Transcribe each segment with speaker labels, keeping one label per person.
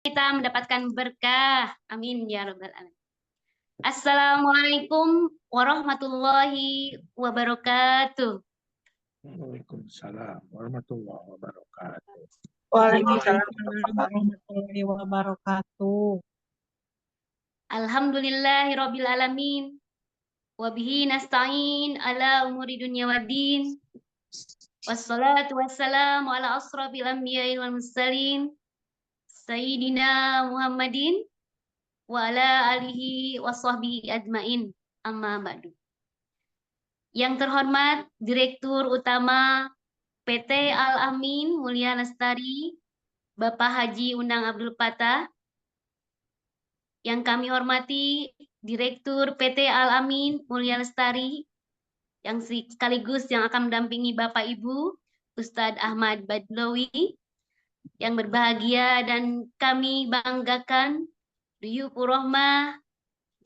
Speaker 1: kita mendapatkan berkah. Amin ya rabbal alamin. Assalamualaikum warahmatullahi wabarakatuh.
Speaker 2: Waalaikumsalam warahmatullahi wabarakatuh.
Speaker 3: Waalaikumsalam warahmatullahi wabarakatuh.
Speaker 1: Alhamdulillahirabbil alamin. Wa bihi nasta'in ala umuri dunya waddin. Wassalatu wassalamu ala asrofil anbiya'i wal mursalin Sayyidina Muhammadin wa ala alihi wa sahbihi ajmain. Amma ba'du. Yang terhormat Direktur Utama PT Al-Amin Mulia Lestari, Bapak Haji Undang Abdul Fattah. Yang kami hormati Direktur PT Al-Amin Mulia Lestari, yang sekaligus yang akan mendampingi Bapak Ibu, Ustadz Ahmad Badlawi, yang berbahagia dan kami banggakan, Duyufur Rahmah,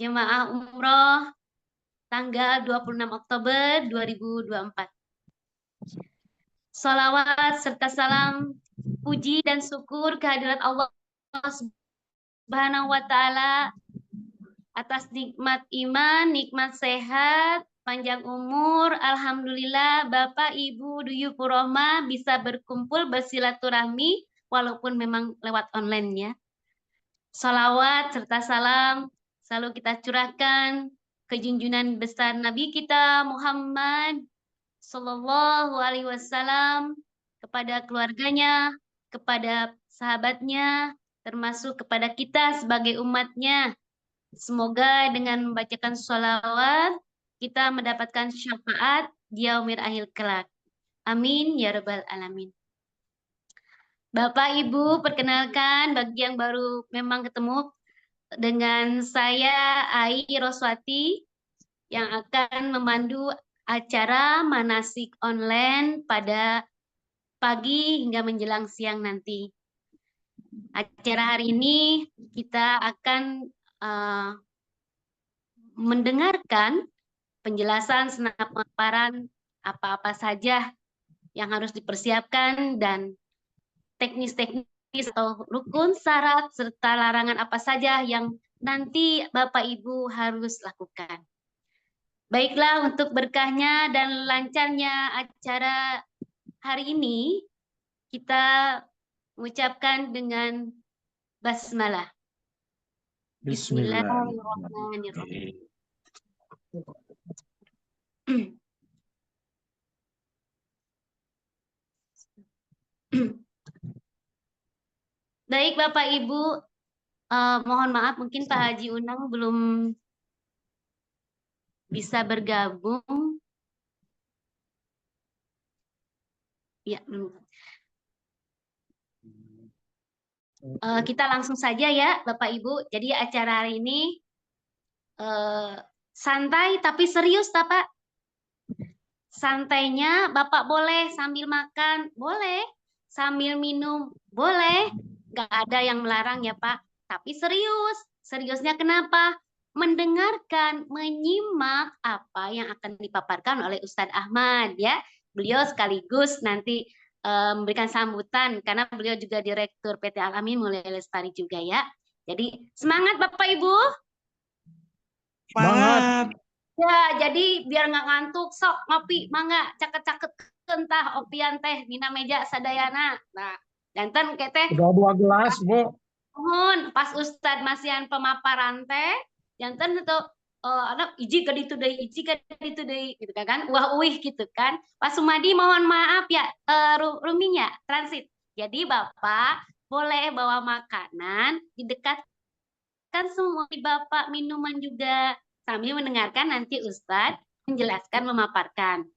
Speaker 1: Jemaah Umroh, tanggal 26 Oktober 2024. Salawat serta salam, puji dan syukur kehadirat Allah Subhanahu wa Ta'ala atas nikmat iman, nikmat sehat, panjang umur. Alhamdulillah Bapak Ibu Duyufur Rahmah bisa berkumpul bersilaturahmi walaupun memang lewat online ya. Salawat serta salam selalu kita curahkan ke junjungan besar Nabi kita Muhammad Sallallahu Alaihi Wasallam, kepada keluarganya, kepada sahabatnya, termasuk kepada kita sebagai umatnya. Semoga dengan membacakan sholawat kita mendapatkan syafaat di yaumil akhir kelak. Amin ya rabbal alamin. Bapak Ibu, perkenalkan bagi yang baru memang ketemu dengan saya Ai Roswati yang akan memandu acara manasik online pada pagi hingga menjelang siang nanti. Acara hari ini kita akan mendengarkan penjelasan senam pemaparan apa-apa saja yang harus dipersiapkan dan teknis-teknis atau rukun syarat serta larangan apa saja yang nanti Bapak Ibu harus lakukan. Baiklah, untuk berkahnya dan lancarnya acara hari ini, kita mengucapkan dengan basmalah. Bismillahirrahmanirrahim. Baik Bapak Ibu, mohon maaf mungkin Pak Haji Unang belum bisa bergabung. Ya, kita langsung saja ya Bapak Ibu. Jadi acara hari ini santai tapi serius Pak. Santainya Bapak boleh sambil makan, boleh. Sambil minum, boleh. Nggak ada yang melarang ya Pak. Tapi serius. Seriusnya kenapa? Mendengarkan, menyimak apa yang akan dipaparkan oleh Ustadz Ahmad ya. Beliau sekaligus nanti memberikan sambutan karena beliau juga Direktur PT Al-Amin Mulia Lestari juga ya. Jadi semangat Bapak Ibu.
Speaker 3: Semangat.
Speaker 1: Ya, jadi biar nggak ngantuk, sok ngopi, mangga, caket-caket kentah, opian teh, dina meja sadayana. Nah, jantan teh.
Speaker 2: Udah 2 gelas, Bu.
Speaker 1: Mohon, pas Ustadz masihan pemaparan teh, jantan itu anak iji ke ditu deui, iji ke ditu deui, gitu kan? Wah uih gitu kan? Pak Sumadi mohon maaf ya, ruminya transit. Jadi Bapak boleh bawa makanan, didekatkan semua di Bapak minuman juga. Sambil mendengarkan nanti Ustadz menjelaskan, memaparkan.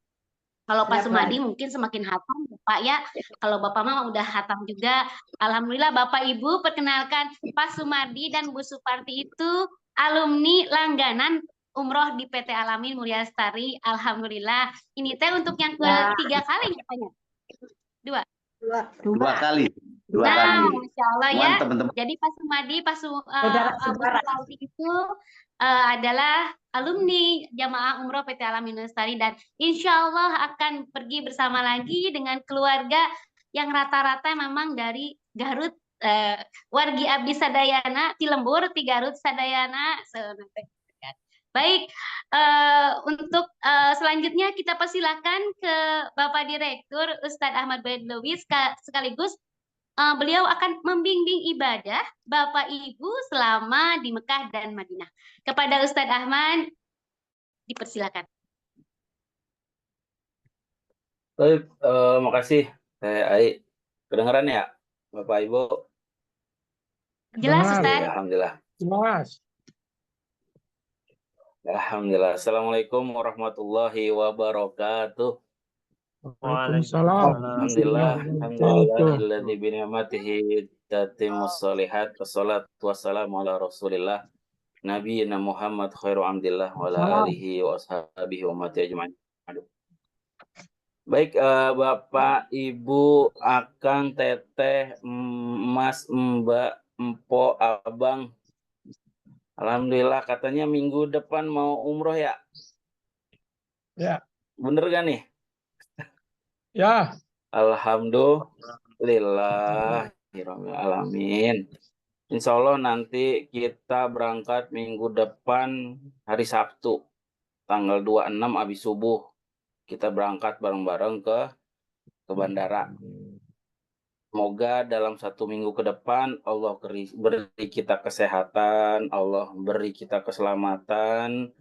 Speaker 1: Kalau Pak Sumadi mungkin semakin hatam Pak ya. Kalau Bapak mah udah hatam juga. Alhamdulillah Bapak Ibu, perkenalkan Pak Sumadi dan Bu Suparti itu alumni langganan umroh di PT Al-Amin Mulia Lestari. Alhamdulillah. Ini teh untuk yang ketiga kali katanya.
Speaker 4: Dua kali.
Speaker 1: Nah, Masya Allah ya.
Speaker 4: Teman-teman.
Speaker 1: Jadi Pak Sumadi, Bu Suparti itu adalah alumni jamaah umroh PT Al-Amin Lestari dan insya Allah akan pergi bersama lagi dengan keluarga yang rata-rata memang dari Garut wargi abdi sadayana ti lembur ti Garut sadayana. Baik, untuk selanjutnya kita persilakan ke Bapak Direktur Ustadz Ahmad Badlawi, sekaligus beliau akan membimbing ibadah Bapak Ibu selama di Mekah dan Madinah. Kepada Ustadz Ahmad, dipersilakan.
Speaker 4: Baik, makasih. Ai. Kedengeran ya, Bapak Ibu?
Speaker 1: Jelas,
Speaker 2: Benar.
Speaker 1: Ustadz.
Speaker 4: Alhamdulillah.
Speaker 2: Jelas.
Speaker 4: Alhamdulillah. Assalamualaikum warahmatullahi wabarakatuh.
Speaker 2: Waalaikumsalam.
Speaker 4: Alhamdulillah. Alhamdulillahilladzi bi ni'matihi tatimmus shalihat. Wassalatu wassalamu ala Rasulillah nabiyina Muhammad khairu amdillah wa ala alihi wa ashabihi wa ummati ajma'in. Baik, Bapak, Ibu, Akang, Teteh, Mas, Mbak, Empo, Abang. Alhamdulillah katanya minggu depan mau umroh ya?
Speaker 2: Ya.
Speaker 4: Bener gak nih?
Speaker 2: Ya.
Speaker 4: Alhamdulillah. Alamin. Insya Allah nanti kita berangkat minggu depan hari Sabtu. Tanggal 26 habis subuh. Kita berangkat bareng-bareng ke bandara. Semoga dalam 1 minggu ke depan Allah beri kita kesehatan, Allah beri kita keselamatan,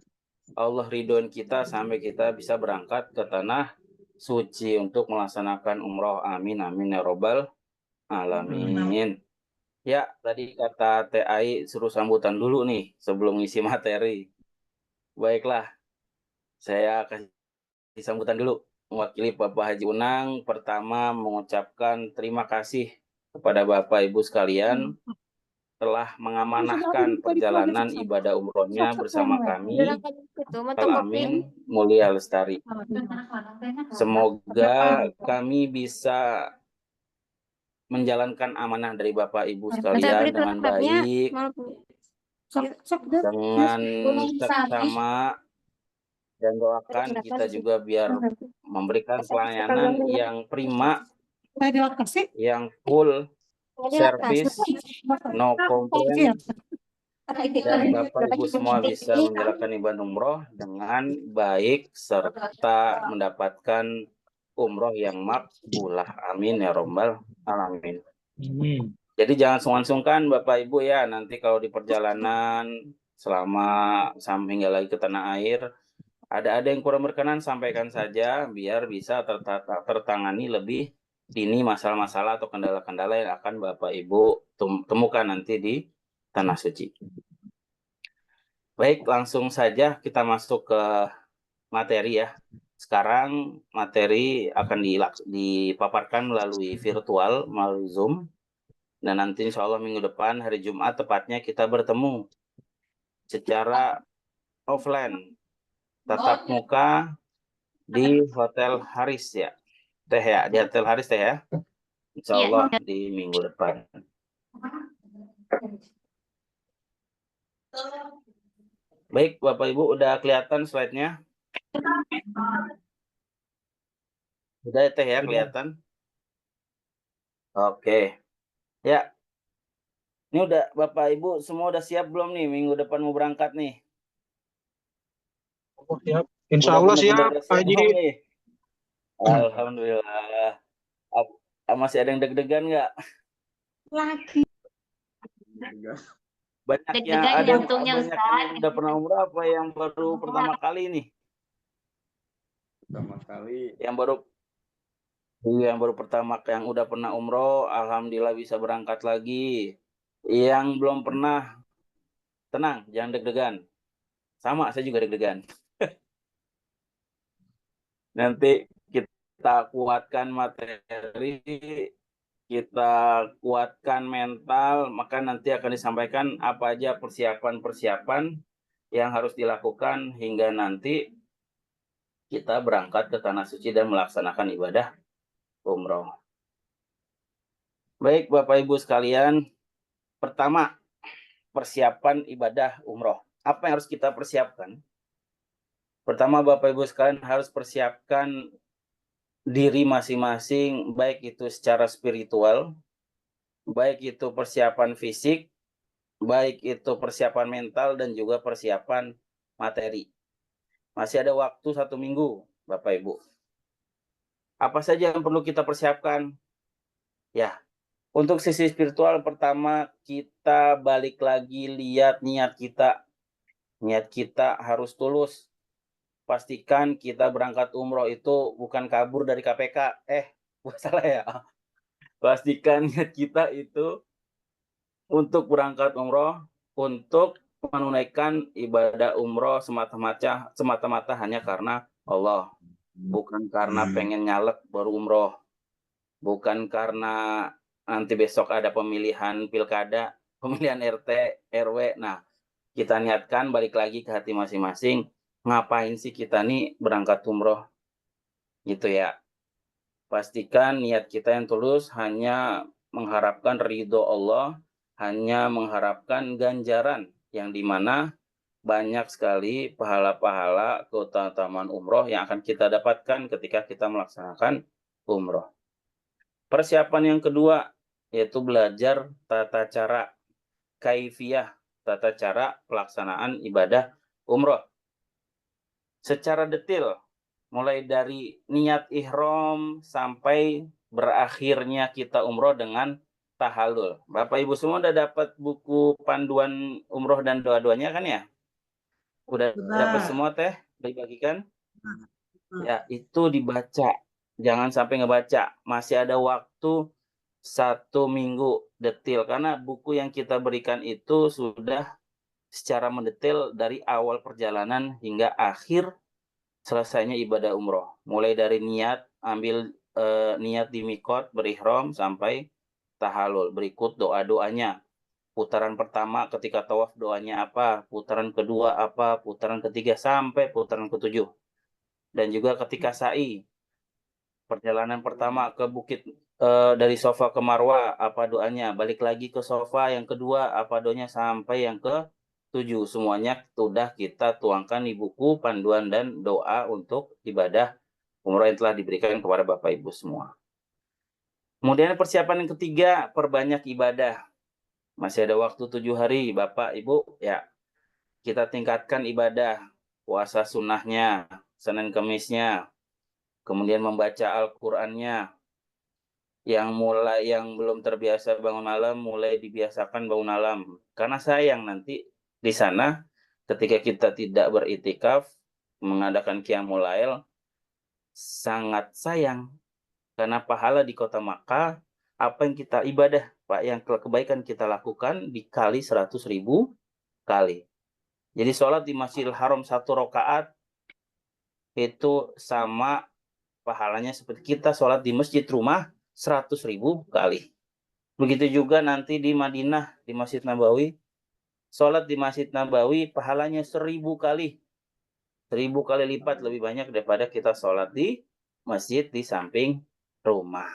Speaker 4: Allah ridhoin kita sampai kita bisa berangkat ke tanah suci untuk melaksanakan umroh. Amin, amin ya robbal alamin. Ya, tadi kata TAI suruh sambutan dulu nih sebelum ngisi materi. Baiklah, saya kasih sambutan dulu. Mewakili Bapak Haji Unang, pertama mengucapkan terima kasih kepada Bapak Ibu sekalian telah mengamanahkan perjalanan ibadah umrohnya bersama kami. Amin, Mulia Lestari. Semoga kami bisa menjalankan amanah dari Bapak Ibu sekalian dengan baik, dengan seksama, dan doakan kita juga biar memberikan pelayanan yang prima, yang full service, no complaint, dan Bapak Ibu semua bisa menjalankan ibadah umroh dengan baik serta mendapatkan umroh yang makbulah. Amin ya robbal alamin. Jadi jangan sungkan-sungkan Bapak Ibu ya, nanti kalau di perjalanan selama sampai hingga lagi ke tanah air, ada yang kurang berkenan sampaikan saja biar bisa tertangani lebih dini masalah-masalah atau kendala-kendala yang akan Bapak Ibu temukan nanti di tanah suci. Baik, langsung saja kita masuk ke materi ya. Sekarang materi akan dipaparkan melalui virtual, melalui Zoom. Dan nanti insya Allah minggu depan hari Jumat tepatnya kita bertemu secara offline, tatap muka di Hotel Haris ya. Teh ya, di Hotel Haris Teh ya. Insya Allah di minggu depan. Baik, Bapak Ibu udah kelihatan slide-nya? Udah ya Teh ya kelihatan? Oke. Ya. Ini udah Bapak Ibu semua udah siap belum nih minggu depan mau berangkat nih?
Speaker 2: Oh, siap. Insya Allah siap, Pak Haji.
Speaker 4: Alhamdulillah. Masih ada yang deg-degan nggak?
Speaker 3: Lagi.
Speaker 4: Banyak yang
Speaker 1: Deg-degan
Speaker 4: ada
Speaker 1: jantungnya,
Speaker 4: banyak yang udah pernah umrah apa yang baru pertama kali nih?
Speaker 2: Pertama kali.
Speaker 4: Yang baru pertama yang udah pernah umroh, alhamdulillah bisa berangkat lagi. Yang belum pernah, tenang, jangan deg-degan. Sama, saya juga deg-degan. Nanti kita kuatkan materi, kita kuatkan mental, maka nanti akan disampaikan apa aja persiapan-persiapan yang harus dilakukan hingga nanti kita berangkat ke Tanah Suci dan melaksanakan ibadah umroh. Baik Bapak Ibu sekalian, pertama persiapan ibadah umroh. Apa yang harus kita persiapkan? Pertama Bapak Ibu sekalian harus persiapkan diri masing-masing, baik itu secara spiritual, baik itu persiapan fisik, baik itu persiapan mental, dan juga persiapan materi. Masih ada waktu 1 minggu, Bapak Ibu. Apa saja yang perlu kita persiapkan? Ya, untuk sisi spiritual, pertama kita balik lagi lihat niat kita. Niat kita harus tulus. Pastikan kita berangkat umroh itu bukan kabur dari KPK. Bukan salah ya. Pastikan niat kita itu untuk berangkat umroh, untuk menunaikan ibadah umroh semata-mata hanya karena Allah. Bukan karena pengen nyalek baru umroh. Bukan karena nanti besok ada pemilihan pilkada, pemilihan RT, RW. Nah, kita niatkan balik lagi ke hati masing-masing. Ngapain sih kita nih berangkat umroh? Gitu ya. Pastikan niat kita yang tulus hanya mengharapkan ridho Allah, hanya mengharapkan ganjaran yang dimana banyak sekali pahala-pahala keutamaan umroh yang akan kita dapatkan ketika kita melaksanakan umroh. Persiapan yang kedua yaitu belajar tata cara kaifiyah, tata cara pelaksanaan ibadah umroh secara detail, mulai dari niat ihram sampai berakhirnya kita umroh dengan tahallul. Bapak Ibu semua udah dapat buku panduan umroh dan doa-doanya kan ya? Udah dapat semua teh dibagikan? Ya, itu dibaca. Jangan sampai ngebaca. Masih ada waktu 1 minggu detail karena buku yang kita berikan itu sudah secara mendetail dari awal perjalanan hingga akhir selesainya ibadah umroh. Mulai dari niat, ambil niat di mikot, berihram, sampai tahallul. Berikut doa-doanya. Putaran pertama ketika tawaf doanya apa, putaran kedua apa, putaran ketiga sampai putaran ke-7. Dan juga ketika sa'i, perjalanan pertama ke bukit dari Sofa ke Marwa, apa doanya? Balik lagi ke Sofa yang kedua, apa doanya? Sampai yang ke-7. Semuanya sudah kita tuangkan di buku panduan dan doa untuk ibadah umroh yang telah diberikan kepada Bapak Ibu semua. Kemudian persiapan yang ketiga, perbanyak ibadah. Masih ada waktu 7 hari, Bapak Ibu, ya. Kita tingkatkan ibadah, puasa sunnahnya, Senin Kemisnya, kemudian membaca Al-Qur'annya. Yang belum terbiasa bangun malam, mulai dibiasakan bangun malam. Karena sayang nanti di sana, ketika kita tidak beritikaf, mengadakan Qiyamul Lail, sangat sayang. Karena pahala di kota Makkah, apa yang kita ibadah, Pak, yang kebaikan kita lakukan dikali 100.000 kali. Jadi sholat di Masjidil Haram 1 rakaat itu sama pahalanya seperti kita sholat di masjid rumah 100.000 kali. Begitu juga nanti di Madinah, di Masjid Nabawi, sholat di Masjid Nabawi pahalanya 1.000 kali. 1.000 kali lipat lebih banyak daripada kita sholat di masjid di samping rumah.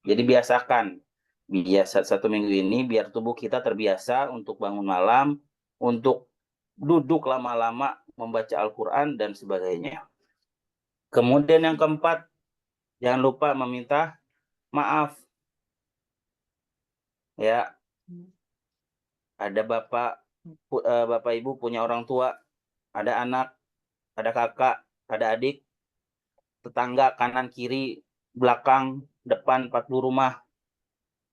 Speaker 4: Jadi biasakan, biasa 1 minggu ini biar tubuh kita terbiasa untuk bangun malam, untuk duduk lama-lama membaca Al-Quran dan sebagainya. Kemudian yang keempat, jangan lupa meminta maaf. Ya, ada bapak ibu punya orang tua, ada anak, ada kakak, ada adik, tetangga kanan kiri, belakang, depan 40 rumah.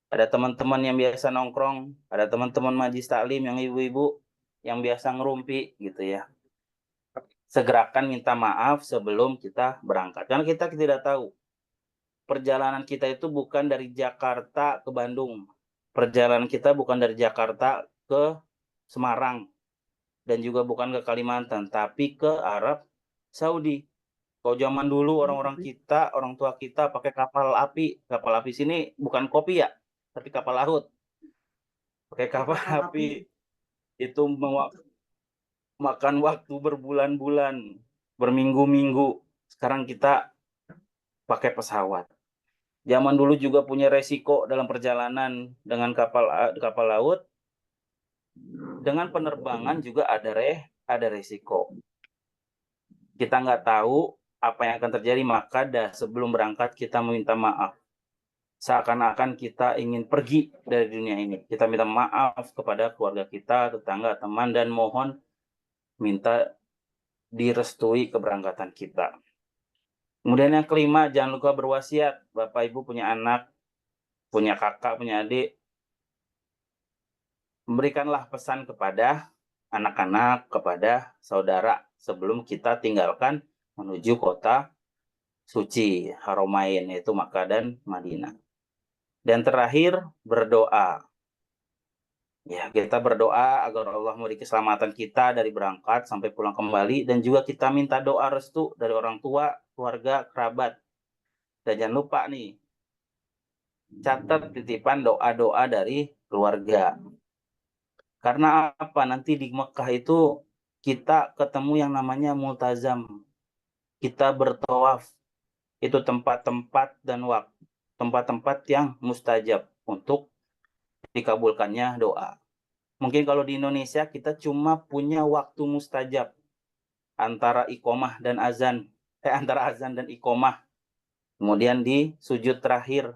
Speaker 4: Ada teman-teman yang biasa nongkrong, ada teman-teman majlis taklim yang ibu-ibu yang biasa ngerumpi gitu ya. Segerakan minta maaf sebelum kita berangkat. Karena kita tidak tahu. Perjalanan kita itu bukan dari Jakarta ke Bandung. Perjalanan kita bukan dari Jakarta ke Semarang. Dan juga bukan ke Kalimantan. Tapi ke Arab Saudi. Kalau zaman dulu orang tua kita pakai kapal api. Kapal api sini bukan kopi ya, tapi kapal laut. Pakai kapal api. Itu makan waktu berbulan-bulan, berminggu-minggu. Sekarang kita pakai pesawat. Zaman dulu juga punya resiko dalam perjalanan dengan kapal laut. Dengan penerbangan juga ada resiko. Kita nggak tahu apa yang akan terjadi, maka sebelum berangkat kita meminta maaf. seakan-akan kita ingin pergi dari dunia ini. Kita minta maaf kepada keluarga kita, tetangga, teman, dan mohon minta direstui keberangkatan kita. Kemudian yang kelima, jangan lupa berwasiat. Bapak Ibu punya anak, punya kakak, punya adik, memberikanlah pesan kepada anak-anak, kepada saudara sebelum kita tinggalkan menuju kota suci, Haramain, yaitu Makkah dan Madinah. Dan terakhir, berdoa. Ya, kita berdoa agar Allah memberi keselamatan kita dari berangkat sampai pulang kembali, dan juga kita minta doa restu dari orang tua, keluarga, kerabat. Dan jangan lupa nih, catat titipan doa-doa dari keluarga. Karena apa? Nanti di Mekah itu kita ketemu yang namanya multazam. Kita bertawaf. Itu tempat-tempat dan waktu, tempat-tempat yang mustajab untuk dikabulkannya doa. Mungkin kalau di Indonesia kita cuma punya waktu mustajab antara iqomah dan azan, antara azan dan iqomah. Kemudian di sujud terakhir.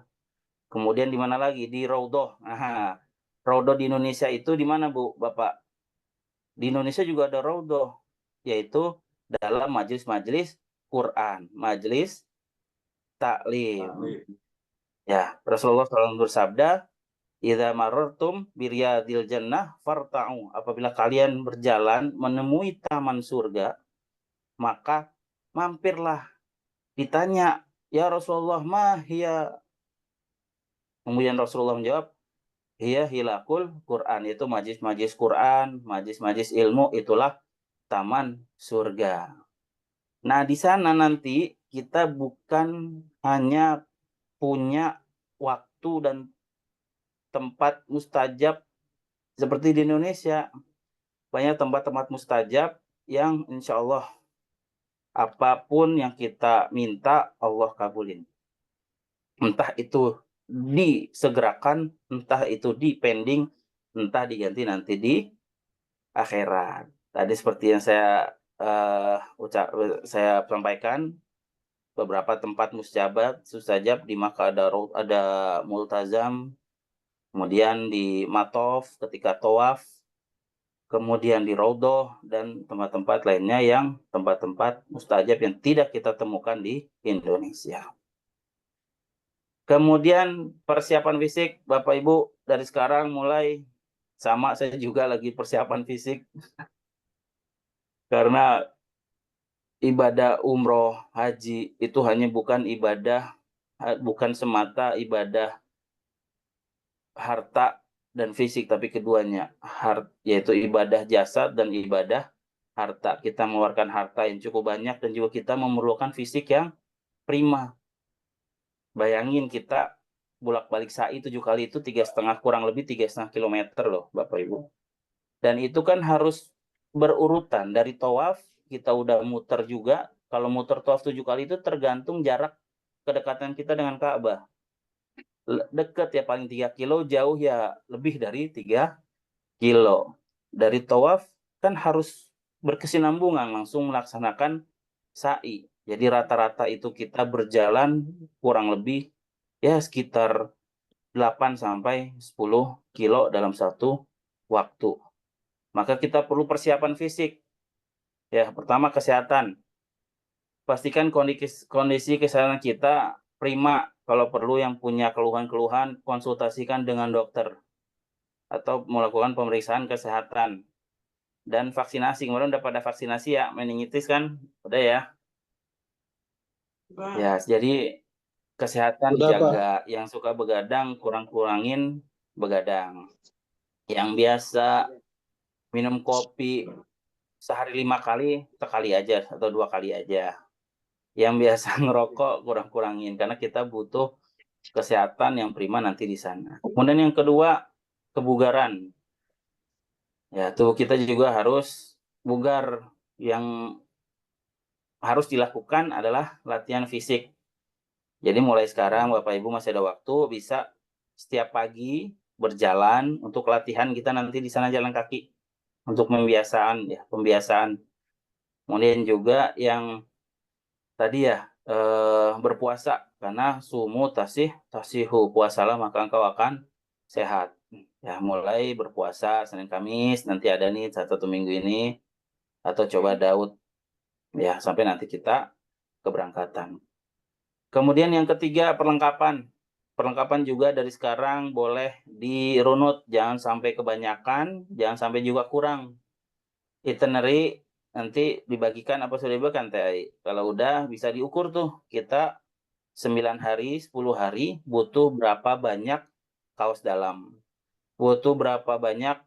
Speaker 4: Kemudian di mana lagi? Di raudhah. Nah, raudhah di Indonesia itu di mana, Bu, Bapak? Di Indonesia juga ada raudhah, yaitu dalam majelis-majelis Quran, majelis taklim. Ya, Rasulullah SAW bersabda, "Idza marartum biryadil jannah farta'u." Apabila kalian berjalan menemui taman surga, maka mampirlah. Ditanya, "Ya Rasulullah, ma hiya?" Kemudian Rasulullah menjawab, "Hiya hilakul Quran." Itu majlis-majlis Quran, majlis-majlis ilmu, itulah taman surga. Nah, di sana nanti kita bukan hanya punya waktu dan tempat mustajab seperti di Indonesia. Banyak tempat-tempat mustajab yang insya Allah apapun yang kita minta Allah kabulin. Entah itu disegerakan, entah itu dipending, entah diganti nanti di akhirat. Tadi seperti yang saya sampaikan, beberapa tempat mustajab di Makkah ada multazam, kemudian di Matof ketika tawaf, kemudian di Raudhah, dan tempat-tempat lainnya yang tempat-tempat mustajab yang tidak kita temukan di Indonesia. Kemudian persiapan fisik, Bapak Ibu, dari sekarang mulai sama, saya juga lagi persiapan fisik. Karena ibadah umroh, haji, itu hanya bukan semata ibadah harta dan fisik, tapi keduanya, yaitu ibadah jasad dan ibadah harta. Kita mengeluarkan harta yang cukup banyak dan juga kita memerlukan fisik yang prima. Bayangin kita bolak-balik sa'i 7 kali itu 3,5, kurang lebih 3,5 kilometer loh, Bapak Ibu. Dan itu kan harus berurutan. Dari tawaf kita udah muter juga. Kalau muter tawaf 7 kali itu tergantung jarak kedekatan kita dengan Ka'bah. Dekat ya paling 3 kilo, jauh ya lebih dari 3 kilo. Dari tawaf kan harus berkesinambungan, langsung melaksanakan sa'i. Jadi rata-rata itu kita berjalan kurang lebih ya sekitar 8 sampai 10 kilo dalam satu waktu. Maka kita perlu persiapan fisik. Ya, pertama kesehatan. Pastikan kondisi kesehatan kita prima. Kalau perlu yang punya keluhan-keluhan, konsultasikan dengan dokter atau melakukan pemeriksaan kesehatan. Dan vaksinasi, kemarin udah pada vaksinasi ya, meningitis kan? Udah ya. Ya, jadi kesehatan
Speaker 2: Udah, Pak.
Speaker 4: dijaga. Yang suka begadang, kurang-kurangin begadang. Yang biasa minum kopi sehari 5 kali, sekali aja atau 2 kali aja. Yang biasa ngerokok, kurang-kurangin. Karena kita butuh kesehatan yang prima nanti di sana. Kemudian yang kedua, kebugaran. Ya, tubuh kita juga harus bugar. Yang harus dilakukan adalah latihan fisik. Jadi mulai sekarang Bapak Ibu masih ada waktu, bisa setiap pagi berjalan untuk latihan kita nanti di sana jalan kaki. Untuk pembiasaan. Kemudian juga yang tadi ya, berpuasa, karena sumu tasihu, puasalah maka engkau akan sehat. Ya, mulai berpuasa Senin Kamis, nanti ada nih satu minggu ini, atau coba Daud, ya sampai nanti kita keberangkatan. Kemudian yang ketiga, perlengkapan. Perlengkapan juga dari sekarang boleh dirunut, jangan sampai kebanyakan, jangan sampai juga kurang. Itinerary nanti dibagikan apa sudah dibagikan Teh Ai? Kalau udah bisa diukur tuh, kita 9 hari, 10 hari butuh berapa banyak kaos dalam, butuh berapa banyak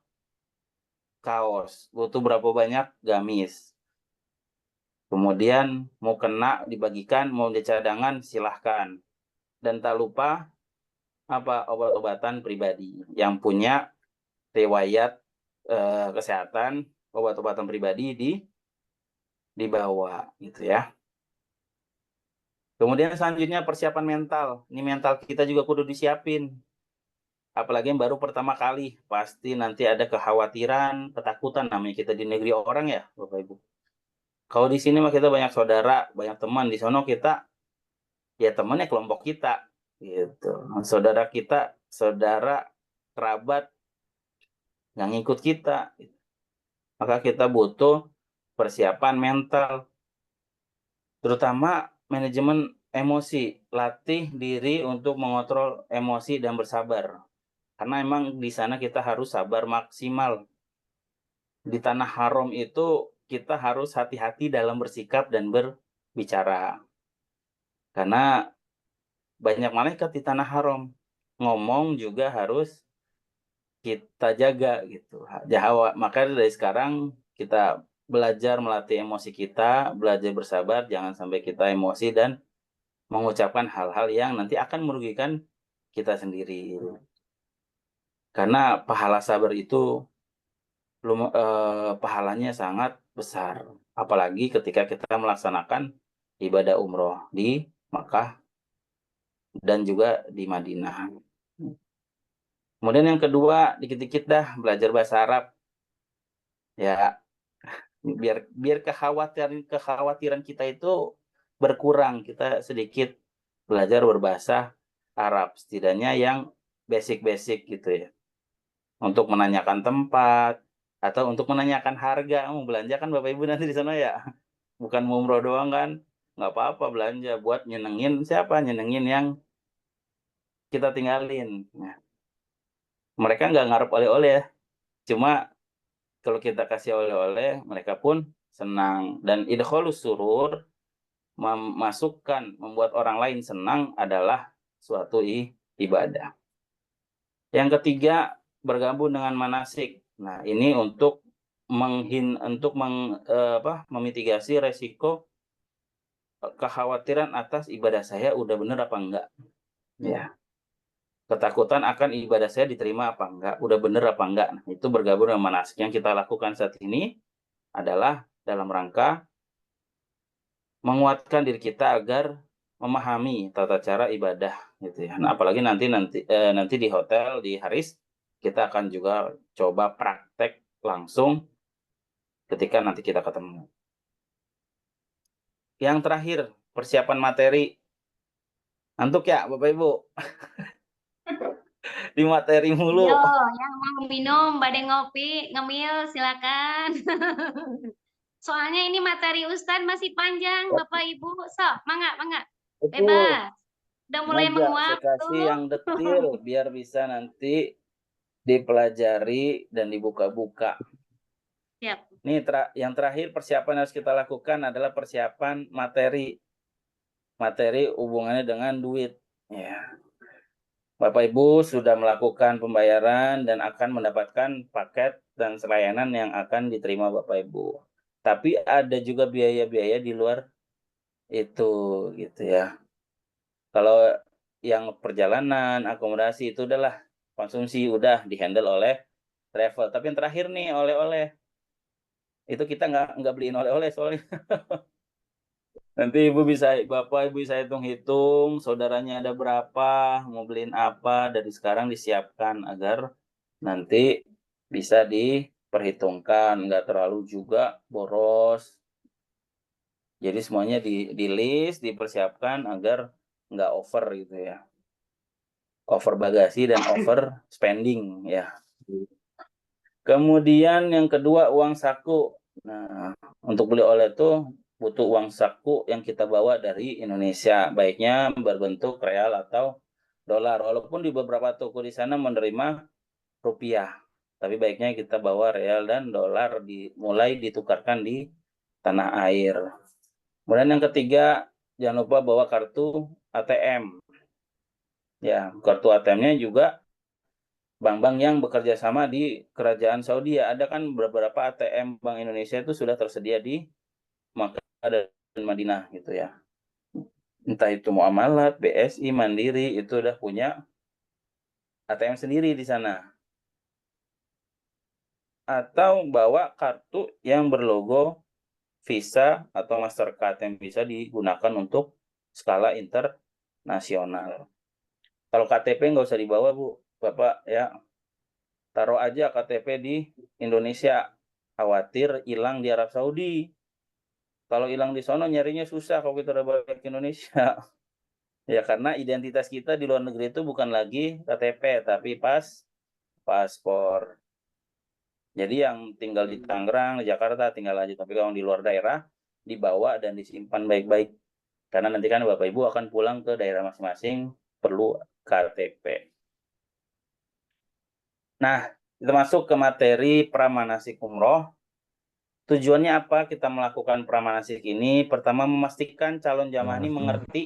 Speaker 4: kaos, butuh berapa banyak gamis. Kemudian mau kena dibagikan, mau dicadangan silahkan. Dan tak lupa apa obat-obatan pribadi yang punya riwayat kesehatan, obat-obatan pribadi dibawa gitu ya. Kemudian selanjutnya persiapan mental. Ini mental kita juga kudu disiapin. Apalagi yang baru pertama kali, pasti nanti ada kekhawatiran, ketakutan, namanya kita di negeri orang ya, Bapak Ibu. Kalau di sini mah kita banyak saudara, banyak teman, di sono kita ya temannya kelompok kita gitu. Saudara kita, saudara kerabat yang ngikut kita. Maka kita butuh persiapan mental, terutama manajemen emosi. Latih diri untuk mengontrol emosi dan bersabar. Karena emang di sana kita harus sabar maksimal. Di tanah haram itu kita harus hati-hati dalam bersikap dan berbicara. Karena banyak malaikat di tanah haram. Ngomong juga harus kita jaga gitu. Maka dari sekarang kita belajar melatih emosi kita, belajar bersabar, jangan sampai kita emosi dan mengucapkan hal-hal yang nanti akan merugikan kita sendiri. Karena pahala sabar itu pahalanya sangat besar. Apalagi ketika kita melaksanakan ibadah umroh di Makkah dan juga di Madinah. Kemudian yang kedua, dikit-dikit dah belajar bahasa Arab. Ya, biar kekhawatiran kita itu berkurang, kita sedikit belajar berbahasa Arab, setidaknya yang basic-basic gitu ya. Untuk menanyakan tempat atau untuk menanyakan harga, mau belanja kan Bapak Ibu nanti di sana ya. Bukan mau umroh doang kan. Nggak apa-apa belanja buat nyenengin siapa? Nyenengin yang kita tinggalin. Nah, mereka nggak ngarep oleh-oleh ya. Cuma kalau kita kasih oleh-oleh, mereka pun senang. Dan idkholus surur, memasukkan, membuat orang lain senang adalah suatu ibadah. Yang ketiga, bergabung dengan manasik. Nah, ini untuk memitigasi resiko kekhawatiran atas ibadah saya udah bener apa enggak. Ya. Ketakutan akan ibadah saya diterima apa enggak, udah bener apa enggak. Nah, itu bergabung dengan manasik. Yang kita lakukan saat ini adalah dalam rangka menguatkan diri kita agar memahami tata cara ibadah gitu ya. Nah, apalagi nanti di hotel di Haris kita akan juga coba praktek langsung ketika nanti kita ketemu. Yang terakhir, persiapan materi. Ngantuk ya Bapak Ibu? Di materi mulu.
Speaker 1: Yo, yang mau minum, badai ngopi, ngemil, silakan. Soalnya ini materi Ustadz masih panjang, Bapak Ibu. Sok, mangga.
Speaker 4: Betul.
Speaker 1: Bebas. Udah mulai
Speaker 4: Sengaja
Speaker 1: menguap
Speaker 4: saya kasih
Speaker 1: tuh.
Speaker 4: yang detil biar bisa nanti dipelajari dan dibuka-buka.
Speaker 1: Siap.
Speaker 4: Nih yang terakhir persiapan harus kita lakukan adalah persiapan materi. Materi hubungannya dengan duit. Ya. Bapak Ibu sudah melakukan pembayaran dan akan mendapatkan paket dan layanan yang akan diterima Bapak Ibu. Tapi ada juga biaya-biaya di luar itu gitu ya. Kalau yang perjalanan, akomodasi itu udahlah konsumsi udah dihandle oleh travel. Tapi yang terakhir nih oleh-oleh itu kita nggak beliin oleh-oleh soalnya. Nanti Bapak Ibu bisa hitung-hitung, saudaranya ada berapa, mau beliin apa, dari sekarang disiapkan agar nanti bisa diperhitungkan, nggak terlalu juga boros. Jadi semuanya di list, dipersiapkan agar nggak over gitu ya. Over bagasi dan over spending ya. Kemudian yang kedua uang saku. Nah, untuk beli OLED itu butuh uang saku yang kita bawa dari Indonesia, baiknya berbentuk real atau dolar. Walaupun di beberapa toko di sana menerima rupiah, tapi baiknya kita bawa real dan dolar mulai ditukarkan di tanah air. Kemudian yang ketiga, jangan lupa bawa kartu ATM. Ya, kartu ATM-nya juga bank-bank yang bekerja sama di Kerajaan Saudi. Ada kan beberapa ATM Bank Indonesia itu sudah tersedia di Makkah dan Madinah gitu ya. Entah itu Muamalat, BSI, Mandiri, itu udah punya ATM sendiri di sana. Atau bawa kartu yang berlogo Visa atau Mastercard yang bisa digunakan untuk skala internasional. Kalau KTP nggak usah dibawa, Bu. Bapak ya, taruh aja KTP di Indonesia. Khawatir hilang di Arab Saudi. Kalau hilang di sono nyarinya susah kalau kita udah balik ke Indonesia. Ya karena identitas kita di luar negeri itu bukan lagi KTP, tapi paspor. Jadi yang tinggal di Tangerang, di Jakarta tinggal aja. Tapi kalau di luar daerah, dibawa dan disimpan baik-baik. Karena nanti kan Bapak Ibu akan pulang ke daerah masing-masing, perlu KTP. Nah, kita masuk ke materi pramanasik umroh. Tujuannya apa kita melakukan pramanasik ini? Pertama, memastikan calon jamaah ini mengerti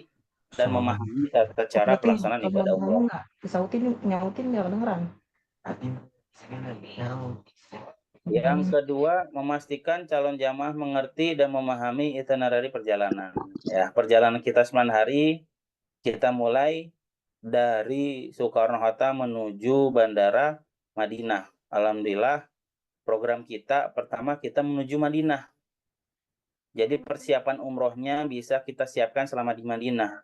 Speaker 4: dan memahami tata cara pelaksanaan ibadah umroh.
Speaker 3: Nyautin nggak kedengeran.
Speaker 4: Yang kedua, memastikan calon jamaah mengerti dan memahami itinerary perjalanan. Ya, perjalanan kita 9 hari, kita mulai dari Soekarno-Hatta menuju Bandara Madinah. Alhamdulillah, program kita pertama kita menuju Madinah. Jadi persiapan umrohnya bisa kita siapkan selama di Madinah.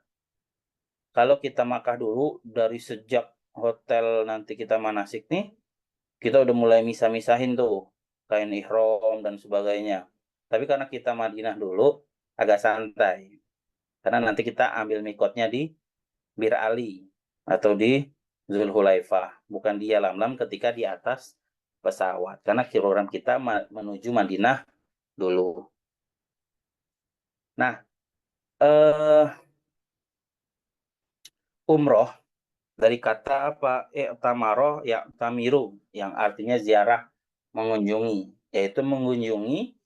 Speaker 4: Kalau kita Makkah dulu, dari sejak hotel nanti kita manasik nih, kita udah mulai misah-misahin tuh kain ihram dan sebagainya. Tapi karena kita Madinah dulu agak santai. Karena nanti kita ambil mikotnya di Bir Ali atau di Zulhulaifah, bukan di Yalamlam ketika di atas pesawat. Karena program kita menuju Madinah dulu. Nah, umroh dari kata apa? Tamaroh ya tamiru yang artinya ziarah, mengunjungi, yaitu mengunjungi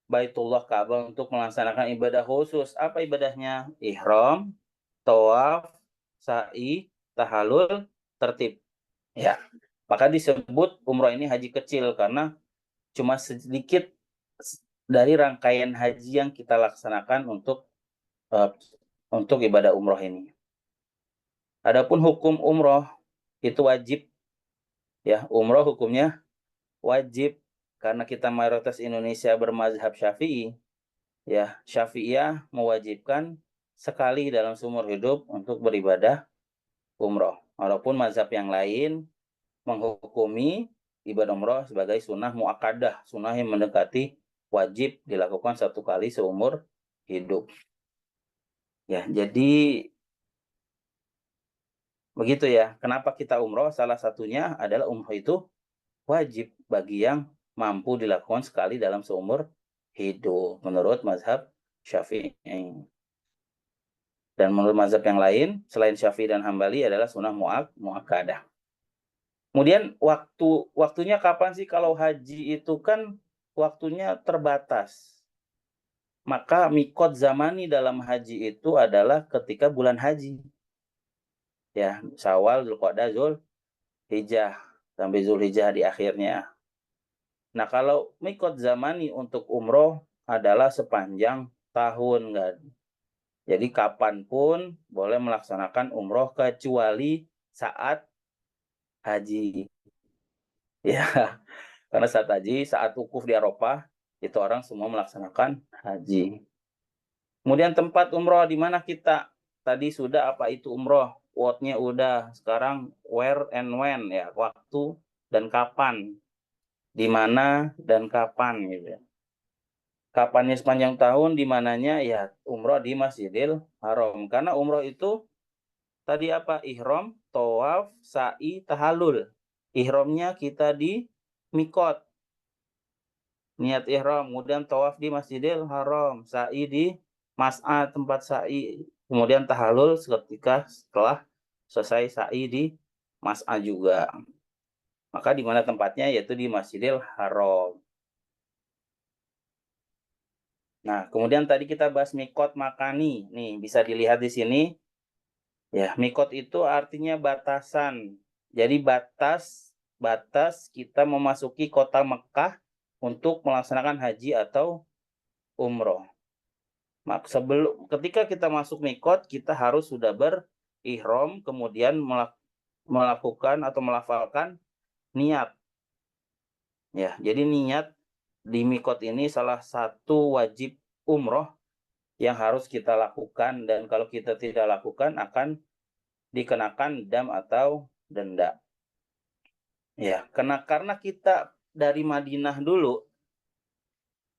Speaker 4: Baitullah Ka'bah untuk melaksanakan ibadah khusus. Apa ibadahnya? Ihram, tawaf, sa'i, tahallul, tertib. Ya, maka disebut umroh ini haji kecil karena cuma sedikit dari rangkaian haji yang kita laksanakan untuk ibadah umroh ini. Adapun hukum umroh itu wajib, ya umroh hukumnya wajib karena kita mayoritas Indonesia bermazhab Syafi'i. Ya, Syafi'iyah mewajibkan sekali dalam seumur hidup untuk beribadah umroh. Walaupun mazhab yang lain menghukumi ibadah umroh sebagai sunnah muakkadah, sunnah yang mendekati wajib dilakukan 1 kali seumur hidup. Ya, jadi begitu ya. Kenapa kita umroh? Salah satunya adalah umroh itu wajib bagi yang mampu dilakukan sekali dalam seumur hidup menurut mazhab Syafi'i. Dan menurut mazhab yang lain selain Syafi'i dan Hambali adalah sunnah muakkadah. Kemudian waktunya kapan sih? Kalau haji itu kan waktunya terbatas. Maka mikot zamani dalam haji itu adalah ketika bulan haji. Ya, Syawal, Dzulqa'dah, Zulhijjah sampai Zulhijjah di akhirnya. Nah, kalau mikot zamani untuk umroh adalah sepanjang tahun, kan? Jadi kapanpun boleh melaksanakan umroh kecuali saat haji. Ya, karena saat haji, saat wukuf di Arafah, itu orang semua melaksanakan haji. Kemudian tempat umroh di mana kita tadi sudah apa itu umroh, word-nya udah, sekarang where and when ya, waktu dan kapan, di mana dan kapan gitu ya. Kapannya sepanjang tahun, di mananya ya umroh di Masjidil Haram. Karena umroh itu tadi apa? Ihram, tawaf, sa'i, tahallul. Ihramnya kita di mikot. Niat ihram, kemudian tawaf di Masjidil Haram, sa'i di mas'a tempat sa'i, kemudian tahallul ketika setelah selesai sa'i di mas'a juga. Maka di mana tempatnya yaitu di Masjidil Haram. Nah, kemudian tadi kita bahas mikot makani. Nih, bisa dilihat di sini. Ya, mikot itu artinya batasan. Jadi batas kita memasuki kota Mekah untuk melaksanakan haji atau umroh. Ketika kita masuk mikot, kita harus sudah berihram, kemudian melakukan atau melafalkan niat. Ya, jadi niat di mikot ini salah satu wajib umroh yang harus kita lakukan, dan kalau kita tidak lakukan akan dikenakan dam atau denda. Ya, karena kita dari Madinah dulu,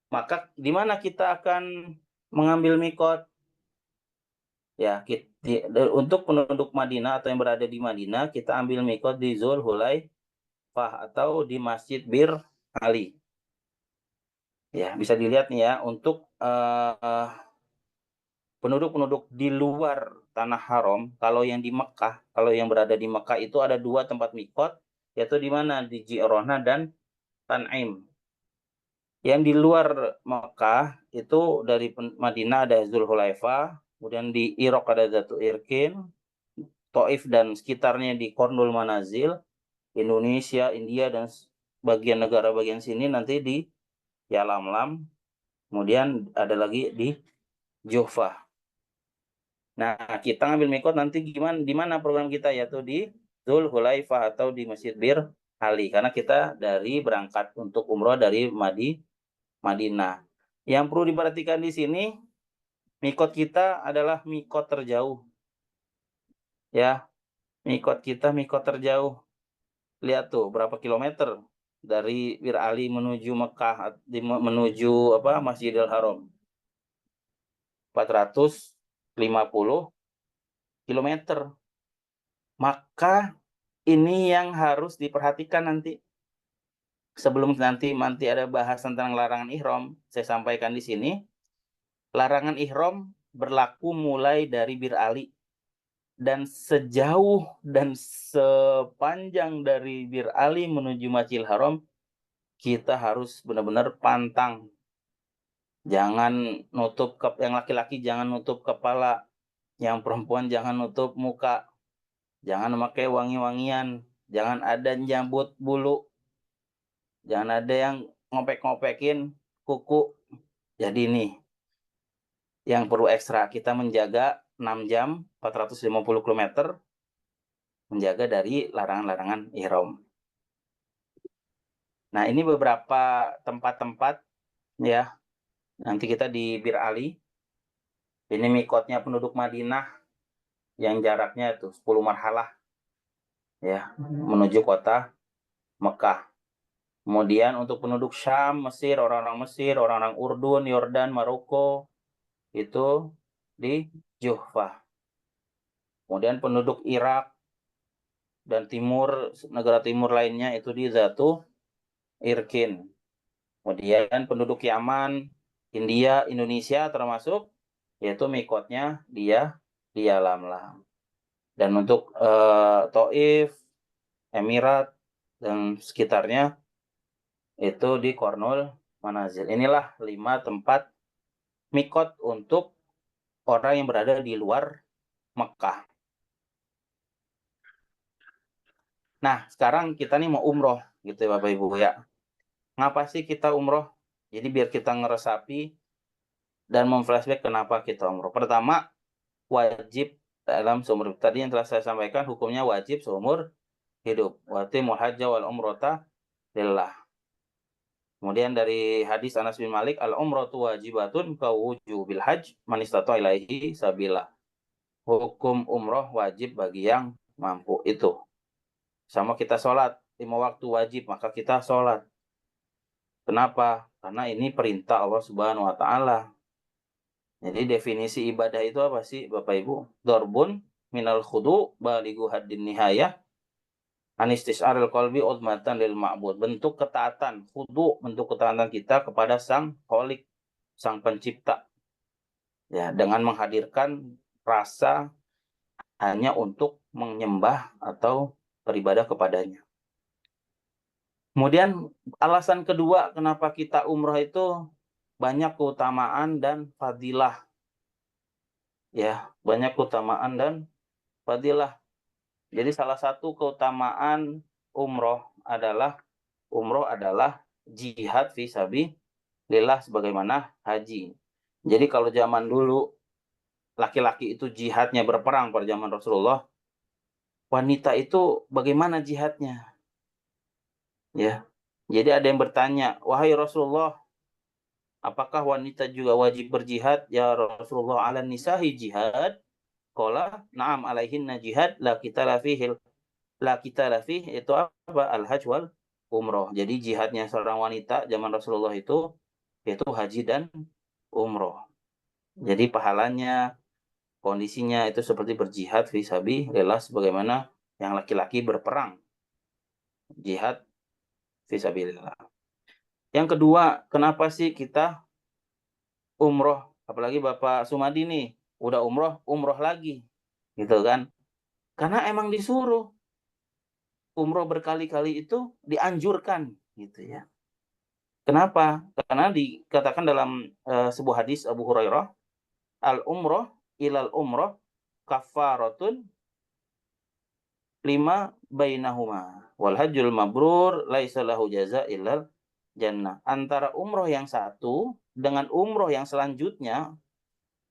Speaker 4: maka di mana kita akan mengambil mikot? Ya, untuk penduduk Madinah atau yang berada di Madinah, kita ambil mikot di Zul Hulaifah atau di Masjid Bir Ali. Ya, bisa dilihat nih ya, untuk penduduk-penduduk di luar tanah haram, kalau yang di Mekah, kalau yang berada di Mekah itu ada 2 tempat mikot, yaitu di mana? Di Ji'rana dan Tan'im. Yang di luar Mekah itu dari Madinah ada Zulhulaifah, kemudian di Irak ada Zatu Irkin, Taif dan sekitarnya di Kornul Manazil, Indonesia, India, dan bagian negara bagian sini nanti di Yalamlam, kemudian ada lagi di Juhfah. Nah, kita ngambil mikot nanti gimana? Di mana program kita, yaitu di Zulhulaifah atau di Masjid Bir Ali, karena kita dari berangkat untuk umroh dari Madinah. Yang perlu diperhatikan di sini, mikot kita adalah mikot terjauh. Ya, mikot kita mikot terjauh. Lihat tuh berapa kilometer dari Bir Ali menuju Mekah, menuju Masjidil Haram. 450 kilometer. Maka ini yang harus diperhatikan nanti. Sebelum nanti ada bahasan tentang larangan ihram, saya sampaikan di sini. Larangan ihram berlaku mulai dari Bir Ali. Dan sejauh dan sepanjang dari Bir Ali menuju Masjidil Haram, kita harus benar-benar pantang. Jangan nutup, yang laki-laki jangan nutup kepala, yang perempuan jangan nutup muka, jangan memakai wangi-wangian, jangan ada nyambut bulu, jangan ada yang ngopek-ngopekin kuku. Jadi nih, yang perlu ekstra, kita menjaga 6 jam, 450 km, menjaga dari larangan-larangan ihram. Nah, ini beberapa tempat-tempat ya. Nanti kita di Bir Ali. Ini mikotnya penduduk Madinah yang jaraknya itu 10 marhalah ya, menuju kota Mekah. Kemudian untuk penduduk Syam, Mesir, orang-orang Urdun, Yordan, Maroko, itu di Juhfah. Kemudian penduduk Irak dan negara timur lainnya itu di Zatu Irkin. Kemudian penduduk Yaman, India, Indonesia termasuk, yaitu mikotnya dia di Yalamlam. Dan untuk Taif, Emirat, dan sekitarnya itu di Kornul Manazil. Inilah 5 tempat mikot untuk orang yang berada di luar Mekah. Nah, sekarang kita nih mau umroh gitu ya Bapak Ibu ya. Ngapa sih kita umroh? Jadi biar kita ngeresapi dan memflashback kenapa kita umroh. Pertama, wajib dalam seumur hidup. Tadi yang telah saya sampaikan, hukumnya wajib seumur hidup. Watimul hajja wal umrata lillah. Kemudian dari hadis Anas bin Malik, al-umratu wajibatun kawujubil hajj man istata ilaihi sabila. Hukum umroh wajib bagi yang mampu itu. Sama kita sholat, 5 waktu wajib, maka kita sholat. Kenapa? Karena ini perintah Allah Subhanahu wa taala. Jadi definisi ibadah itu apa sih, Bapak Ibu? Dorbun minal khudu balighu haddin nihayah anistisaril qalbi udmatan lil ma'bud. Bentuk ketaatan, khudu, bentuk ketaatan kita kepada Sang Kholik, Sang Pencipta. Ya, dengan menghadirkan rasa hanya untuk menyembah atau beribadah kepadanya. Kemudian alasan kedua kenapa kita umroh itu banyak keutamaan dan fadilah. Ya, banyak keutamaan dan fadilah. Jadi salah satu keutamaan umroh adalah jihad fi sabilillah sebagaimana haji. Jadi kalau zaman dulu laki-laki itu jihadnya berperang pada zaman Rasulullah, wanita itu bagaimana jihadnya? Ya. Jadi ada yang bertanya, "Wahai Rasulullah, apakah wanita juga wajib berjihad?" Ya Rasulullah, ala nisahi jihad. Qala, na'am alaihinna jihad la qitala fih itu apa? Al-hajj wal umroh. Jadi jihadnya seorang wanita zaman Rasulullah itu haji dan umroh. Jadi pahalanya, kondisinya itu seperti berjihad fi sabilillah sebagaimana yang laki-laki berperang. Jihad fi sabilillah. Yang kedua, kenapa sih kita umroh? Apalagi Bapak Sumadi nih, udah umroh lagi. Gitu kan? Karena emang disuruh. Umroh berkali-kali itu dianjurkan. Gitu ya. Kenapa? Karena dikatakan dalam sebuah hadis Abu Hurairah, al-umroh ilal umroh kafaratun lima bainahuma wal hajjul mabrur laisa lahu jaza illal jannah. Antara umroh yang satu dengan umroh yang selanjutnya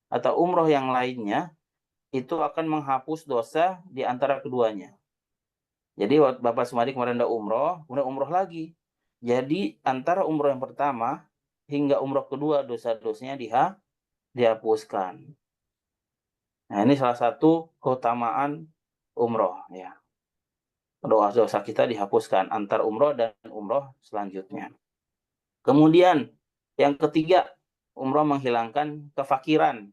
Speaker 4: atau umroh yang lainnya itu akan menghapus dosa di antara keduanya. Jadi Bapak Sumadi kemarin udah umroh, kemudian umroh lagi. Jadi antara umroh yang pertama hingga umroh kedua dosa-dosanya dihapuskan. Nah, ini salah satu keutamaan umroh ya. Dosa-dosa kita dihapuskan antar umroh dan umroh selanjutnya. Kemudian yang ketiga, umroh menghilangkan kefakiran.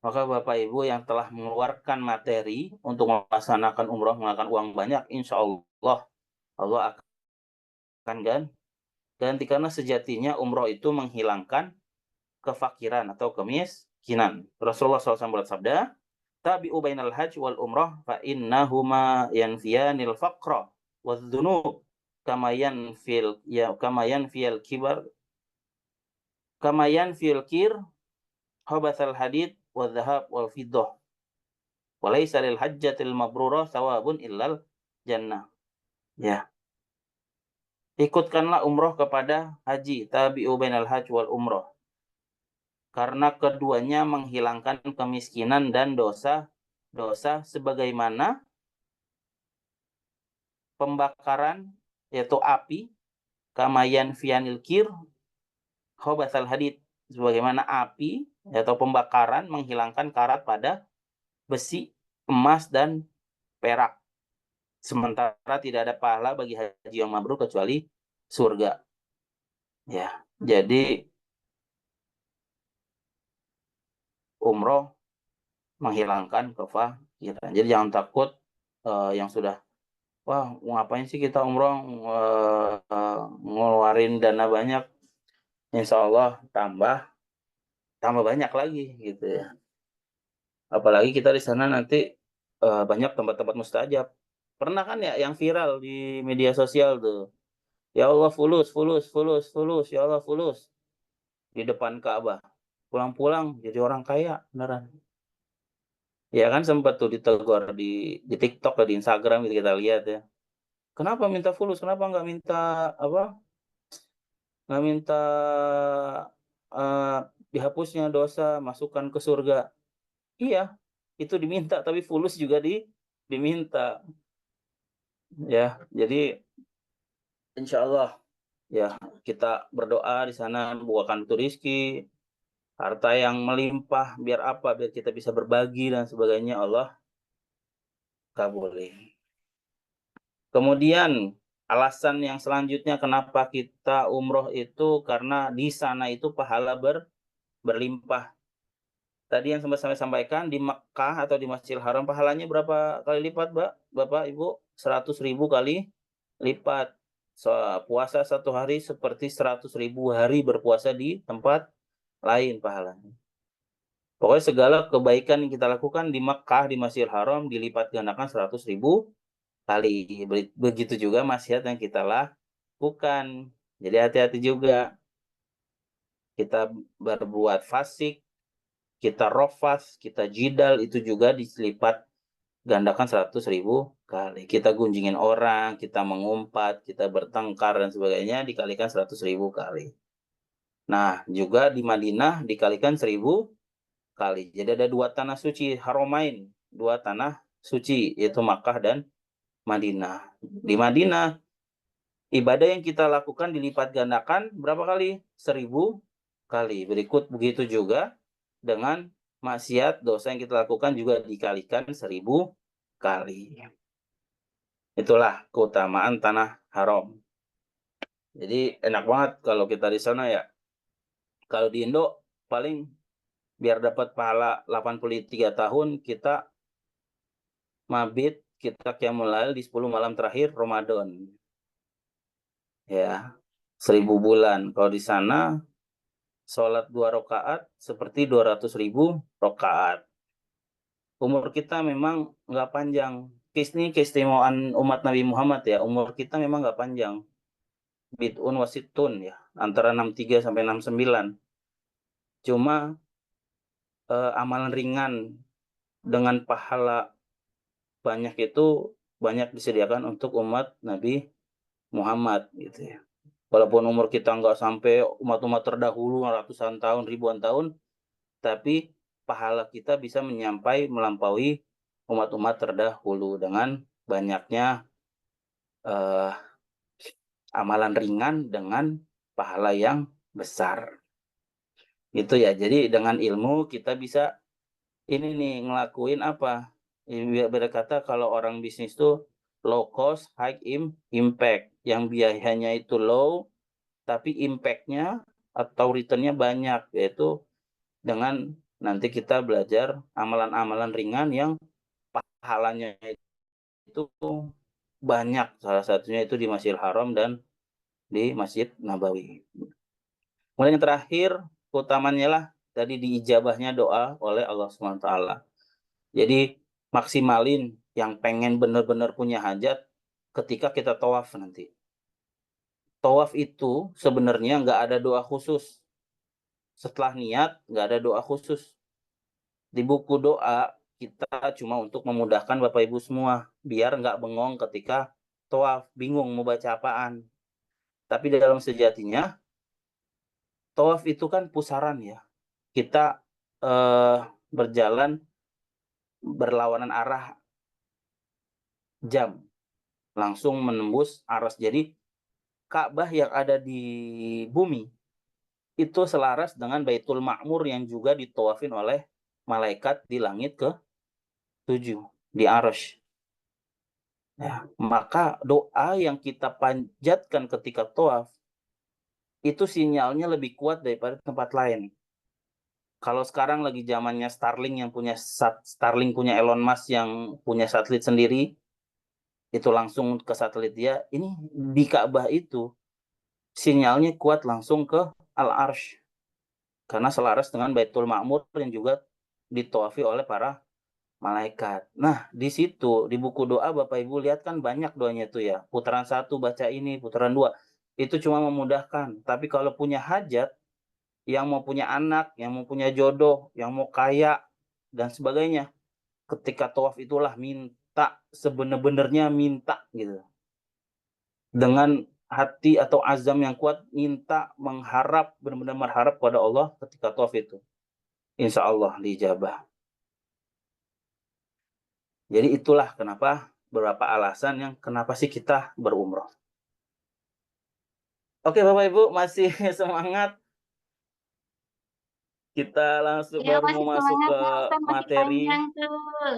Speaker 4: Maka Bapak Ibu yang telah mengeluarkan materi untuk melaksanakan umroh menggunakan uang banyak, insya Allah akan ganti karena sejatinya umroh itu menghilangkan kefakiran atau kemiskinan. Rasulullah SAW bersabda, tabi'u bainal hajj wal umrah fa innahuma yanfiyanil faqra wadh-dhunub kama yanfil kir habatsal hadid wadh-dhahab wal fiddah wa laysa lil hajjatil mabrurah thawabun illal jannah. Ya. Ikutkanlah umroh kepada haji, tabi'u bainal hajj wal umrah. Karena keduanya menghilangkan kemiskinan dan dosa sebagaimana pembakaran yaitu api, kamayan fianil kir khobatsal hadid, sebagaimana api atau pembakaran menghilangkan karat pada besi, emas dan perak. Sementara tidak ada pahala bagi haji yang mabrur kecuali surga. Ya, jadi umroh menghilangkan kefakiran. Jadi jangan takut yang sudah, wah ngapain sih kita umroh ngeluarin dana banyak. Insya Allah tambah banyak lagi gitu ya. Apalagi kita di sana nanti banyak tempat-tempat mustajab. Pernah kan ya yang viral di media sosial tuh. Ya Allah fulus. Ya Allah fulus. Di depan Ka'bah. Pulang-pulang jadi orang kaya beneran. Ya kan sempat tuh ditegur di TikTok atau di Instagram gitu kita lihat ya. Kenapa minta fulus? Kenapa nggak minta apa? Nggak minta dihapusnya dosa, masukkan ke surga. Iya, itu diminta, tapi fulus juga diminta. Ya, jadi insya Allah ya kita berdoa di sana bukakan pintu rezeki, harta yang melimpah, biar apa? Biar kita bisa berbagi dan sebagainya. Allah kabulin. Kemudian alasan yang selanjutnya kenapa kita umroh itu karena di sana itu pahala berlimpah. Tadi yang sempat saya sampaikan di Mekah atau di Masjidil Haram pahalanya berapa kali lipat, Bapak, Ibu? 100.000 kali lipat. Puasa satu hari seperti 100.000 hari berpuasa di tempat lain pahalanya. Pokoknya segala kebaikan yang kita lakukan di Mekah, di Masjidil Haram dilipat gandakan 100.000 kali. Begitu juga maksiat yang kita lakukan. Jadi hati-hati juga. Kita berbuat fasik, kita rofas, kita jidal, itu juga diselipat gandakan 100.000 kali. Kita gunjingin orang, kita mengumpat, kita bertengkar, dan sebagainya dikalikan 100.000 kali. Nah, juga di Madinah dikalikan 1.000 kali. Jadi ada dua tanah suci, Haromain, dua tanah suci, yaitu Makkah dan Madinah. Di Madinah, ibadah yang kita lakukan dilipat gandakan berapa kali? 1.000 kali. Berikut begitu juga dengan maksiat, dosa yang kita lakukan juga dikalikan 1.000 kali. Itulah keutamaan tanah haram. Jadi enak banget kalau kita di sana ya. Kalau di Indo paling biar dapat pahala 83 tahun kita mabit, kita qiyamul lail di 10 malam terakhir Ramadan. Ya, 1.000 bulan. Kalau di sana sholat 2 rakaat seperti 200.000 rakaat. Umur kita memang nggak panjang. Ini keistimewaan umat Nabi Muhammad ya. Umur kita memang nggak panjang. Bid'un wasitun ya. Antara 63 sampai 69. Cuma amalan ringan dengan pahala banyak itu banyak disediakan untuk umat Nabi Muhammad gitu ya. Walaupun umur kita nggak sampai umat-umat terdahulu ratusan tahun, ribuan tahun, tapi pahala kita bisa melampaui umat-umat terdahulu dengan banyaknya amalan ringan dengan pahala yang besar. Itu ya. Jadi dengan ilmu kita bisa ini nih ngelakuin apa? Berkata kalau orang bisnis tuh low cost, high impact. Yang biayanya itu low, tapi impact-nya atau return-nya banyak. Yaitu dengan nanti kita belajar amalan-amalan ringan yang pahalanya itu banyak. Salah satunya itu di Masjidil Haram dan di Masjid Nabawi. Kemudian yang terakhir, keutamanya lah tadi diijabahnya doa oleh Allah SWT. Jadi maksimalin yang pengen benar-benar punya hajat ketika kita tawaf nanti. Tawaf itu sebenarnya nggak ada doa khusus. Setelah niat nggak ada doa khusus. Di buku doa kita cuma untuk memudahkan Bapak Ibu semua biar nggak bengong ketika tawaf, bingung mau baca apaan. Tapi dalam sejatinya tawaf itu kan pusaran ya. Kita berjalan berlawanan arah jam, langsung menembus aras. Jadi Ka'bah yang ada di bumi itu selaras dengan Baitul Ma'mur yang juga ditawafin oleh malaikat di langit ke-7 di Arsy. Ya, maka doa yang kita panjatkan ketika tawaf itu sinyalnya lebih kuat daripada tempat lain. Kalau sekarang lagi zamannya Starlink punya Elon Musk yang punya satelit sendiri, itu langsung ke satelit dia. Ini di Ka'bah itu sinyalnya kuat langsung ke Al-Arsy. Karena selaras dengan Baitul Ma'mur yang juga ditawafi oleh para malaikat. Nah, di situ di buku doa Bapak Ibu lihat kan banyak doanya itu ya. Putaran 1 baca ini, putaran 2 itu cuma memudahkan. Tapi kalau punya hajat, yang mau punya anak, yang mau punya jodoh, yang mau kaya dan sebagainya, ketika tawaf itulah minta sebenar-benarnya minta gitu. Dengan hati atau azam yang kuat minta, mengharap, benar-benar berharap pada Allah ketika tawaf itu. Insya Allah dijabah. Jadi itulah kenapa beberapa alasan yang kenapa sih kita berumroh. Oke Bapak Ibu masih semangat? Kita langsung
Speaker 1: Ya,
Speaker 4: baru
Speaker 1: masih
Speaker 4: mau masuk
Speaker 1: semangat
Speaker 4: ke
Speaker 1: ya, Ustaz, masih
Speaker 4: materi.
Speaker 1: panjang tuh.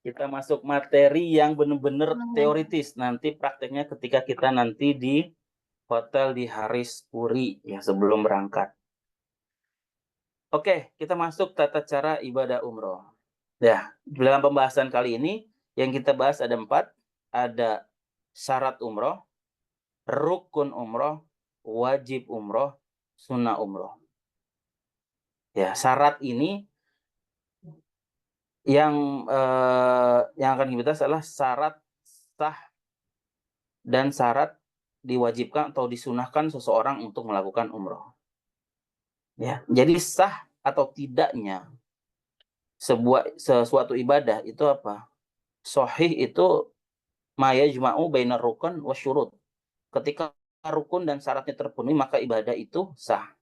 Speaker 4: Kita masuk materi yang benar-benar teoritis. Nanti prakteknya ketika kita nanti di hotel di Haris Puri ya sebelum berangkat. Oke, kita masuk tata cara ibadah umroh. Ya, dalam pembahasan kali ini yang kita bahas ada 4. Ada syarat umroh, rukun umroh, wajib umroh, sunnah umroh. Ya, syarat ini yang akan kita bahas adalah syarat sah dan syarat diwajibkan atau disunahkan seseorang untuk melakukan umroh. Ya, jadi sah atau tidaknya sesuatu ibadah itu apa? Sahih itu ma yajma'u bainar rukun wasyurut. Ketika rukun dan syaratnya terpenuhi maka ibadah itu sah.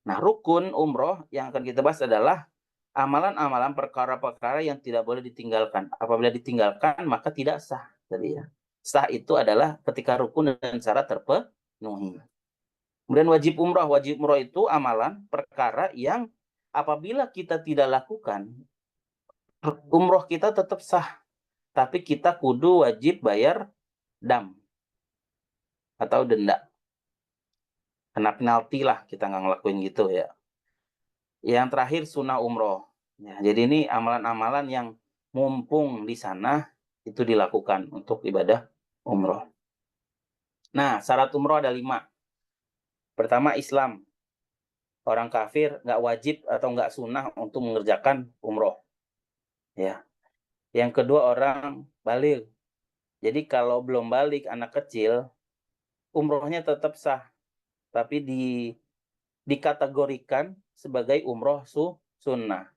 Speaker 4: Nah, rukun umroh yang akan kita bahas adalah amalan-amalan perkara-perkara yang tidak boleh ditinggalkan. Apabila ditinggalkan maka tidak sah. Tadi ya. Sah itu adalah ketika rukun dan syarat terpenuhi. Kemudian wajib umroh itu amalan perkara yang apabila kita tidak lakukan, umroh kita tetap sah. Tapi kita kudu wajib bayar dam atau denda. Kena penalti lah kita nggak ngelakuin gitu ya. Yang terakhir sunnah umroh. Ya, jadi ini amalan-amalan yang mumpung di sana itu dilakukan untuk ibadah umroh. Nah, syarat umroh ada 5. Pertama, Islam. Orang kafir nggak wajib atau nggak sunnah untuk mengerjakan umroh. Ya. Yang kedua, orang baligh. Jadi kalau belum balik anak kecil, umrohnya tetap sah. Tapi dikategorikan sebagai umroh sunnah.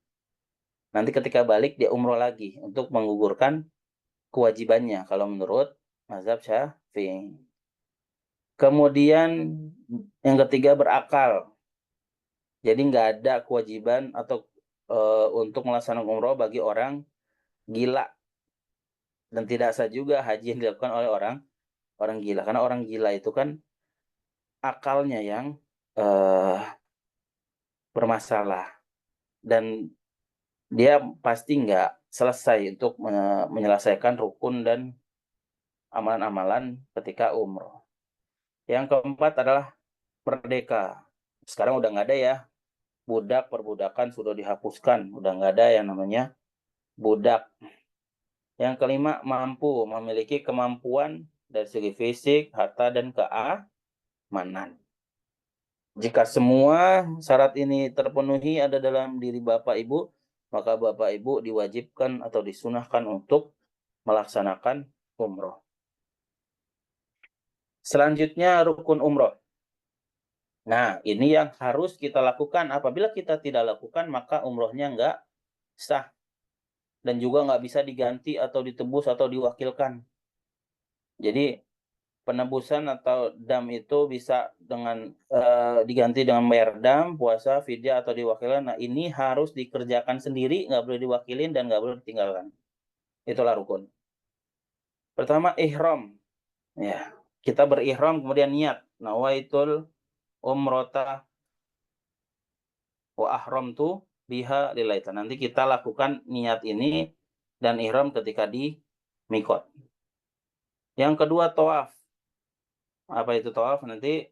Speaker 4: Nanti ketika balik dia umroh lagi untuk menggugurkan kewajibannya kalau menurut mazhab Syafi'i. Kemudian yang ketiga berakal. Jadi nggak ada kewajiban atau untuk melaksanakan umroh bagi orang gila. Dan tidak sah juga haji yang dilakukan oleh orang gila. Karena orang gila itu kan akalnya yang bermasalah. Dan dia pasti nggak selesai untuk menyelesaikan rukun dan amalan-amalan ketika umroh. Yang keempat adalah merdeka. Sekarang udah nggak ada ya. Budak, perbudakan sudah dihapuskan. Udah nggak ada yang namanya budak. Yang kelima, mampu. Memiliki kemampuan dari segi fisik, harta, dan keamanan. Jika semua syarat ini terpenuhi ada dalam diri Bapak Ibu, maka Bapak Ibu diwajibkan atau disunahkan untuk melaksanakan umroh. Selanjutnya rukun umroh. Nah, ini yang harus kita lakukan. Apabila kita tidak lakukan, maka umrohnya nggak sah. Dan juga nggak bisa diganti atau ditebus atau diwakilkan. Jadi, penebusan atau dam itu bisa dengan diganti dengan bayar dam, puasa, fidyah atau diwakilkan. Nah, ini harus dikerjakan sendiri, nggak boleh diwakilin dan nggak boleh ditinggalkan. Itulah rukun. Pertama, ihram. Ya, kita berihram kemudian niat. Nawaitul umrota wa ahramtu biha lillahi. Nanti kita lakukan niat ini dan ihram ketika di mikot. Yang kedua, tawaf. Apa itu tawaf? Nanti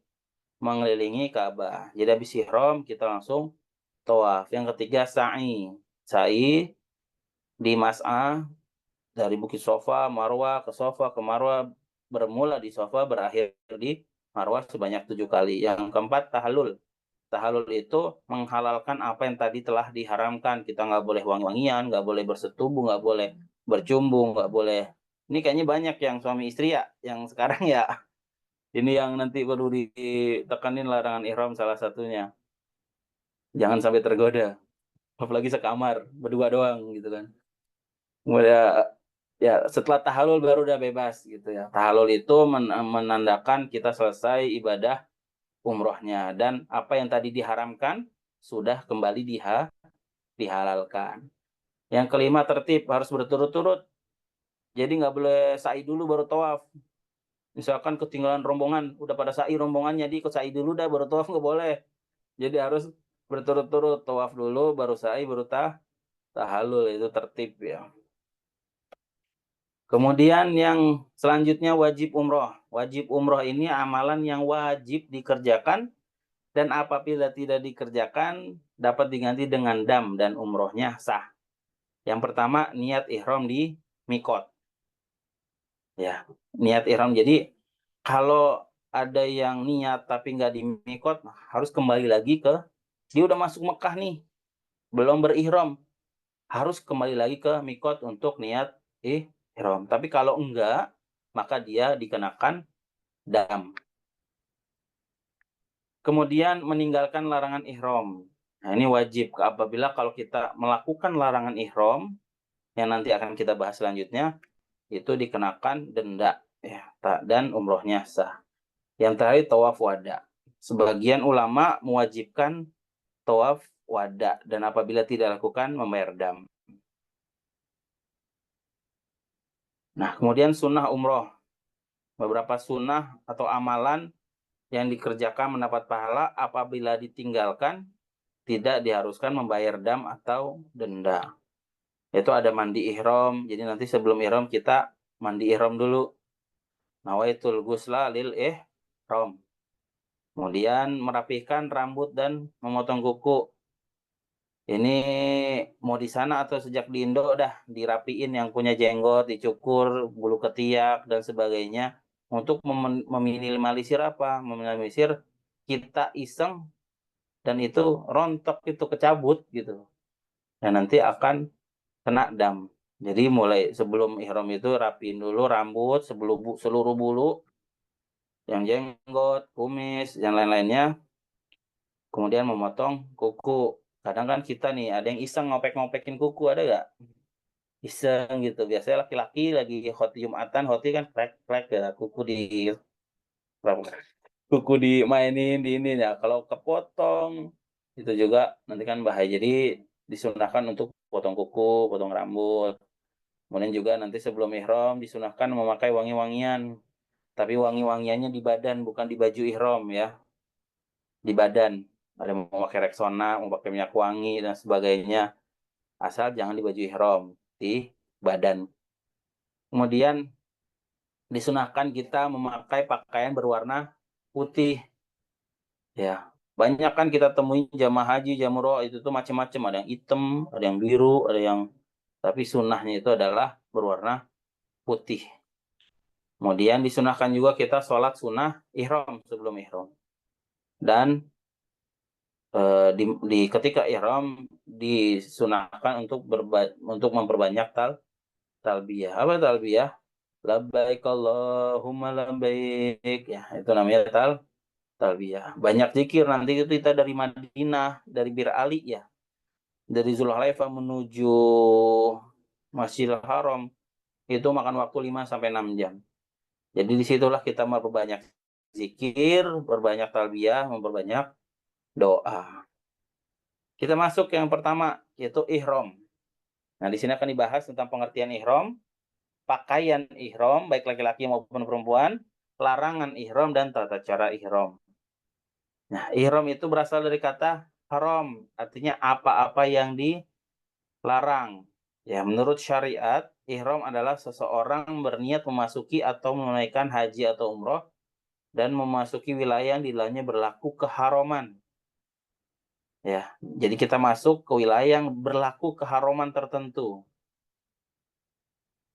Speaker 4: mengelilingi Ka'bah. Jadi habis ihram kita langsung tawaf. Yang ketiga, sa'i. Sa'i di Mas'ah dari Bukit Sofa, Marwah, ke Sofa, ke Marwah, bermula di Sofa, berakhir di Marwah sebanyak 7 kali. Yang keempat, tahallul. Tahallul itu menghalalkan apa yang tadi telah diharamkan. Kita nggak boleh wangi-wangian, nggak boleh bersetubuh, nggak boleh bercumbu, nggak boleh. Ini kayaknya banyak yang suami istri ya, yang sekarang ya. Ini yang nanti perlu ditekanin larangan ihram salah satunya. Jangan sampai tergoda. Apalagi sekamar, berdua doang gitu kan. Kemudian ya setelah tahallul baru udah bebas gitu ya. Tahallul itu menandakan kita selesai ibadah umrohnya dan apa yang tadi diharamkan sudah kembali dihalalkan. Yang kelima, tertib, harus berturut-turut. Jadi nggak boleh sa'i dulu baru tawaf. Misalkan ketinggalan rombongan, udah pada sa'i rombongannya, jadi ikut sa'i dulu dah baru tawaf, nggak boleh. Jadi harus berturut-turut, tawaf dulu baru sa'i baru tahallul, itu tertib ya. Kemudian yang selanjutnya wajib umroh. Wajib umroh ini amalan yang wajib dikerjakan dan apabila tidak dikerjakan dapat diganti dengan dam dan umrohnya sah. Yang pertama niat ihram di mikot. Ya, niat ihram. Jadi kalau ada yang niat tapi nggak di mikot harus kembali lagi ke dia udah masuk Mekah nih, belum berihram, harus kembali lagi ke mikot untuk niat ihram. Tapi kalau enggak, maka dia dikenakan dam. Kemudian meninggalkan larangan ihram. Nah, ini wajib apabila kalau kita melakukan larangan ihram yang nanti akan kita bahas selanjutnya itu dikenakan denda ya dan umrohnya sah. Yang terakhir tawaf wada. Sebagian ulama mewajibkan tawaf wada dan apabila tidak lakukan membayar dam. Nah, kemudian sunnah umroh. Beberapa sunnah atau amalan yang dikerjakan mendapat pahala apabila ditinggalkan tidak diharuskan membayar dam atau denda. Itu ada mandi ihram. Jadi nanti sebelum ihram kita mandi ihram dulu. Nawaitul ghusla lil ihram. Kemudian merapihkan rambut dan memotong kuku. Ini mau di sana atau sejak di Indo dah dirapiin yang punya jenggot, dicukur, bulu ketiak dan sebagainya untuk meminimalisir apa? Meminimalisir kita iseng dan itu rontok itu kecabut gitu. Dan nanti akan kena dam. Jadi mulai sebelum ihram itu rapiin dulu rambut, seluruh bulu, yang jenggot, kumis, dan lain-lainnya. Kemudian memotong kuku. Kadang kan kita nih ada yang iseng ngopek-ngopekin kuku, ada nggak? Iseng gitu. Biasanya laki-laki lagi hoti Jumatan, hoti kan plek-plek ya kuku dimainin di ini ya. Kalau kepotong itu juga nanti kan bahaya. Jadi disunahkan untuk potong kuku, potong rambut. Kemudian juga nanti sebelum ihram disunahkan memakai wangi-wangian. Tapi wangi-wangiannya di badan, bukan di baju ihram ya. Di badan. Ada yang mau pakai Rexona, mau pakai minyak wangi, dan sebagainya. Asal jangan di baju ihram. Di badan. Kemudian disunahkan kita memakai pakaian berwarna putih. Ya, banyak kan kita temui jamaah haji, jamaah umroh itu tuh macam-macam. Ada yang hitam, ada yang biru, ada yang... Tapi sunnahnya itu adalah berwarna putih. Kemudian disunahkan juga kita sholat sunnah ihram sebelum ihram. Dan ketika ihram disunahkan untuk memperbanyak talbiyah. Apa talbiyah? Labbaik Allahumma labbaik. Ya, itu namanya talbiyah. Banyak zikir nanti itu kita dari Madinah, dari Bir Ali ya. Dari Zulhulaifah menuju Masjidil Haram itu makan waktu 5 sampai 6 jam. Jadi disitulah kita memperbanyak zikir, berbanyak talbiyah, memperbanyak doa. Kita masuk ke yang pertama, yaitu ihram. Nah, di sini akan dibahas tentang pengertian ihram, pakaian ihram, baik laki-laki maupun perempuan, larangan ihram, dan tata cara ihram. Nah, ihram itu berasal dari kata haram, artinya apa-apa yang dilarang. Ya, menurut syariat, ihram adalah seseorang berniat memasuki atau menunaikan haji atau umroh dan memasuki wilayah yang di dalamnya berlaku keharaman. Ya, jadi kita masuk ke wilayah yang berlaku keharaman tertentu.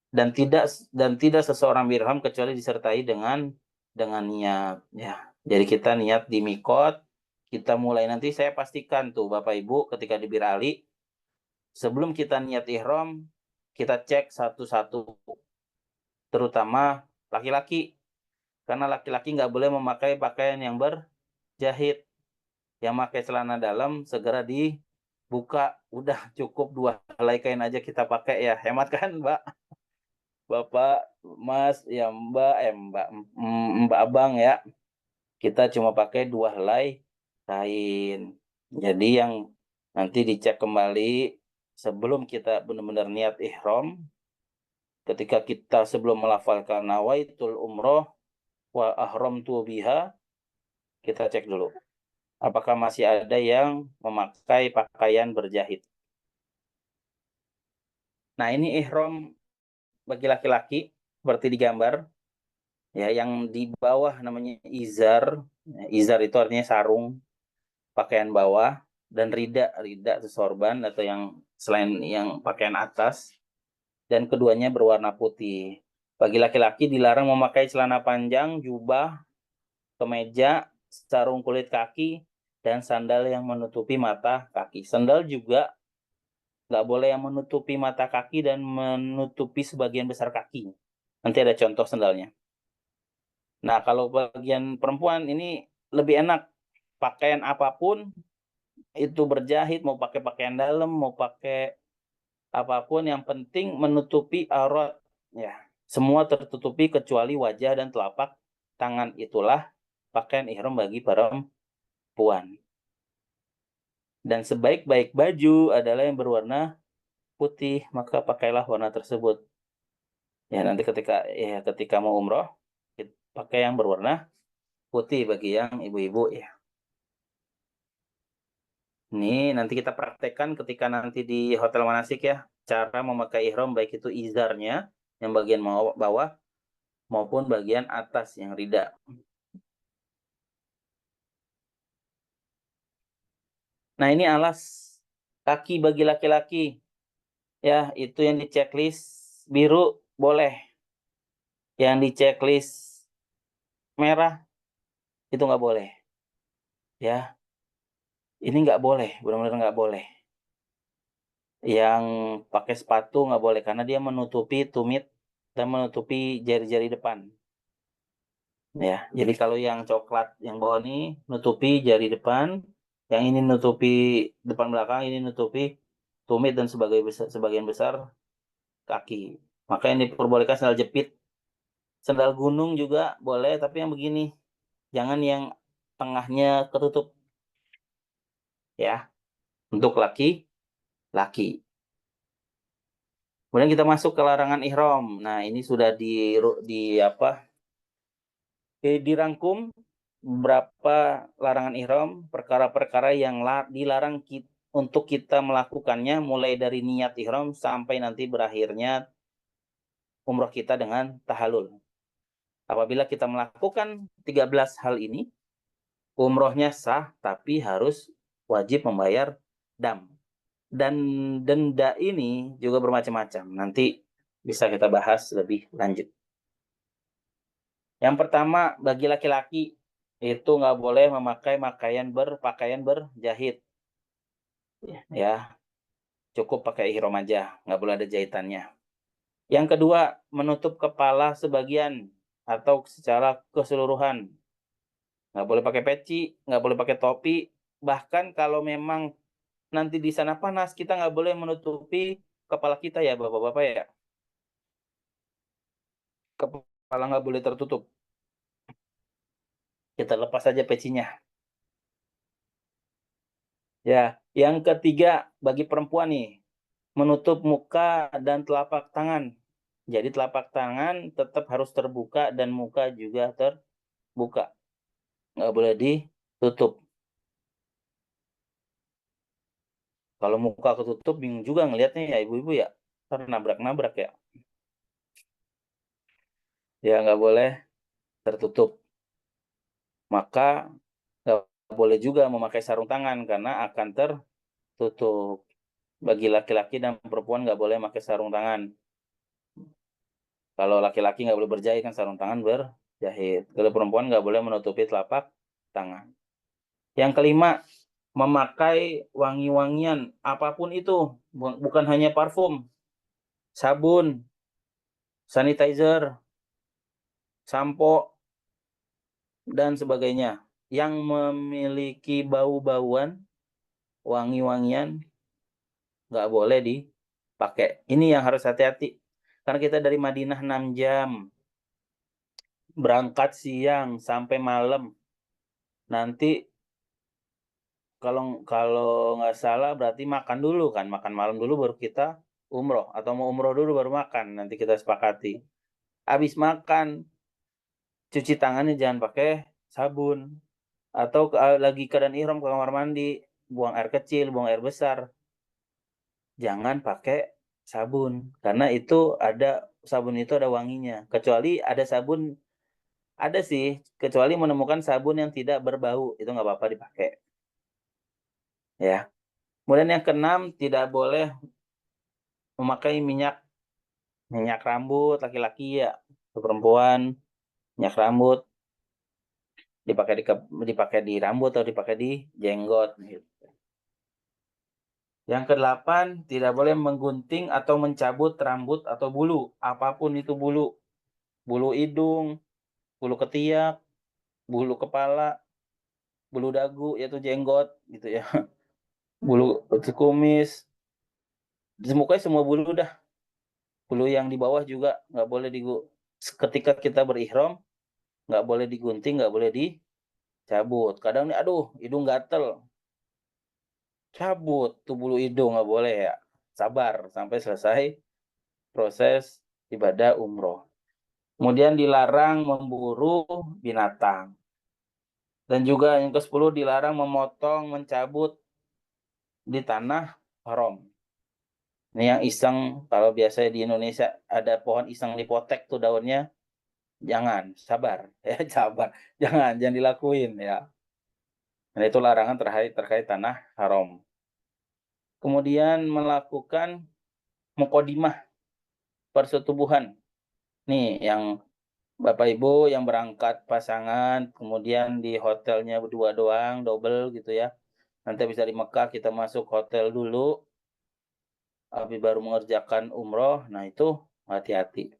Speaker 4: Dan tidak seseorang berihram kecuali disertai dengan niat. Ya, jadi kita niat di mikot, kita mulai nanti saya pastikan tuh Bapak Ibu ketika di Bir Ali, sebelum kita niat ihram, kita cek satu-satu, terutama laki-laki, karena laki-laki nggak boleh memakai pakaian yang berjahit. Yang pakai celana dalam segera dibuka. Udah cukup 2 helai kain aja kita pakai ya. Hemat kan, Mbak? Bapak, Mas, ya Mbak Abang ya. Kita cuma pakai 2 helai kain. Jadi yang nanti dicek kembali sebelum kita benar-benar niat ihram. Ketika kita sebelum melafalkan nawaitul umroh wa ahramtu biha, kita cek dulu. Apakah masih ada yang memakai pakaian berjahit? Nah, ini ihram bagi laki-laki seperti di gambar. Ya, yang di bawah namanya izar. Izar itu artinya sarung, pakaian bawah, dan rida itu sorban atau yang selain yang pakaian atas. Dan keduanya berwarna putih. Bagi laki-laki dilarang memakai celana panjang, jubah, kemeja, sarung kulit kaki, dan sandal yang menutupi mata kaki. Sandal juga nggak boleh yang menutupi mata kaki dan menutupi sebagian besar kaki. Nanti ada contoh sandalnya. Nah, kalau bagian perempuan ini lebih enak. Pakaian apapun itu berjahit, mau pakai pakaian dalam, mau pakai apapun, yang penting menutupi aurat. Ya, semua tertutupi kecuali wajah dan telapak tangan. Itulah pakaian ihram bagi perempuan. Dan sebaik-baik baju adalah yang berwarna putih, maka pakailah warna tersebut. Ya, nanti ketika mau umroh, pakai yang berwarna putih bagi yang ibu-ibu ya. Ini nanti kita praktekkan ketika nanti di hotel manasik ya, cara memakai ihram baik itu izarnya yang bagian bawah maupun bagian atas yang rida. Nah, ini alas kaki bagi laki-laki. Ya, itu yang di checklist biru boleh. Yang di checklist merah itu nggak boleh. Ya, ini nggak boleh, benar-benar nggak boleh. Yang pakai sepatu nggak boleh karena dia menutupi tumit dan menutupi jari-jari depan. Ya, jadi kalau yang coklat yang bawah ini nutupi jari depan, yang ini nutupi depan belakang, ini nutupi tumit dan sebagian besar kaki. Maka yang diperbolehkan sandal jepit, sandal gunung juga boleh, tapi yang begini, jangan yang tengahnya ketutup. Ya, untuk laki. Kemudian kita masuk ke larangan ihram. Nah, ini sudah dirangkum beberapa larangan ihram, perkara-perkara yang dilarang untuk kita melakukannya, mulai dari niat ihram sampai nanti berakhirnya umroh kita dengan tahallul. Apabila kita melakukan 13 hal ini, umrohnya sah, tapi harus wajib membayar dam. Dan denda ini juga bermacam-macam. Nanti bisa kita bahas lebih lanjut. Yang pertama, bagi laki-laki itu nggak boleh memakai pakaian berjahit. Ya, cukup pakai ihram aja, nggak boleh ada jahitannya. Yang kedua, menutup kepala sebagian atau secara keseluruhan. Nggak boleh pakai peci, nggak boleh pakai topi. Bahkan kalau memang nanti di sana panas, kita nggak boleh menutupi kepala kita ya, bapak-bapak ya. Kepala nggak boleh tertutup. Kita lepas saja pecinya. Ya, yang ketiga bagi perempuan nih, menutup muka dan telapak tangan. Jadi telapak tangan tetap harus terbuka dan muka juga terbuka. Nggak boleh ditutup. Kalau muka ketutup bingung juga ngelihatnya ya ibu-ibu ya. Ntar nabrak-nabrak ya. Ya nggak boleh tertutup. Maka nggak boleh juga memakai sarung tangan karena akan tertutup. Bagi laki-laki dan perempuan nggak boleh pakai sarung tangan. Kalau laki-laki nggak boleh berjahit kan sarung tangan berjahit. Kalau perempuan nggak boleh menutupi telapak tangan. Yang kelima, memakai wangi-wangian apapun itu, bukan hanya parfum, sabun, sanitizer, sampo, dan sebagainya yang memiliki bau-bauan, wangi-wangian nggak boleh dipakai. Ini yang harus hati-hati karena kita dari Madinah 6 jam, berangkat siang sampai malam. Nanti kalau nggak salah berarti makan dulu kan, makan malam dulu baru kita umroh, atau mau umroh dulu baru makan, nanti kita sepakati. Habis makan cuci tangannya jangan pakai sabun, atau lagi keadaan ihram ke kamar mandi, buang air kecil, buang air besar, jangan pakai sabun, karena itu sabun itu ada wanginya. Kecuali ada sabun, ada sih, kecuali menemukan sabun yang tidak berbau, itu nggak apa-apa dipakai. Ya. Kemudian yang keenam, tidak boleh memakai minyak rambut laki-laki ya, atau perempuan, minyak rambut dipakai di rambut atau dipakai di jenggot gitu. Yang kedelapan, tidak boleh menggunting atau mencabut rambut atau bulu, apapun itu bulu. Bulu hidung, bulu ketiak, bulu kepala, bulu dagu, yaitu jenggot gitu ya. Bulu kumis, mukanya semua bulu dah. Bulu yang di bawah juga nggak boleh ketika kita berihram, nggak boleh digunting, nggak boleh dicabut. Kadang nih, aduh, hidung gatel, cabut tuh bulu hidung, nggak boleh ya. Sabar sampai selesai proses ibadah umroh. Kemudian dilarang memburu binatang. Dan juga yang ke-10, dilarang memotong, mencabut di tanah haram. Ini yang iseng, kalau biasanya di Indonesia ada pohon iseng dipotek tuh daunnya, jangan, sabar, ya sabar, jangan dilakuin ya. Dan itu larangan terkait tanah haram. Kemudian melakukan mukodimah persetubuhan. Nih yang Bapak Ibu yang berangkat pasangan, kemudian di hotelnya berdua doang, double gitu ya. Nanti bisa di Mekah kita masuk hotel dulu, habis baru mengerjakan umroh. Nah itu hati-hati.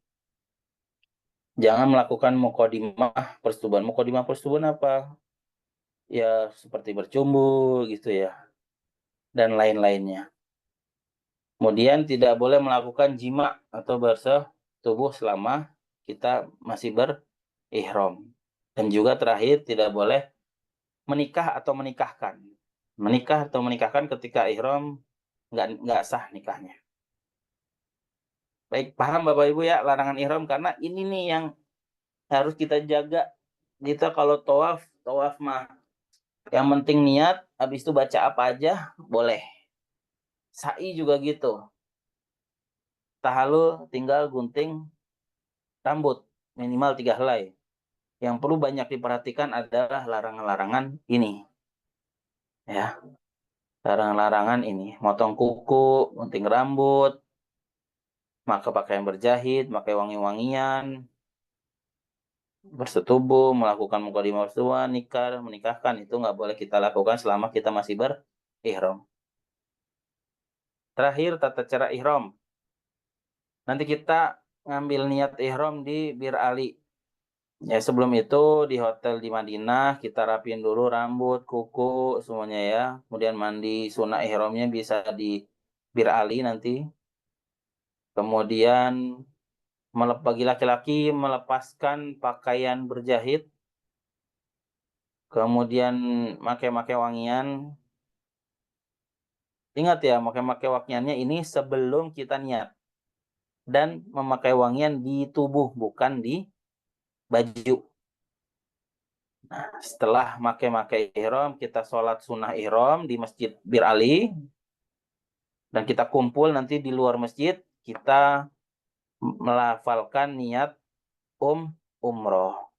Speaker 4: Jangan melakukan mukodimah persetubuhan. Mukodimah persetubuhan apa? Ya seperti bercumbu gitu ya. Dan lain-lainnya. Kemudian tidak boleh melakukan jima atau bersetubuh selama kita masih berihram. Dan juga terakhir tidak boleh menikah atau menikahkan. Menikah atau menikahkan ketika ihram nggak sah nikahnya. Baik, paham Bapak Ibu ya larangan ihram, karena ini nih yang harus kita jaga. Kita kalau tawaf mah yang penting niat, habis itu baca apa aja boleh. Sa'i juga gitu. Tahallul tinggal gunting rambut minimal 3 helai. Yang perlu banyak diperhatikan adalah larangan-larangan ini. Ya. Larangan-larangan ini, motong kuku, gunting rambut, maka pakaian berjahit, pakai wangi-wangian, bersetubuh, melakukan mukadimah persetubuhan, nikah, menikahkan, itu nggak boleh kita lakukan selama kita masih berihram. Terakhir, tata cara ihram. Nanti kita ngambil niat ihram di Bir Ali. Ya, sebelum itu di hotel di Madinah kita rapiin dulu rambut, kuku, semuanya ya. Kemudian mandi sunnah ihramnya bisa di Bir Ali nanti. Kemudian bagi laki-laki melepaskan pakaian berjahit. Kemudian pakai wangian. Ingat ya, pakai wangiannya ini sebelum kita niat. Dan memakai wangian di tubuh, bukan di baju. Nah, setelah pakai ihram, kita sholat sunnah ihram di Masjid Bir Ali. Dan kita kumpul nanti di luar masjid, kita melafalkan niat umroh.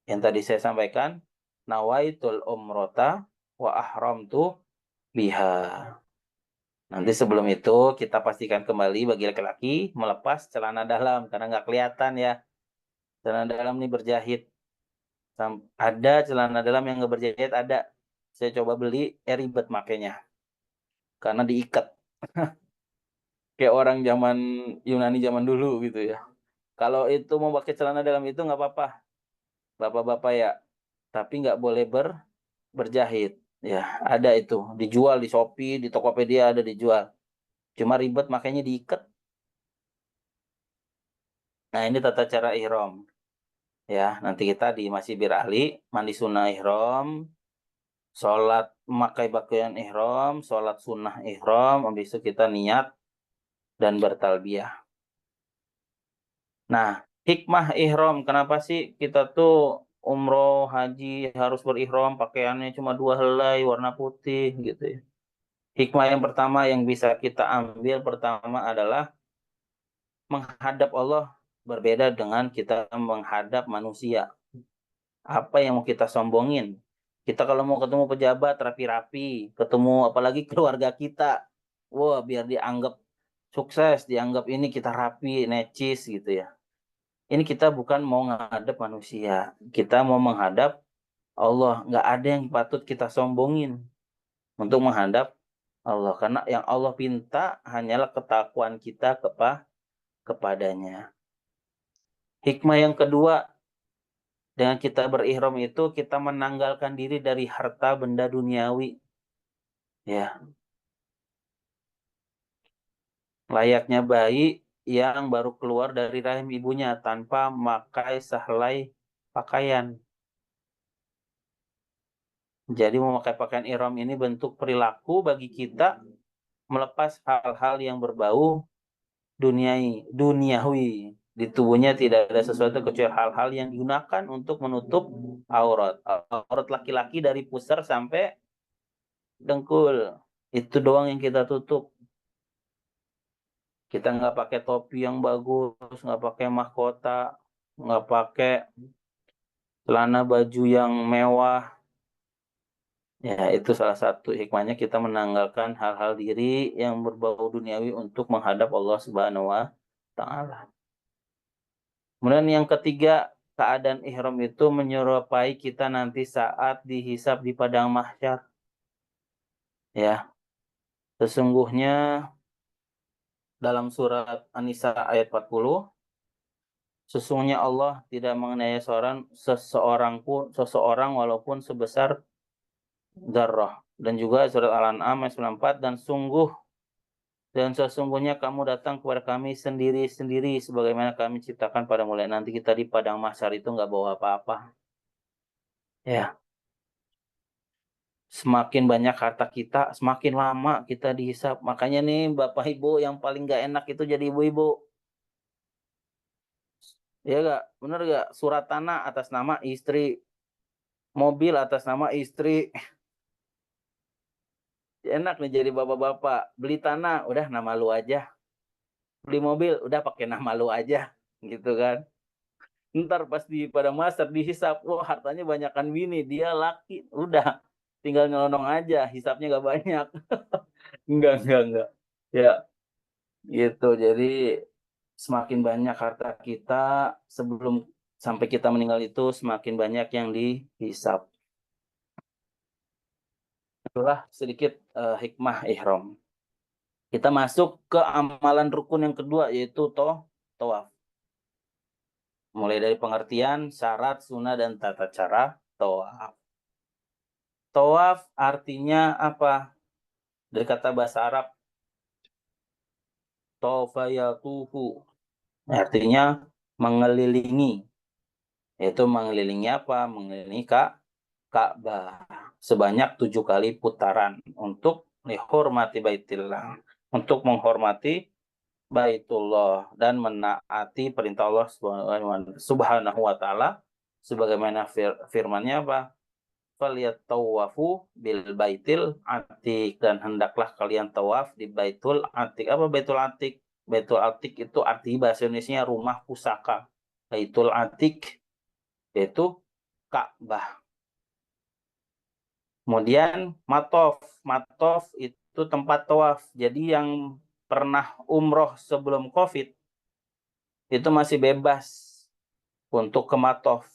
Speaker 4: Yang tadi saya sampaikan, nawaitul umrota wa ahramtu biha. Nanti sebelum itu kita pastikan kembali bagi laki-laki melepas celana dalam karena nggak kelihatan ya. Celana dalam ini berjahit. Ada celana dalam yang nggak berjahit, ada. Saya coba beli, ribet makainya. Karena diikat. Kayak orang zaman Yunani zaman dulu gitu ya. Kalau itu mau pakai celana dalam itu nggak apa-apa. Bapak-bapak ya. Tapi nggak boleh berjahit. Ya, ada itu. Dijual di Shopee, di Tokopedia ada dijual. Cuma ribet makanya diikat. Nah, ini tata cara ihram. Ya, nanti kita di Masjid Bir Ali, mandi sunnah ihram, sholat memakai pakaian ihram, sholat sunnah ihram, habis itu kita niat dan bertalbiyah. Nah, hikmah ihram, kenapa sih kita tuh umroh, haji harus berihram, pakaiannya cuma 2 helai warna putih gitu ya. Hikmah yang pertama yang bisa kita ambil pertama adalah menghadap Allah berbeda dengan kita menghadap manusia. Apa yang mau kita sombongin? Kita kalau mau ketemu pejabat rapi-rapi, ketemu apalagi keluarga kita, wah biar dianggap sukses, dianggap ini kita rapi, necis gitu ya. Ini kita bukan mau menghadap manusia, kita mau menghadap Allah. Nggak ada yang patut kita sombongin untuk menghadap Allah, karena yang Allah pinta hanyalah ketakwaan kita kepadanya. Hikmah yang kedua, dengan kita berihram itu kita menanggalkan diri dari harta benda duniawi. Ya, layaknya bayi yang baru keluar dari rahim ibunya tanpa memakai sehelai pakaian. Jadi memakai pakaian ihram ini bentuk perilaku bagi kita melepas hal-hal yang berbau duniawi. Di tubuhnya tidak ada sesuatu kecuali hal-hal yang digunakan untuk menutup aurat. Aurat laki-laki dari pusar sampai dengkul. Itu doang yang kita tutup. Kita nggak pakai topi yang bagus, nggak pakai mahkota, nggak pakai celana baju yang mewah. Ya, itu salah satu hikmahnya kita menanggalkan hal-hal diri yang berbau duniawi untuk menghadap Allah Subhanahu wa Ta'ala. Kemudian yang ketiga, keadaan ihram itu menyerupai kita nanti saat dihisab di padang mahsyar. Ya, sesungguhnya dalam surat An-Nisa ayat 40, sesungguhnya Allah tidak mengenai seseorang walaupun sebesar zarrah. Dan juga surat Al-An'am ayat 94, dan sesungguhnya kamu datang kepada kami sendiri-sendiri sebagaimana kami ciptakan pada mulai. Nanti kita di padang mahsyar itu nggak bawa apa-apa. Ya, semakin banyak harta kita, semakin lama kita dihisap. Makanya nih Bapak Ibu yang paling nggak enak itu jadi ibu-ibu. Ya nggak? Bener nggak? Surat tanah atas nama istri, mobil atas nama istri. Enak nih jadi bapak-bapak. Beli tanah, udah nama lu aja. Beli mobil, udah pakai nama lu aja. Gitu kan. Ntar pas di pada master dihisap, wah hartanya banyakan bini, dia laki. Udah, tinggal nyelonong aja, hisapnya nggak banyak. Enggak. Ya, gitu. Jadi semakin banyak harta kita sebelum sampai kita meninggal itu semakin banyak yang dihisap. Itulah sedikit hikmah ihram. Kita masuk ke amalan rukun yang kedua yaitu tawaf. Mulai dari pengertian, syarat, sunnah, dan tata cara tawaf. Tawaf artinya apa? Dari kata bahasa Arab, tawafayatuhu. Artinya mengelilingi. Yaitu mengelilingi apa? Mengelilingi Ka'bah sebanyak 7 kali putaran untuk dihormati Baitillah, untuk menghormati Baitullah dan menaati perintah Allah Subhanahu wa Ta'ala sebagaimana firman-Nya apa? Falyatawafu bil baitil atik, dan hendaklah kalian tawaf di Baitul Atik. Apa Baitul Atik? Baitul Atik itu arti bahasa Indonesia rumah pusaka. Baitul Atik yaitu Ka'bah. Kemudian matof itu tempat tawaf. Jadi yang pernah umroh sebelum COVID itu masih bebas untuk ke matof.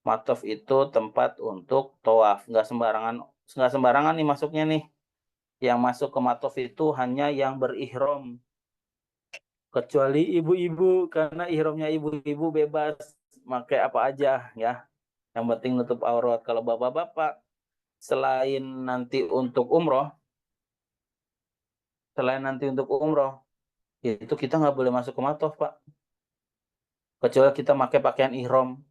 Speaker 4: Matof itu tempat untuk tawaf. Nggak sembarangan nih masuknya nih. Yang masuk ke matof itu hanya yang berihram. Kecuali ibu-ibu, karena ihramnya ibu-ibu bebas pakai apa aja ya. Yang penting nutup aurat. Kalau bapak-bapak selain nanti untuk umroh, itu kita nggak boleh masuk ke matof, Pak. Kecuali kita pakai pakaian ihram,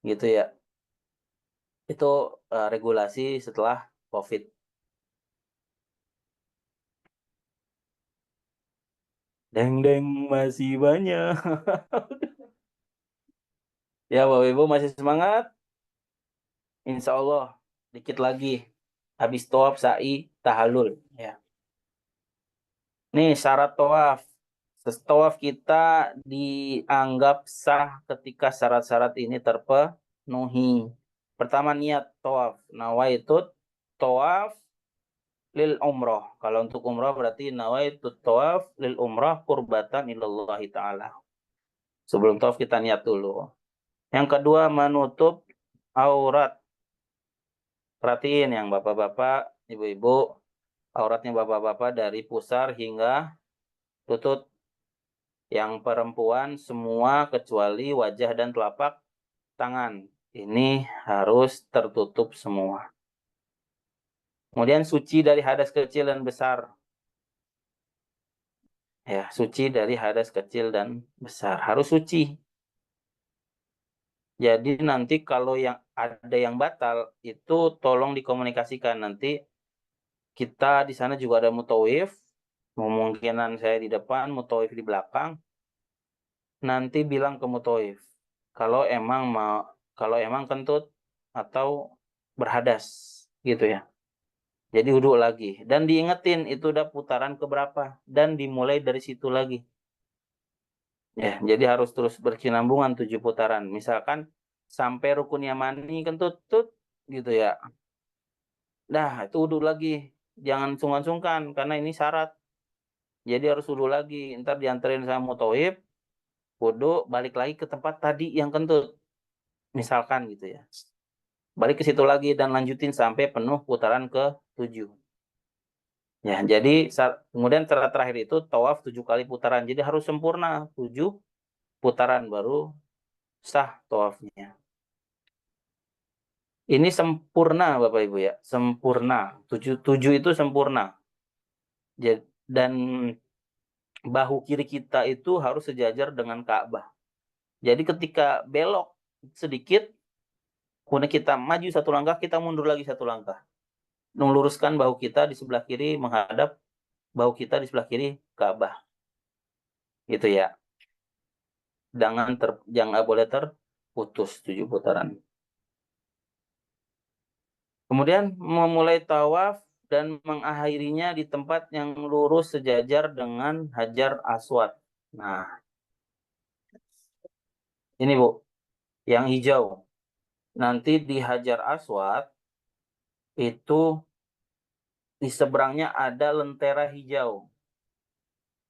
Speaker 4: gitu ya. Itu regulasi setelah COVID. Deng masih banyak. Ya, Bapak Ibu masih semangat? Insya Allah, dikit lagi. Habis tawaf, sa'i, tahallul. Ya. Nih syarat tawaf. Tawaf kita dianggap sah ketika syarat-syarat ini terpenuhi. Pertama, niat tawaf. Nawaitu tawaf lil umroh. Kalau untuk umroh berarti nawaitu tawaf lil umroh qurbatan ilallahi ta'ala. Sebelum tawaf kita niat dulu. Yang kedua, menutup aurat. Perhatiin yang bapak-bapak, ibu-ibu, auratnya bapak-bapak dari pusar hingga lutut. Yang perempuan semua kecuali wajah dan telapak tangan. Ini harus tertutup semua. Kemudian suci dari hadas kecil dan besar. Ya, suci dari hadas kecil dan besar. Harus suci. Jadi nanti kalau yang ada yang batal, itu tolong dikomunikasikan. Nanti kita di sana juga ada mutawif. Kemungkinan saya di depan, mutawif di belakang. Nanti bilang ke mutawif. Kalau emang kentut atau berhadas gitu ya. Jadi wudhu lagi dan diingetin itu udah putaran keberapa dan dimulai dari situ lagi. Ya, jadi harus terus berkesinambungan 7 putaran. Misalkan sampai rukun yamani kentut tut gitu ya. Dah, itu wudhu lagi. Jangan sungkan-sungkan karena ini syarat. Jadi harus wudhu lagi. Ntar dianterin sama mutawif, wudhu balik lagi ke tempat tadi yang kentut. Misalkan gitu ya. Balik ke situ lagi dan lanjutin sampai penuh putaran ke-7. Ya, jadi kemudian terakhir itu tawaf 7 kali putaran. Jadi harus sempurna 7 putaran baru sah tawafnya. Ini sempurna Bapak Ibu ya, sempurna. 7 itu sempurna. Dan bahu kiri kita itu harus sejajar dengan Ka'bah. Jadi ketika belok sedikit, kemudian kita maju 1 langkah, kita mundur lagi 1 langkah. Meluruskan bahu kita di sebelah kiri menghadap bahu kita di sebelah kiri Ka'bah. Gitu ya. Jangan boleh terputus 7 putaran. Kemudian memulai tawaf dan mengakhirinya di tempat yang lurus sejajar dengan Hajar Aswad. Nah, ini Bu, yang hijau. Nanti di Hajar Aswad itu di seberangnya ada lentera hijau.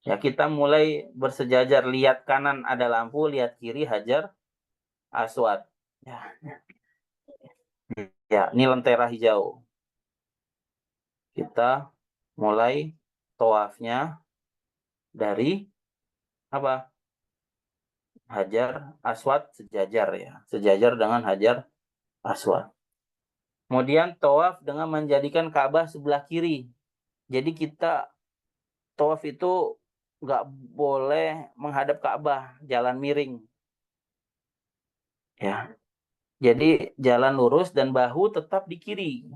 Speaker 4: Ya, kita mulai bersejajar, lihat kanan ada lampu, lihat kiri Hajar Aswad. Ya, ini lentera hijau. Kita mulai tawafnya dari apa? Hajar Aswad sejajar ya, sejajar dengan Hajar Aswad. Kemudian tawaf dengan menjadikan Ka'bah sebelah kiri. Jadi kita tawaf itu nggak boleh menghadap Ka'bah, jalan miring. Ya, jadi jalan lurus dan bahu tetap di kiri.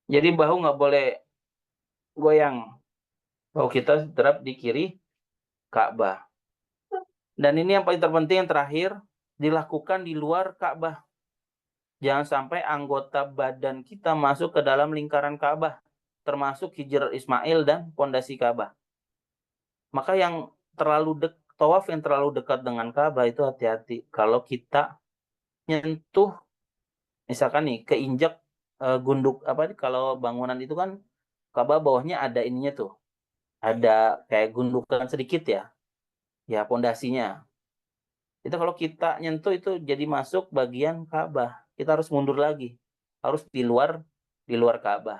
Speaker 4: Jadi bahu nggak boleh goyang. Bahu kita tetap di kiri Ka'bah. Dan ini yang paling terpenting yang terakhir, dilakukan di luar Ka'bah. Jangan sampai anggota badan kita masuk ke dalam lingkaran Ka'bah, termasuk Hijr Ismail dan pondasi Ka'bah. Maka yang tawaf yang terlalu dekat dengan Ka'bah itu hati-hati. Kalau kita nyentuh, misalkan nih keinjak gunduk kalau bangunan itu kan Ka'bah bawahnya ada ininya tuh, ada kayak gundukan sedikit ya, pondasinya. Itu kalau kita nyentuh itu jadi masuk bagian Ka'bah. Kita harus mundur lagi. Harus di luar Ka'bah.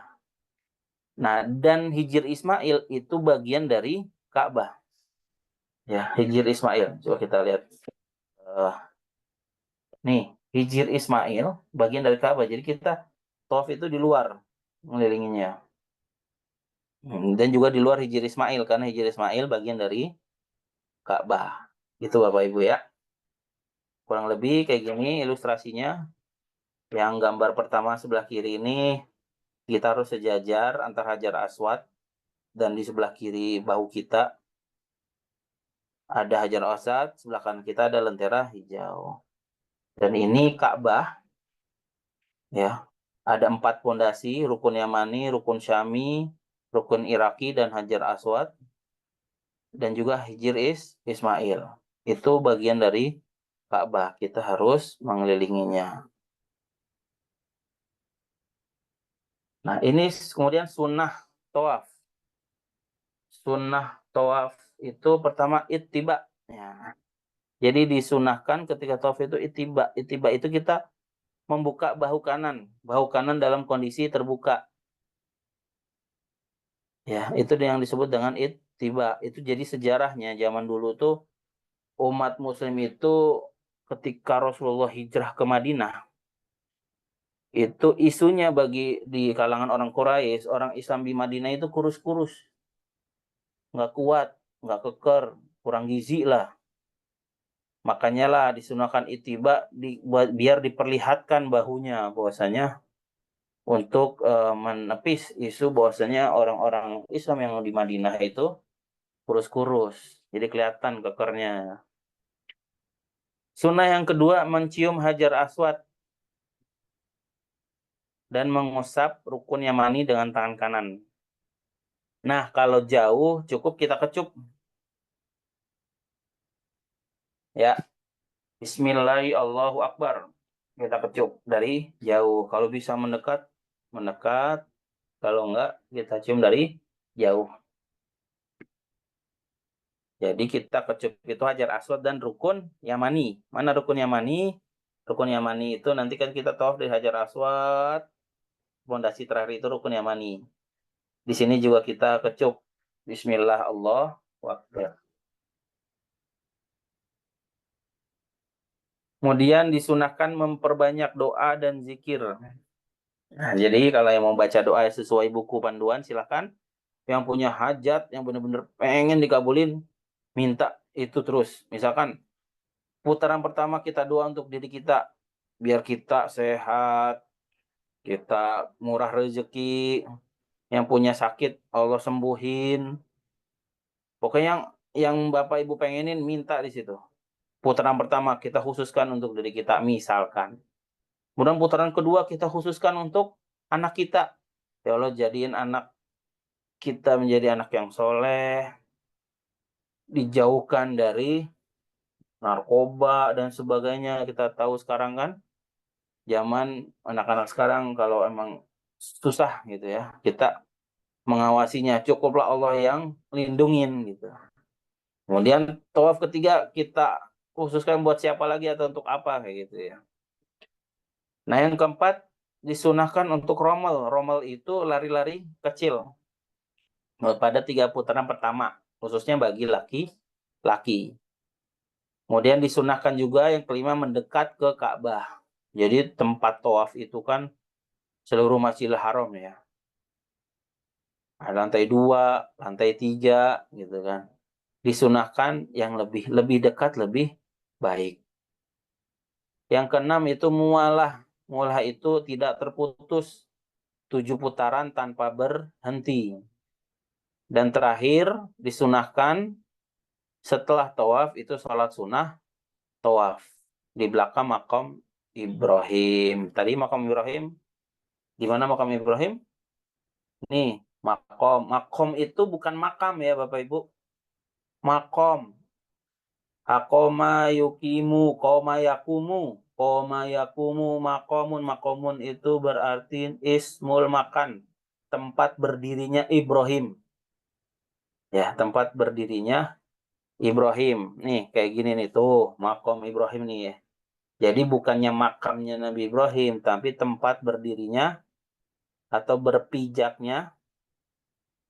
Speaker 4: Nah, dan Hijr Ismail itu bagian dari Ka'bah. Ya, Hijr Ismail. Coba kita lihat. Nih, Hijr Ismail bagian dari Ka'bah. Jadi kita tawaf itu di luar mengelilinginya. Dan juga di luar Hijr Ismail karena Hijr Ismail bagian dari Ka'bah. Itu Bapak Ibu ya. Kurang lebih kayak gini ilustrasinya. Yang gambar pertama sebelah kiri ini kita harus sejajar antara Hajar Aswad dan di sebelah kiri bahu kita ada Hajar Aswad, sebelah kanan kita ada lentera hijau. Dan ini Ka'bah ya. Ada 4 pondasi, rukun Yamani, rukun Syami, rukun Iraki dan Hajar Aswad. dan juga Hijr Ismail. Itu bagian dari Ka'bah. Kita harus mengelilinginya. Nah, ini kemudian sunnah tawaf. Sunnah tawaf itu pertama ittiba. Ya. Jadi disunahkan ketika tawaf itu ittiba. Ittiba itu kita membuka bahu kanan dalam kondisi terbuka. Ya, itu yang disebut dengan ittiba. Itu jadi sejarahnya zaman dulu tuh umat muslim itu ketika Rasulullah hijrah ke Madinah, itu isunya bagi di kalangan orang Quraisy, orang Islam di Madinah itu kurus-kurus, nggak kuat, nggak keker, kurang gizi lah. Makanya lah disunahkan ittiba biar diperlihatkan bahunya bahwasanya untuk menepis isu bahwasanya orang-orang Islam yang di Madinah itu kurus-kurus, jadi kelihatan kekernya. Sunnah yang kedua mencium Hajar Aswad dan mengusap rukun Yamani dengan tangan kanan. Nah, kalau jauh cukup kita kecup. Ya, Bismillahirrahmanirrahim, Allahu Akbar. Kita kecup dari jauh. Kalau bisa mendekat, mendekat. Kalau enggak, kita cium dari jauh. Jadi kita kecup itu Hajar Aswad dan rukun Yamani. Mana rukun Yamani? Rukun Yamani itu nanti kan kita tawaf dari Hajar Aswad. Pondasi terakhir itu rukun Yamani. Di sini juga kita kecup. Bismillah, Allahu Akbar. Kemudian disunahkan memperbanyak doa dan zikir. Nah, jadi kalau yang mau baca doa sesuai buku panduan, silakan. Yang punya hajat, yang benar-benar pengen dikabulin, minta itu terus. Misalkan putaran pertama kita doa untuk diri kita, biar kita sehat, kita murah rezeki, yang punya sakit Allah sembuhin. Pokoknya yang Bapak Ibu pengenin minta di situ. Putaran pertama kita khususkan untuk diri kita, misalkan. Kemudian putaran kedua kita khususkan untuk anak kita. Ya Allah, jadiin anak kita menjadi anak yang soleh, dijauhkan dari narkoba dan sebagainya. Kita tahu sekarang kan, zaman anak-anak sekarang kalau emang susah gitu ya, kita mengawasinya. Cukuplah Allah yang lindungin gitu. Kemudian tawaf ketiga kita khususkan buat siapa lagi atau untuk apa kayak gitu ya. Nah, yang keempat disunahkan untuk rommel. Rommel itu lari-lari kecil pada 3 putaran pertama, khususnya bagi laki-laki. Kemudian disunahkan juga yang kelima mendekat ke Ka'bah. Jadi tempat tawaf itu kan seluruh Masjidil Haram ya. Lantai 2, lantai 3 gitu kan. Disunahkan yang lebih dekat lebih baik. Yang keenam itu mualah. Mualah itu tidak terputus 7 putaran tanpa berhenti. Dan terakhir disunahkan setelah tawaf itu sholat sunnah tawaf di belakang makam Ibrahim. Tadi makam Ibrahim, di mana makam Ibrahim? Nih, makom. Makom itu bukan makam ya Bapak Ibu. Makom. Akoma yukimu, koma yakumu. Koma yakumu makomun. Makomun itu berarti ismul makan. Tempat berdirinya Ibrahim. Ya, tempat berdirinya Ibrahim. Nih, kayak gini nih tuh, makom Ibrahim nih ya. Jadi bukannya makamnya Nabi Ibrahim, tapi tempat berdirinya atau berpijaknya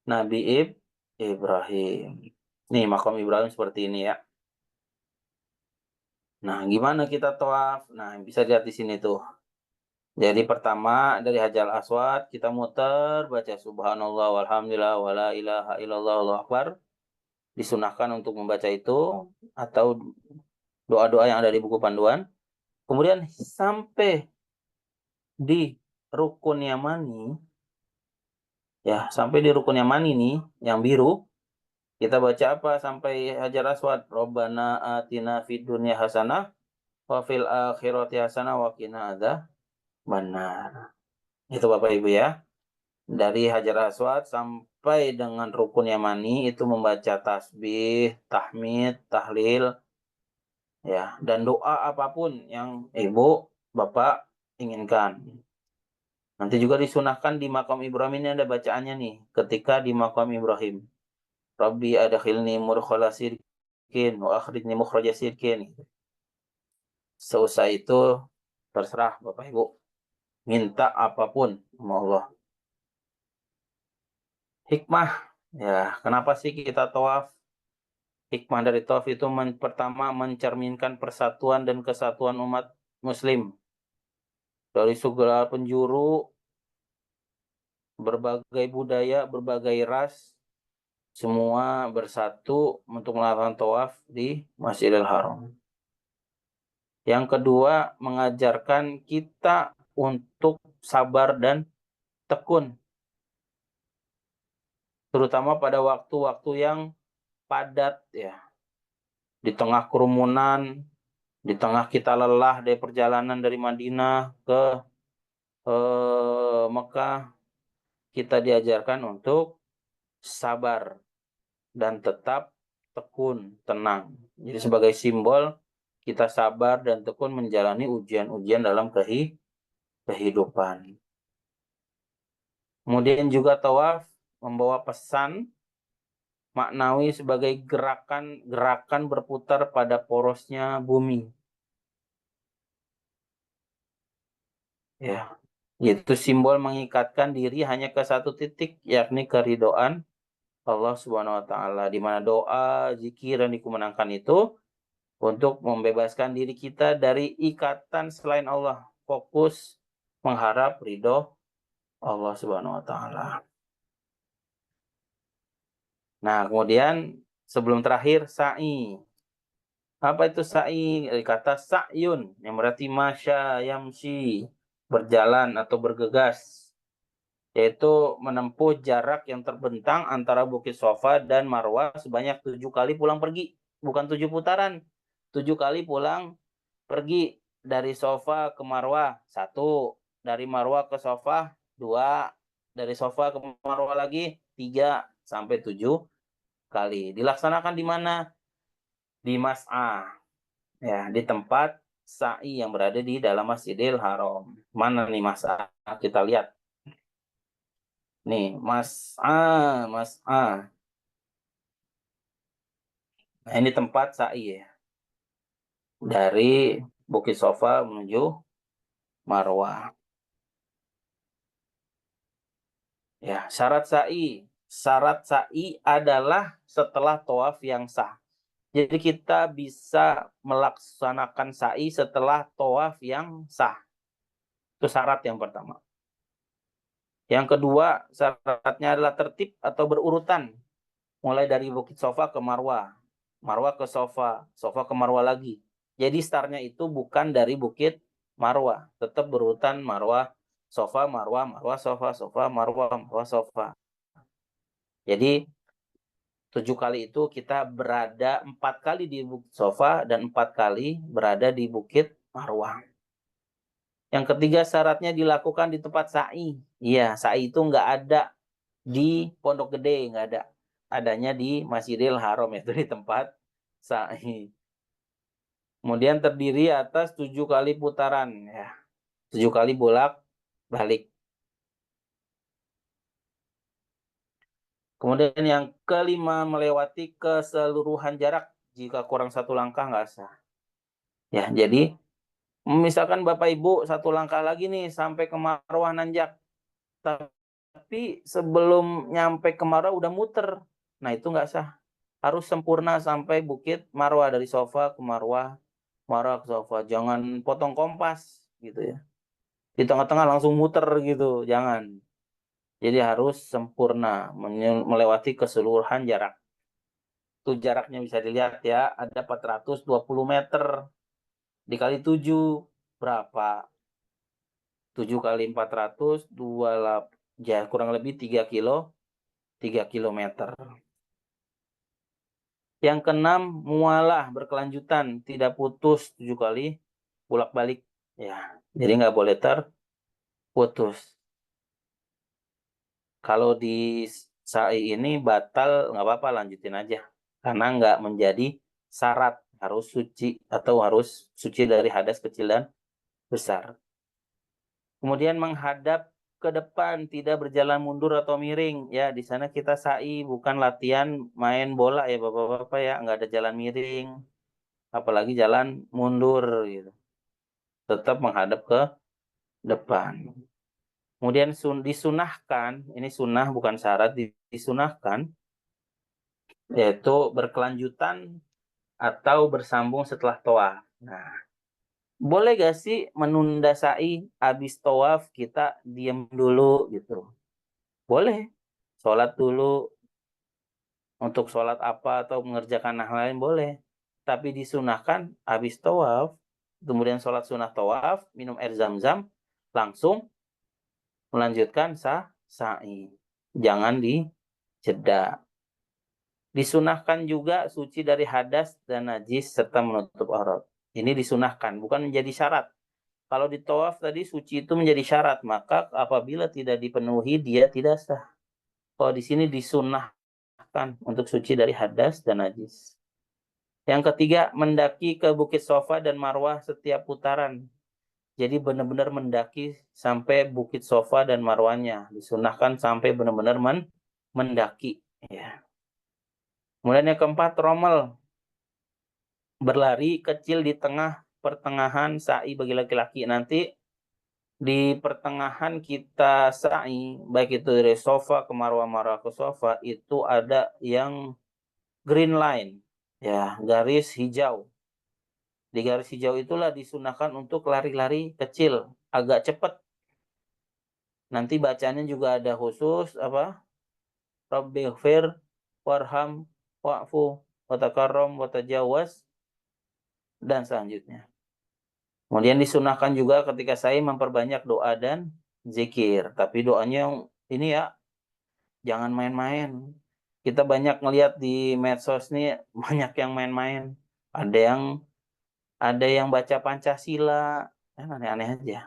Speaker 4: Nabi Ibrahim. Nih, makom Ibrahim seperti ini ya. Nah, gimana kita tawaf? Nah, bisa lihat di sini tuh. Jadi pertama dari Hajar Aswad kita muter baca subhanallah walhamdulillah wala ilaha illallah Allahu akbar. Disunahkan untuk membaca itu atau doa-doa yang ada di buku panduan. Kemudian sampai di rukun Yamani, ya sampai di rukun Yamani nih, yang biru, kita baca apa sampai Hajar Aswad? Rabbana atina fid dunya hasanah wa fil akhirati hasanah wa qina adzabannar. Itu Bapak Ibu ya. Dari Hajar Aswad sampai dengan Rukun Yamani itu membaca tasbih, tahmid, tahlil, ya, dan doa apapun yang ibu, bapak inginkan. Nanti juga disunahkan di makam Ibrahim ini ada bacaannya nih, ketika di makam Ibrahim. Rabbi adkhilni mudkhala sirkin wa akhrijni mukhraja sirkin. Seusai itu terserah Bapak Ibu. Minta apapun sama Allah. Hikmah. Ya, kenapa sih kita tawaf? Hikmah dari tawaf itu pertama mencerminkan persatuan dan kesatuan umat muslim. Dari segala penjuru, berbagai budaya, berbagai ras, semua bersatu untuk melakukan tawaf di Masjidil Haram. Yang kedua, mengajarkan kita untuk sabar dan tekun. Terutama pada waktu-waktu yang padat ya. Di tengah kerumunan, di tengah kita lelah dari perjalanan dari Madinah ke Mekah, kita diajarkan untuk sabar dan tetap tekun, tenang. Jadi sebagai simbol kita sabar dan tekun menjalani ujian-ujian dalam kehidupan. Kemudian juga tawaf membawa pesan maknawi sebagai gerakan berputar pada porosnya bumi. Ya, yaitu simbol mengikatkan diri hanya ke satu titik, yakni keridhaan Allah Subhanahu wa taala, di mana doa, zikir dan dikumenangkan itu untuk membebaskan diri kita dari ikatan selain Allah, fokus mengharap ridho Allah Subhanahu wa taala. Nah, kemudian sebelum terakhir sa'i. Apa itu sa'i? Kata sa'yun yang berarti masya yamshi, berjalan atau bergegas, yaitu menempuh jarak yang terbentang antara Bukit Sofa dan Marwah sebanyak 7 kali pulang pergi. Bukan 7 putaran, 7 kali pulang pergi. Dari Sofa ke Marwah 1, dari Marwah ke Sofa 2, dari Sofa ke Marwah lagi 3 sampai 7 kali. Dilaksanakan di mana? Di Mas'ah. Ya, di tempat sa'i yang berada di dalam Masjidil Haram. Mana nih Mas'ah? Kita lihat. Nih, Mas'ah. Nah, ini tempat sa'i ya. Dari Bukit Sofa menuju Marwah. Ya, syarat sa'i. Syarat sa'i adalah setelah tawaf yang sah. Jadi kita bisa melaksanakan sa'i setelah tawaf yang sah. Itu syarat yang pertama. Yang kedua, syaratnya adalah tertib atau berurutan. Mulai dari Bukit Sofa ke Marwah. Marwah ke Sofa. Sofa ke Marwah lagi. Jadi startnya itu bukan dari Bukit Marwah. Tetap berurutan Marwah, Sofa, Marwah, Marwah, Sofa, Sofa, Marwah, Marwah, Sofa. Jadi 7 kali itu kita berada 4 kali di Bukit Sofa dan 4 kali berada di Bukit Marwah. Yang ketiga syaratnya dilakukan di tempat sa'i. Iya, sa'i itu nggak ada di Pondok Gede, nggak ada. Adanya di Masjidil Haram, yaitu di tempat sa'i. Kemudian terdiri atas 7 kali putaran. Ya, 7 kali bolak-balik. Kemudian yang kelima, melewati keseluruhan jarak. Jika kurang 1 langkah nggak sah. Ya, jadi misalkan Bapak Ibu 1 langkah lagi nih sampai ke Marwah nanjak. Tapi sebelum nyampe ke Marwah udah muter. Nah, itu nggak sah. Harus sempurna sampai Bukit Marwah, dari Sofa ke Marwah, Marwah ke Sofa. Jangan potong kompas gitu ya. Di tengah-tengah langsung muter gitu, jangan. Jadi harus sempurna melewati keseluruhan jarak. Itu jaraknya bisa dilihat ya, ada 420 meter dikali 7 berapa? 7 kali 400 ya kurang lebih 3 kilometer. Yang keenam, mualah berkelanjutan, tidak putus 7 kali bolak-balik ya. Jadi nggak boleh terputus. Kalau di sa'i ini batal, nggak apa-apa, lanjutin aja. Karena nggak menjadi syarat harus suci atau harus suci dari hadas kecil dan besar. Kemudian menghadap ke depan, tidak berjalan mundur atau miring. Ya, di sana kita sa'i, bukan latihan main bola ya Bapak-bapak ya, nggak ada jalan miring, apalagi jalan mundur gitu. Tetap menghadap ke depan. Kemudian disunahkan, ini sunnah bukan syarat, disunahkan, yaitu berkelanjutan atau bersambung setelah tawaf. Nah, boleh gak sih menunda sa'i habis tawaf kita diam dulu gitu? Boleh. Sholat dulu, untuk sholat apa atau mengerjakan hal lain boleh. Tapi disunahkan habis tawaf, kemudian sholat sunnah tawaf, minum air zam-zam, langsung melanjutkan sa'i. Jangan dijeda. Disunahkan juga suci dari hadas dan najis serta menutup aurat. Ini disunahkan, bukan menjadi syarat. Kalau di tawaf tadi suci itu menjadi syarat, maka apabila tidak dipenuhi dia tidak sah. Kalau di sini disunahkan untuk suci dari hadas dan najis. Yang ketiga, mendaki ke Bukit Sofa dan Marwah setiap putaran. Jadi benar-benar mendaki sampai Bukit Sofa dan Marwahnya. Disunahkan sampai benar-benar mendaki. Ya. Kemudian yang keempat, tromel. Berlari kecil di tengah pertengahan sa'i bagi laki-laki. Nanti di pertengahan kita sa'i, baik itu dari sofa ke marwah, marwah ke sofa, itu ada yang green line, ya, garis hijau. Di garis hijau itulah disunahkan untuk lari-lari kecil, agak cepat. Nanti bacanya juga ada khusus apa? Rabbighfir warham wa'fu watakarrom watajawaz dan selanjutnya. Kemudian disunahkan juga ketika saya memperbanyak doa dan zikir. Tapi doanya yang ini ya, jangan main-main. Kita banyak ngelihat di medsos nih, banyak yang main-main. Ada yang baca Pancasila, aneh-aneh aja.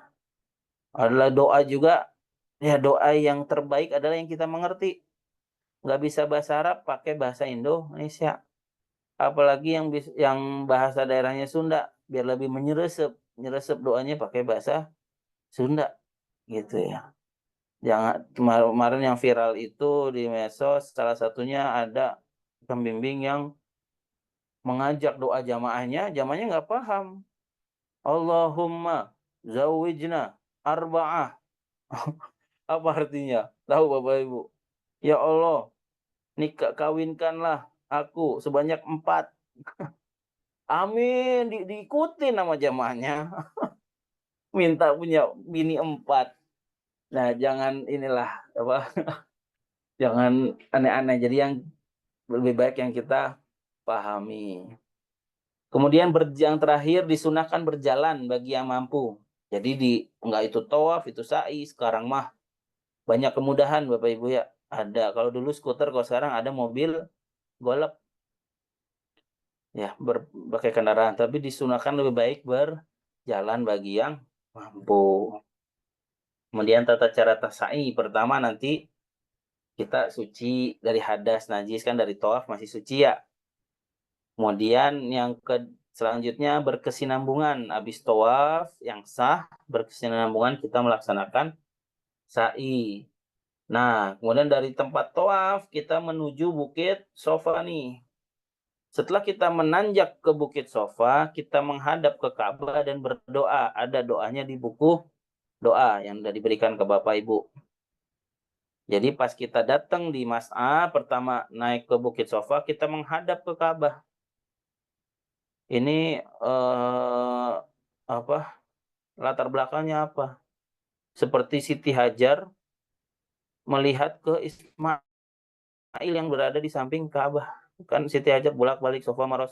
Speaker 4: Adalah doa juga, ya doa yang terbaik adalah yang kita mengerti. Nggak bisa bahasa Arab, pakai bahasa Indonesia. Apalagi yang bahasa daerahnya Sunda, biar lebih menyeresep. Nyeresep doanya pakai bahasa Sunda gitu ya. Jangan kemarin yang viral itu di medsos, salah satunya ada pembimbing yang mengajak doa jamaahnya nggak paham. Allahumma zawijna arba'ah. Apa artinya? Tahu Bapak Ibu? Ya Allah, nikah kawinkanlah aku sebanyak 4. Amin, diikuti nama jamaahnya. Minta punya bini 4. Nah, jangan inilah apa? Jangan aneh-aneh. Jadi yang lebih baik yang kita pahami. Kemudian yang terakhir disunahkan berjalan bagi yang mampu. Jadi enggak itu tawaf, itu sa'i. Sekarang mah banyak kemudahan Bapak Ibu ya. Ada kalau dulu skuter, kalau sekarang ada mobil golf. Ya, berbagai kendaraan, tapi disunahkan lebih baik berjalan bagi yang mampu. Kemudian tata cara sa'i, pertama nanti kita suci dari hadas najis, kan dari tawaf masih suci ya. Kemudian yang selanjutnya berkesinambungan, habis tawaf yang sah, berkesinambungan kita melaksanakan sa'i. Nah, kemudian dari tempat tawaf kita menuju Bukit Sofa nih. Setelah kita menanjak ke Bukit Sofa, kita menghadap ke Ka'bah dan berdoa. Ada doanya di buku doa yang sudah diberikan ke Bapak Ibu. Jadi pas kita datang di Mas'a, pertama naik ke Bukit Sofa, kita menghadap ke Ka'bah. Ini apa? Latar belakangnya apa? Seperti Siti Hajar melihat ke Ismail yang berada di samping Ka'bah. Kan Siti Hajar bolak-balik Sofa Marwah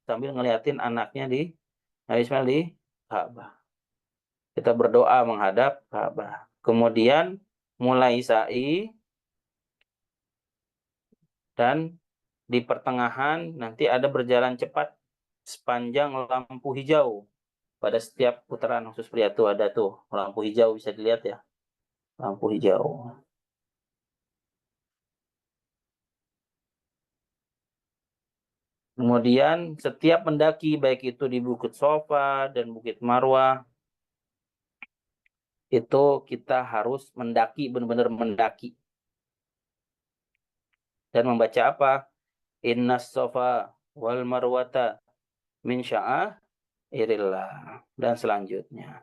Speaker 4: sambil ngeliatin anaknya di Nabi Ismail di Ka'bah. Kita berdoa menghadap Ka'bah. Kemudian mulai sa'i dan di pertengahan nanti ada berjalan cepat sepanjang lampu hijau. Pada setiap putaran khusus pria tuh ada tuh lampu hijau, bisa dilihat ya. Lampu hijau. Kemudian setiap mendaki, baik itu di Bukit Sofa dan Bukit Marwah, itu kita harus mendaki, benar-benar mendaki. Dan membaca apa? Innas Sofa wal Marwata min sya'airillah. Dan selanjutnya.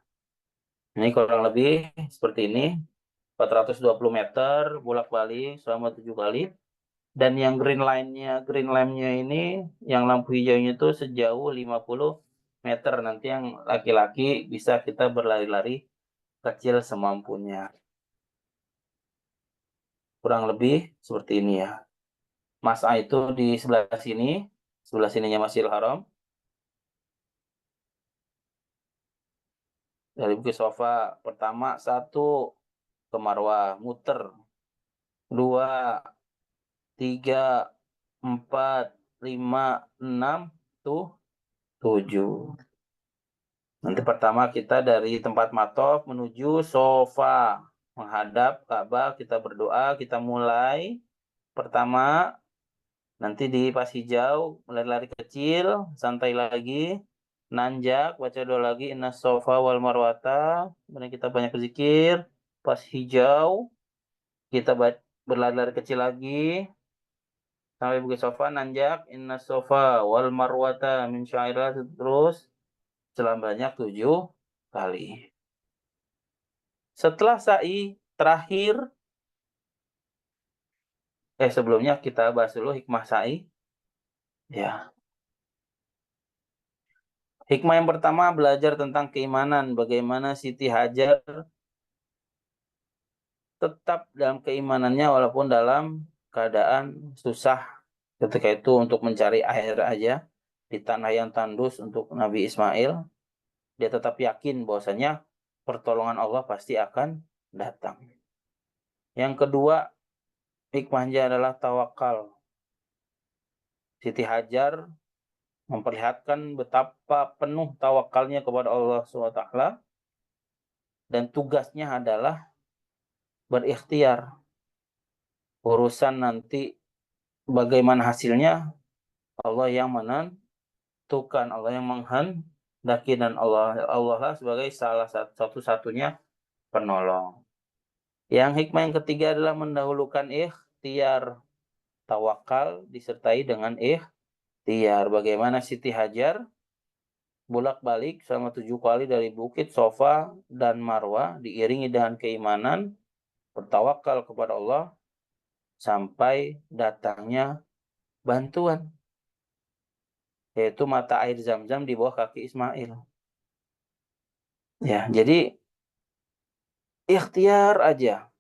Speaker 4: Ini kurang lebih seperti ini. 420 meter, bolak-balik selama 7 kali. Dan yang green line-nya ini, yang lampu hijaunya itu sejauh 50 meter. Nanti yang laki-laki bisa kita berlari-lari kecil semampunya. Kurang lebih seperti ini ya. Mas A itu di sebelah sininya Masjidil Haram. Dari Bukit Sofa, pertama 1 ke Marwah, muter. 2, 3, 4, 5, 6, 7. Nanti pertama kita dari tempat matop menuju Sofa, menghadap Ka'bah, kita berdoa, kita mulai. Pertama, nanti di pas hijau, mulai lari kecil, santai lagi, nanjak, baca doa lagi, inna sofa wal marwata, kemudian kita banyak berzikir. Pas hijau, kita berlari-lari kecil lagi, sampai Bukit Sofa, nanjak, inna sofa wal marwata min syairillah, terus selamanya 7 kali. Setelah sa'i terakhir, sebelumnya kita bahas dulu hikmah sa'i. Ya. Hikmah yang pertama belajar tentang keimanan. Bagaimana Siti Hajar tetap dalam keimanannya walaupun dalam keadaan susah. Ketika itu untuk mencari air aja di tanah yang tandus untuk Nabi Ismail. Dia tetap yakin bahwasanya pertolongan Allah pasti akan datang. Yang kedua, hikmahnya adalah tawakal. Siti Hajar memperlihatkan betapa penuh tawakalnya kepada Allah SWT, dan tugasnya adalah berikhtiar. Urusan nanti bagaimana hasilnya Allah yang menentukan, Allah yang menghendaki, dan Allah lah sebagai salah satu-satunya penolong. Yang hikmah yang ketiga adalah mendahulukan ikhtiar. Tawakal disertai dengan ikhtiar. Bagaimana Siti Hajar bolak-balik selama 7 kali dari Bukit Sofa dan Marwah diiringi dengan keimanan, bertawakal kepada Allah sampai datangnya bantuan, yaitu mata air Zam-Zam di bawah kaki Ismail. Ya, jadi ikhtiar aja.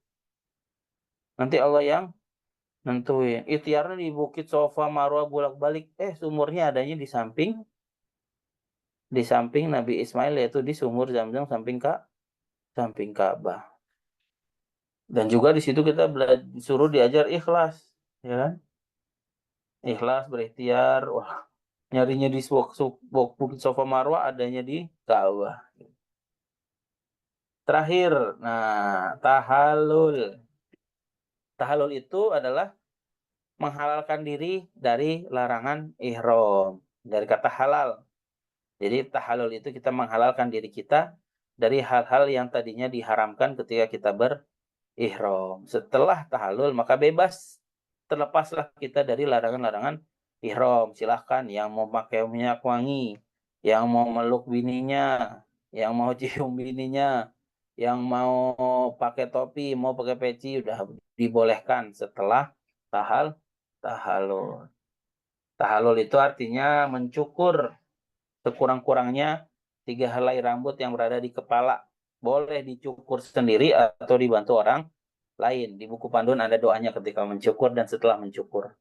Speaker 4: Nanti Allah yang nentuin. Ikhtiarnya di Bukit Sofa Marwah bolak-balik, sumurnya adanya di samping Nabi Ismail, yaitu di sumur Zam-Zam samping Ka'bah. Dan juga di situ kita disuruh diajar ikhlas, ya kan? Ikhlas, berikhtiar. Wah, nyarinya di Bukit Sofa Marwah, adanya di Ka'bah. Terakhir, tahalul. Tahalul itu adalah menghalalkan diri dari larangan ihram, dari kata halal. Jadi tahalul itu kita menghalalkan diri kita dari hal-hal yang tadinya diharamkan ketika kita berihram. Setelah tahalul maka bebas, terlepaslah kita dari larangan-larangan ihram. Silahkan yang mau pakai minyak wangi, yang mau meluk bininya, yang mau cium bininya, yang mau pakai topi, mau pakai peci, udah dibolehkan setelah tahalul. Tahalul itu artinya mencukur sekurang-kurangnya 3 helai rambut yang berada di kepala. Boleh dicukur sendiri atau dibantu orang lain. Di buku panduan ada doanya ketika mencukur dan setelah mencukur.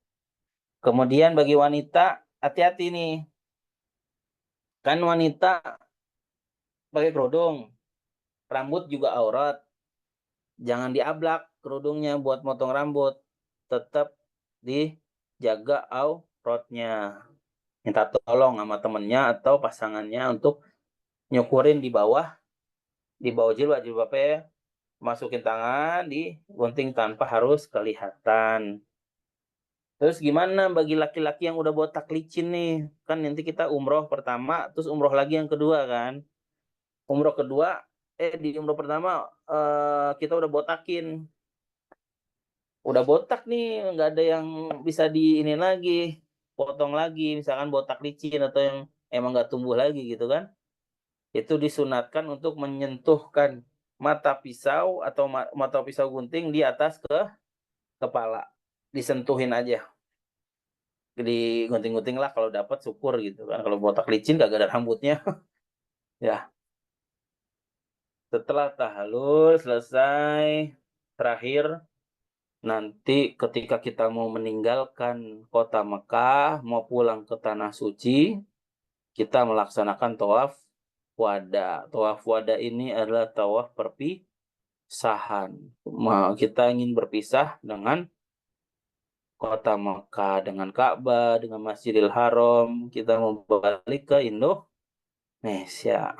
Speaker 4: Kemudian bagi wanita, hati-hati nih. Kan wanita pakai kerudung, rambut juga aurat. Jangan diablak kerudungnya buat motong rambut. Tetap dijaga auratnya. Minta tolong sama temennya atau pasangannya untuk nyukurin di bawah jilbabnya, masukin tangan di gunting tanpa harus kelihatan. Terus gimana bagi laki-laki yang udah botak licin nih? Kan nanti kita umroh pertama, terus umroh lagi yang kedua kan? Umroh kedua, di umroh pertama kita udah botakin. Udah botak nih, nggak ada yang bisa di ini lagi, potong lagi, misalkan botak licin atau yang emang nggak tumbuh lagi gitu kan? Itu disunatkan untuk menyentuhkan mata pisau atau mata pisau gunting di atas kepala. Disentuhin aja. Digunting-gunting lah kalau dapat syukur gitu kan. Kalau botak licin gak ada rambutnya. Ya, setelah tahallul selesai, terakhir nanti ketika kita mau meninggalkan kota Mekah, mau pulang ke tanah suci, kita melaksanakan tawaf wada. Tawaf wada ini adalah tawaf perpisahan. Kita ingin berpisah dengan kota Mekah, dengan Ka'bah, dengan Masjidil Haram. Kita mau balik ke Indonesia.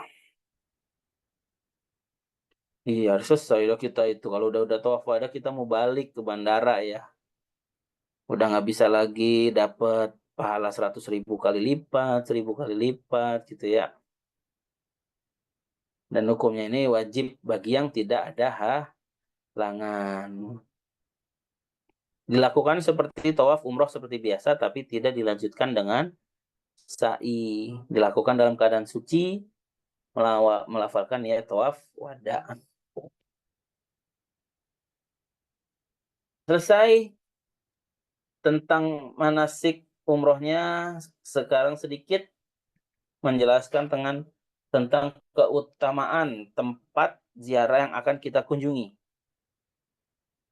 Speaker 4: Iya, harus selesai loh kita itu. Kalau udah tawaf wada, kita mau balik ke bandara ya. Udah nggak bisa lagi dapat pahala 100.000 kali lipat, 1.000 kali lipat gitu ya. Dan hukumnya ini wajib bagi yang tidak ada halangan. Dilakukan seperti tawaf umroh seperti biasa, tapi tidak dilanjutkan dengan sa'i. Dilakukan dalam keadaan suci, melafalkan ya tawaf wada. Selesai tentang manasik umrohnya, sekarang sedikit menjelaskan tentang keutamaan tempat ziarah yang akan kita kunjungi.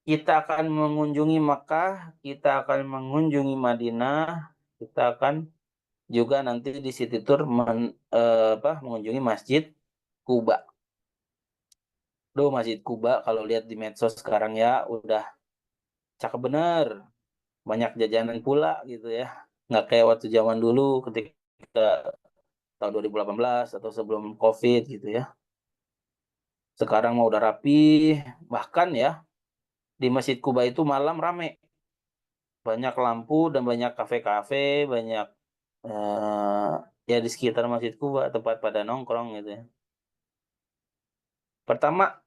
Speaker 4: Kita akan mengunjungi Makkah, kita akan mengunjungi Madinah, kita akan juga nanti di City Tour mengunjungi Masjid Kuba. Masjid Kuba kalau lihat di medsos sekarang ya udah cakep bener. Banyak jajanan pula gitu ya. Nggak kayak waktu zaman dulu ketika tahun 2018 atau sebelum COVID gitu ya. Sekarang mau udah rapi, bahkan ya di Masjid Kuba itu malam rame. Banyak lampu dan banyak kafe-kafe, banyak ya di sekitar Masjid Kuba tempat pada nongkrong gitu ya. Pertama,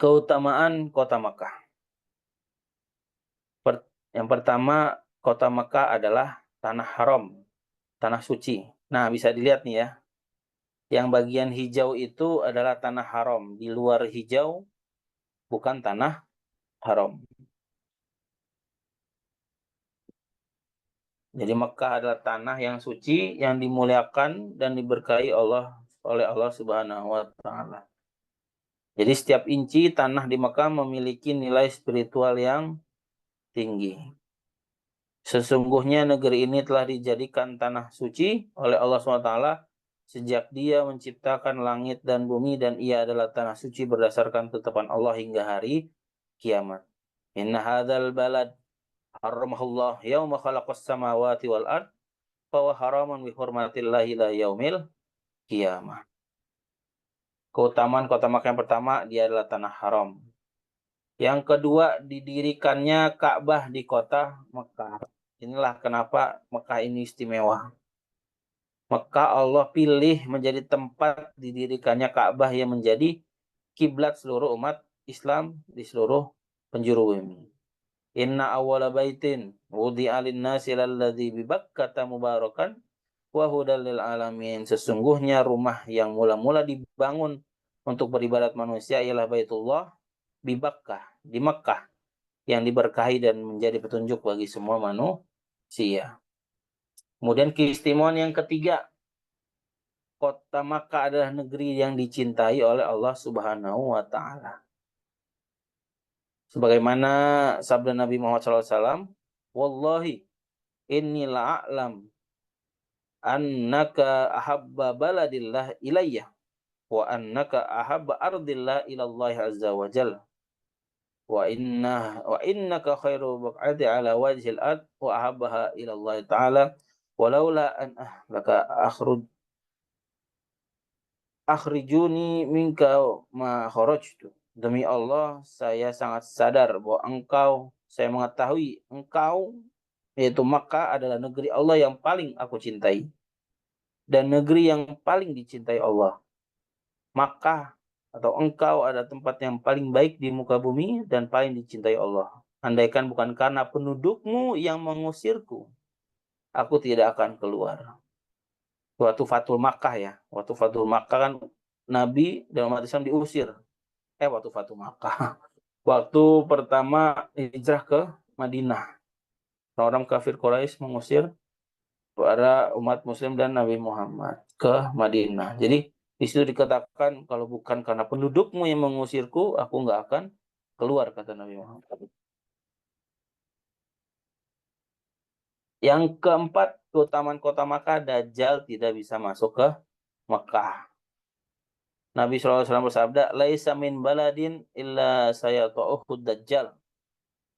Speaker 4: keutamaan kota Makkah. Yang pertama, kota Makkah adalah tanah haram, tanah suci. Nah, bisa dilihat nih ya. Yang bagian hijau itu adalah tanah haram. Di luar hijau bukan tanah haram. Jadi Mekah adalah tanah yang suci, yang dimuliakan dan diberkahi oleh Allah Subhanahu wa taala. Jadi setiap inci tanah di Mekah memiliki nilai spiritual yang tinggi. Sesungguhnya negeri ini telah dijadikan tanah suci oleh Allah SWT sejak Dia menciptakan langit dan bumi, dan ia adalah tanah suci berdasarkan ketetapan Allah hingga hari kiamat. Inna hadzal balad haramahullah yauma khalaqas samawati wal ard fa haramun bi hurmatillahi la yaumil qiyamah. Keutamaan kota Makkah yang pertama, dia adalah tanah haram. Yang kedua, didirikannya Ka'bah di kota Mekah. Inilah kenapa Mekah ini istimewa. Mekah Allah pilih menjadi tempat didirikannya Ka'bah yang menjadi kiblat seluruh umat Islam di seluruh penjuru bumi. Inna awwala baitin wudi'a lin-nasi lalladzi bi Bakkata mubarakan wa hudal lil alamin. Sesungguhnya rumah yang mula-mula dibangun untuk beribadat manusia ialah Baitullah di Bakkah, di Mekah, yang diberkahi dan menjadi petunjuk bagi semua manusia. Kemudian keistimewaan yang ketiga, kota Makkah adalah negeri yang dicintai oleh Allah Subhanahu wa taala. Sebagaimana sabda Nabi Muhammad SAW, wallahi inni la'alam annaka ahabba baladillah ilayya wa annaka ahabba ardillah ilallahi azza wa jalla wa innaka khairu buq'ati ala wajhil ard wa ahabbaha ilallahi ta'ala walaula an laka akhrijuni minka ma kharajtu. Demi Allah, saya sangat sadar bahwa saya mengetahui engkau yaitu Makkah adalah negeri Allah yang paling aku cintai dan negeri yang paling dicintai Allah. Makkah atau engkau ada tempat yang paling baik di muka bumi dan paling dicintai Allah. Andaikan bukan karena pendudukmu yang mengusirku, aku tidak akan keluar. Waktu Fathul Makkah ya. Waktu Fathul Makkah kan Nabi dan umat Islam diusir. Waktu Fathul Makkah. Waktu pertama hijrah ke Madinah. Orang kafir Quraisy mengusir para umat Muslim dan Nabi Muhammad ke Madinah. Jadi di situ dikatakan kalau bukan karena pendudukmu yang mengusirku, aku nggak akan keluar, kata Nabi Muhammad. Yang keempat, keutamaan kota Makkah, Dajjal tidak bisa masuk ke Makkah. Nabi SAW bersabda, "Laisa min baladin illa sayata'uhu Dajjal."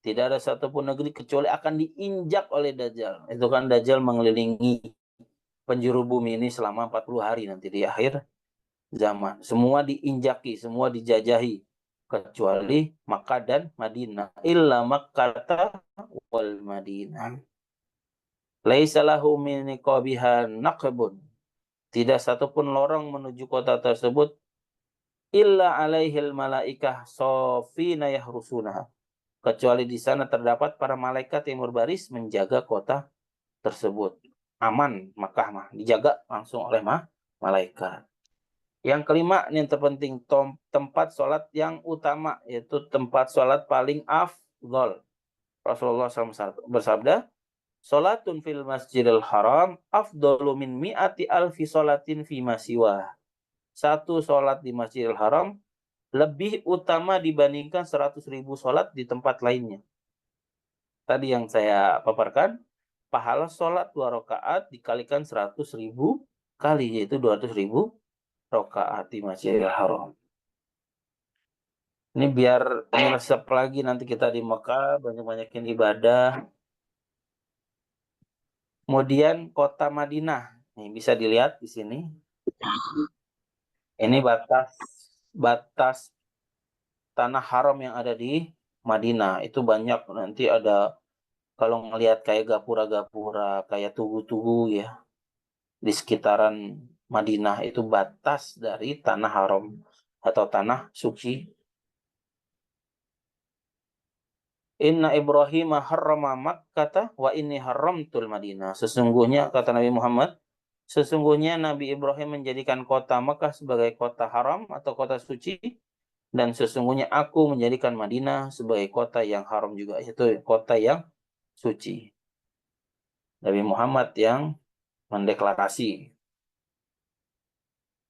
Speaker 4: Tidak ada satupun negeri kecuali akan diinjak oleh Dajjal. Itu kan Dajjal mengelilingi penjuru bumi ini selama 40 hari nanti di akhir zaman. Semua diinjaki, semua dijajahi. Kecuali Makkah dan Madinah. Illa Makkah wal Madinah. Laisa lahu min niqabiha naqbun. Tidak satupun lorong menuju kota tersebut. Illa alaihil malaikah sofina yahrusunaha. Kecuali di sana terdapat para malaikat yang berbaris menjaga kota tersebut. Aman Makkah mah, dijaga langsung oleh malaikat. Yang kelima, yang terpenting, tempat sholat yang utama, yaitu tempat sholat paling afdol. Rasulullah SAW bersabda, "Sholatun fil masjidil haram afdolu min mi'ati alfi sholatin fi masiwa." Satu sholat di Masjidil Haram lebih utama dibandingkan 100.000 sholat di tempat lainnya. Tadi yang saya paparkan, pahala sholat 2 rakaat dikalikan 100.000 kali, yaitu 200.000 rakaat di Masjidil Haram. Ini biar meresap lagi nanti kita di Mekah, banyak-banyakin ibadah. Kemudian kota Madinah, nih bisa dilihat di sini. Ini batas tanah haram yang ada di Madinah. Itu banyak, nanti ada kalau ngelihat kayak gapura-gapura, kayak tugu-tugu ya. Di sekitaran Madinah itu batas dari tanah haram atau tanah suci. Inna Ibrahim harrama Makkah wa inni haramtul Madinah. Sesungguhnya, kata Nabi Muhammad, sesungguhnya Nabi Ibrahim menjadikan kota Makkah sebagai kota haram atau kota suci, dan sesungguhnya aku menjadikan Madinah sebagai kota yang haram juga, yaitu kota yang suci. Nabi Muhammad yang mendeklarasi.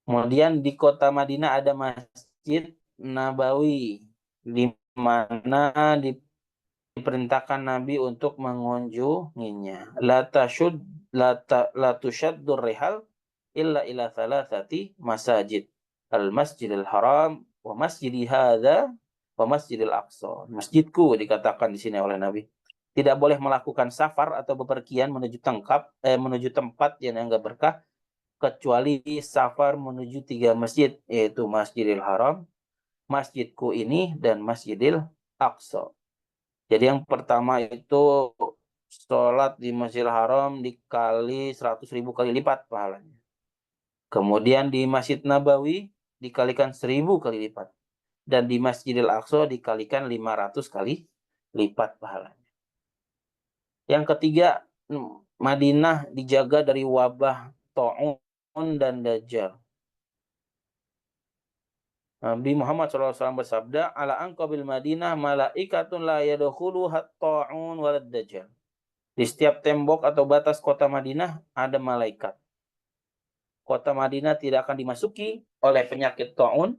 Speaker 4: Kemudian di kota Madinah ada Masjid Nabawi, di mana diperintahkan Nabi untuk mengunjunginya. La tushaddur rihal illa ila thalathati masajid. Al-Masjidil Haram wa masjidi hadza wa Masjidil Aqsa. Masjidku dikatakan di sini oleh Nabi. Tidak boleh melakukan safar atau bepergian menuju tempat yang enggak berkah kecuali safar menuju 3 masjid, yaitu Masjidil Haram, masjidku ini, dan Masjidil Aqsa. Jadi yang pertama itu sholat di Masjidil Haram dikali 100.000 kali lipat pahalanya. Kemudian di Masjid Nabawi dikalikan 1.000 kali lipat. Dan di Masjidil Aqsa dikalikan 500 kali lipat pahalanya. Yang ketiga, Madinah dijaga dari wabah ta'un dan Dajjal. Nabi Muhammad SAW bersabda, "Ala anqabil Madinah malaikatun la yadkhulu ta'un walad Dajjal." Di setiap tembok atau batas kota Madinah ada malaikat. Kota Madinah tidak akan dimasuki oleh penyakit ta'un,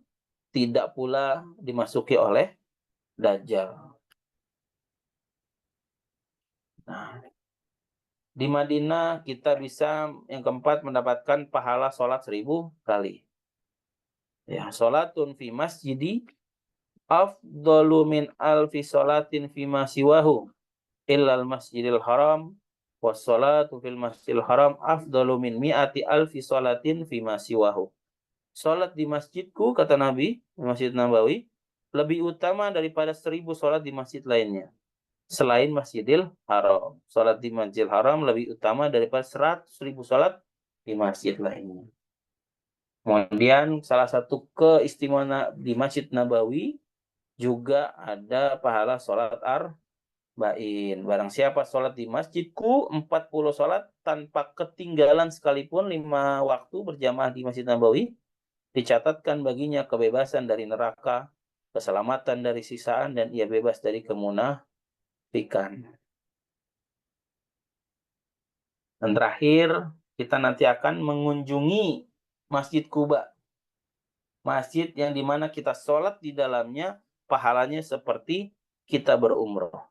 Speaker 4: tidak pula dimasuki oleh Dajjal. Nah, di Madinah kita bisa yang keempat mendapatkan pahala sholat 1.000 kali. Ya, sholatun fi masjidi afdalu min alfi sholatin fi ma siwahu illal masjidil haram wassalatu fil masjidil haram afdalu min mi'ati alfi sholatin fi ma siwahu. Sholat di masjidku, kata Nabi, Masjid Nabawi, lebih utama daripada 1.000 sholat di masjid lainnya. selain Masjidil Haram. Sholat di Masjidil Haram lebih utama daripada 100.000 sholat di masjid lainnya. Kemudian salah satu keistimewaan di Masjid Nabawi juga ada pahala sholat arba'in. Barang siapa sholat di masjidku 40 sholat tanpa ketinggalan sekalipun 5 waktu berjamaah di Masjid Nabawi, dicatatkan baginya kebebasan dari neraka, keselamatan dari sisaan, dan ia bebas dari kemunafikan. Dan terakhir, kita nanti akan mengunjungi Masjid Quba. Masjid yang dimana kita sholat di dalamnya, pahalanya seperti kita berumroh.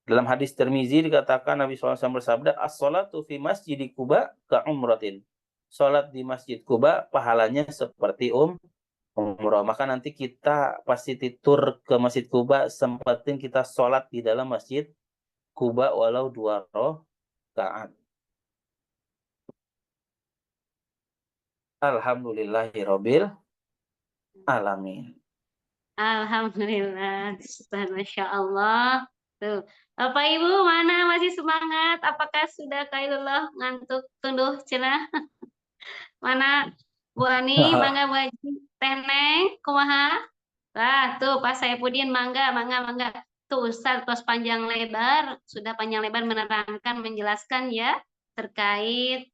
Speaker 4: Dalam hadis Tirmizi dikatakan Nabi SAW bersabda, as-sholatu fi masjid Quba ka'umratin. Sholat di Masjid Quba pahalanya seperti umroh. Maka nanti kita pasti tur ke Masjid Quba, sempatin kita sholat di dalam Masjid Quba walau 2 rakaat. Alhamdulillahirabbil alamin.
Speaker 1: Alhamdulillah, Masya Allah. Tuh, Bapak Ibu mana masih semangat? Apakah sudah kailullah ngantuk tunduh cenah? Mana Bu Ani, mangga Bu Haji, Teh Neng, kumaha? Lah, tuh Pak Saipudin, mangga, mangga, mangga. Tuh Ustaz tos panjang lebar, sudah panjang lebar menerangkan, menjelaskan ya terkait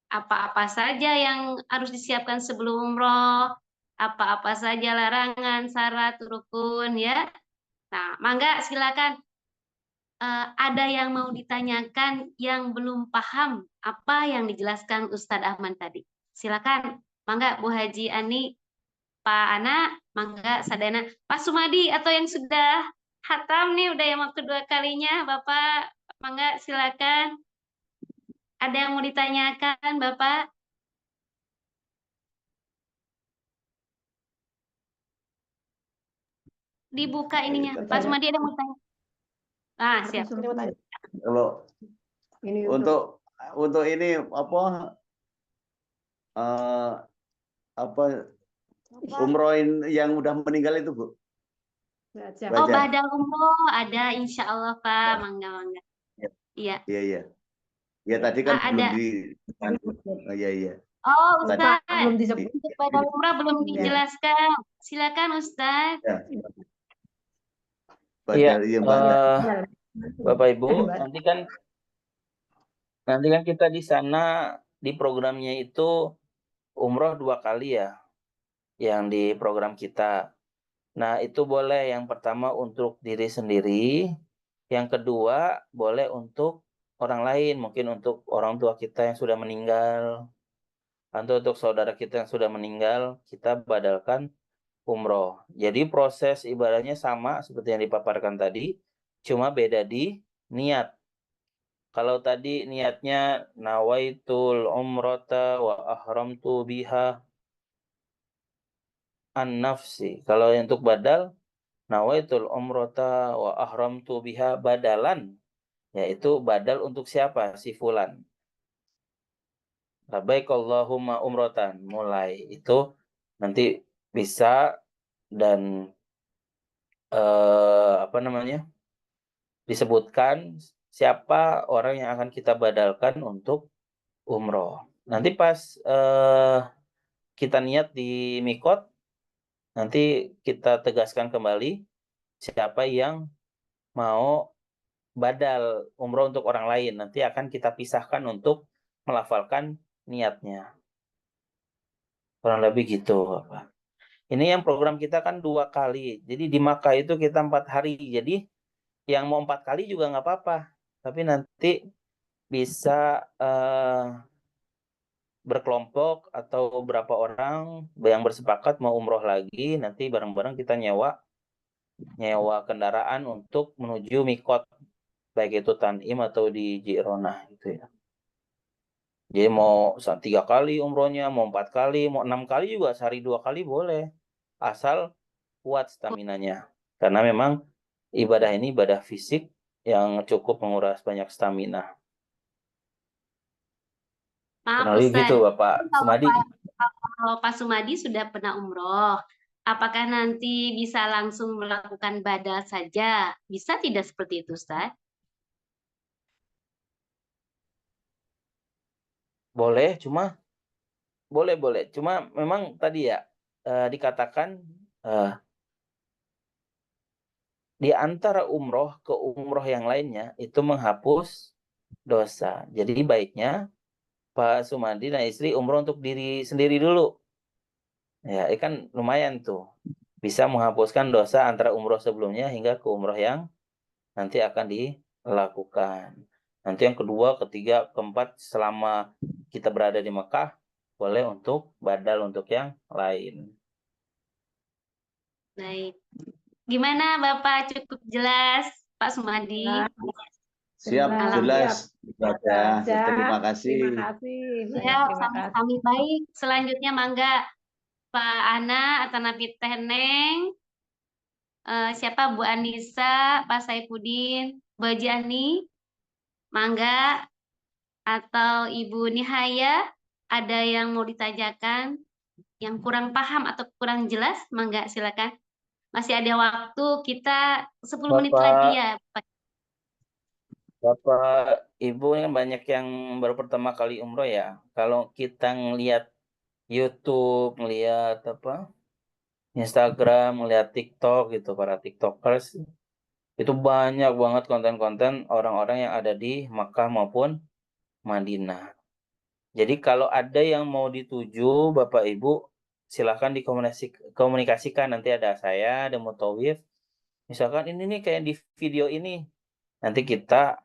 Speaker 1: apa-apa saja yang harus disiapkan sebelum umroh, apa-apa saja larangan, syarat, rukun ya. Nah, mangga silakan. Ada yang mau ditanyakan yang belum paham apa yang dijelaskan Ustadz Ahmad tadi. Silakan, mangga Bu Haji Ani, Pak Ana, mangga Sadana, Pak Sumadi atau yang sudah hatam nih udah yang mau kedua kalinya, Bapak, mangga silakan. Ada yang mau ditanyakan, Bapak? Dibuka ininya. Pak Sumadi ada yang mau tanya? Ah, siap.
Speaker 5: Kalau
Speaker 3: Ini
Speaker 5: untuk ini apa umrohin yang udah meninggal itu, Bu?
Speaker 1: Oh,
Speaker 5: Baca.
Speaker 1: badal umroh ada, insya Allah Pak, mangga mangga. Iya.
Speaker 5: Iya. Ya tadi kan belum
Speaker 1: Ada.
Speaker 5: Oh, iya.
Speaker 1: Oh,
Speaker 5: Tadi-
Speaker 1: Ustaz.
Speaker 3: belum disebut.
Speaker 1: Untuk badal umrah belum dijelaskan. Silakan Ustaz.
Speaker 5: Ya.
Speaker 4: Iya,
Speaker 5: Badal, iya, Mbak.
Speaker 4: Bapak Ibu, nanti kan kita di sana di programnya itu umroh 2 kali ya, yang di program kita. Nah, itu boleh yang pertama untuk diri sendiri, yang kedua boleh untuk orang lain, mungkin untuk orang tua kita yang sudah meninggal, atau untuk saudara kita yang sudah meninggal, kita badalkan umroh. Jadi proses ibadahnya sama seperti yang dipaparkan tadi, cuma beda di niat. Kalau tadi niatnya nawaitul umrata wa ahramtu biha an nafsi. Kalau untuk badal nawaitul umrata wa ahramtu biha badalan, yaitu badal untuk siapa? Si fulan. Labbaik Allahumma umratan. Mulai itu nanti bisa dan disebutkan siapa orang yang akan kita badalkan untuk umroh. Nanti pas kita niat di mikot, nanti kita tegaskan kembali siapa yang mau badal umroh untuk orang lain. Nanti akan kita pisahkan untuk melafalkan niatnya. Kurang lebih gitu. Ini yang program kita kan 2 kali. Jadi di Makkah itu kita 4 hari. Jadi yang mau 4 kali juga nggak apa-apa. Tapi nanti bisa berkelompok atau berapa orang yang bersepakat mau umroh lagi, nanti bareng-bareng kita nyewa kendaraan untuk menuju mikot, baik itu Tanim atau di Ji'ronah gitu ya. Jadi mau 3 kali umrohnya, mau 4 kali, mau 6 kali juga, sehari 2 kali boleh, asal kuat staminanya. Karena memang ibadah ini ibadah fisik yang cukup menguras banyak stamina.
Speaker 1: Maaf
Speaker 4: Kurang lebih
Speaker 1: Ustaz.
Speaker 4: gitu Bapak Sumadi.
Speaker 1: Kalau Pak Sumadi sudah pernah umroh. apakah nanti bisa langsung melakukan badal saja? Bisa tidak seperti itu, Ustaz?
Speaker 4: Boleh, boleh. Cuma memang tadi ya dikatakan di antara umroh ke umroh yang lainnya itu menghapus dosa. Jadi baiknya Pak Sumadi dan istri umroh untuk diri sendiri dulu. Ya, ini kan lumayan tuh. Bisa menghapuskan dosa antara umroh sebelumnya hingga ke umroh yang nanti akan dilakukan. Nanti yang kedua, ketiga, keempat, selama kita berada di Mekah, boleh untuk badal untuk yang lain.
Speaker 1: Baik. Gimana Bapak, cukup jelas Pak Sumadi?
Speaker 5: Siap, jelas.
Speaker 3: Baca.
Speaker 5: Terima kasih.
Speaker 3: Terima kasih.
Speaker 1: Ya,
Speaker 3: Terima kasih.
Speaker 1: sami-sami. Baik, selanjutnya mangga Pak Ana atau Nabi Teneng, siapa Bu Anissa, Pak Saipudin, Bu Haji Ani, mangga, atau Ibu Nihaya, ada yang mau ditanyakan, yang kurang paham atau kurang jelas, mangga silakan. Masih ada waktu, kita 10 menit lagi ya Pak.
Speaker 4: Bapak, Ibu ini kan banyak yang baru pertama kali umroh ya. Kalau kita ngelihat YouTube, ngelihat Instagram, ngelihat TikTok gitu, para TikTokers, itu banyak banget konten-konten orang-orang yang ada di Makkah maupun Madinah. Jadi kalau ada yang mau dituju, Bapak Ibu, silahkan dikomunikasikan. Nanti ada saya, ada Mutawif. Misalkan ini nih kayak di video ini. Nanti kita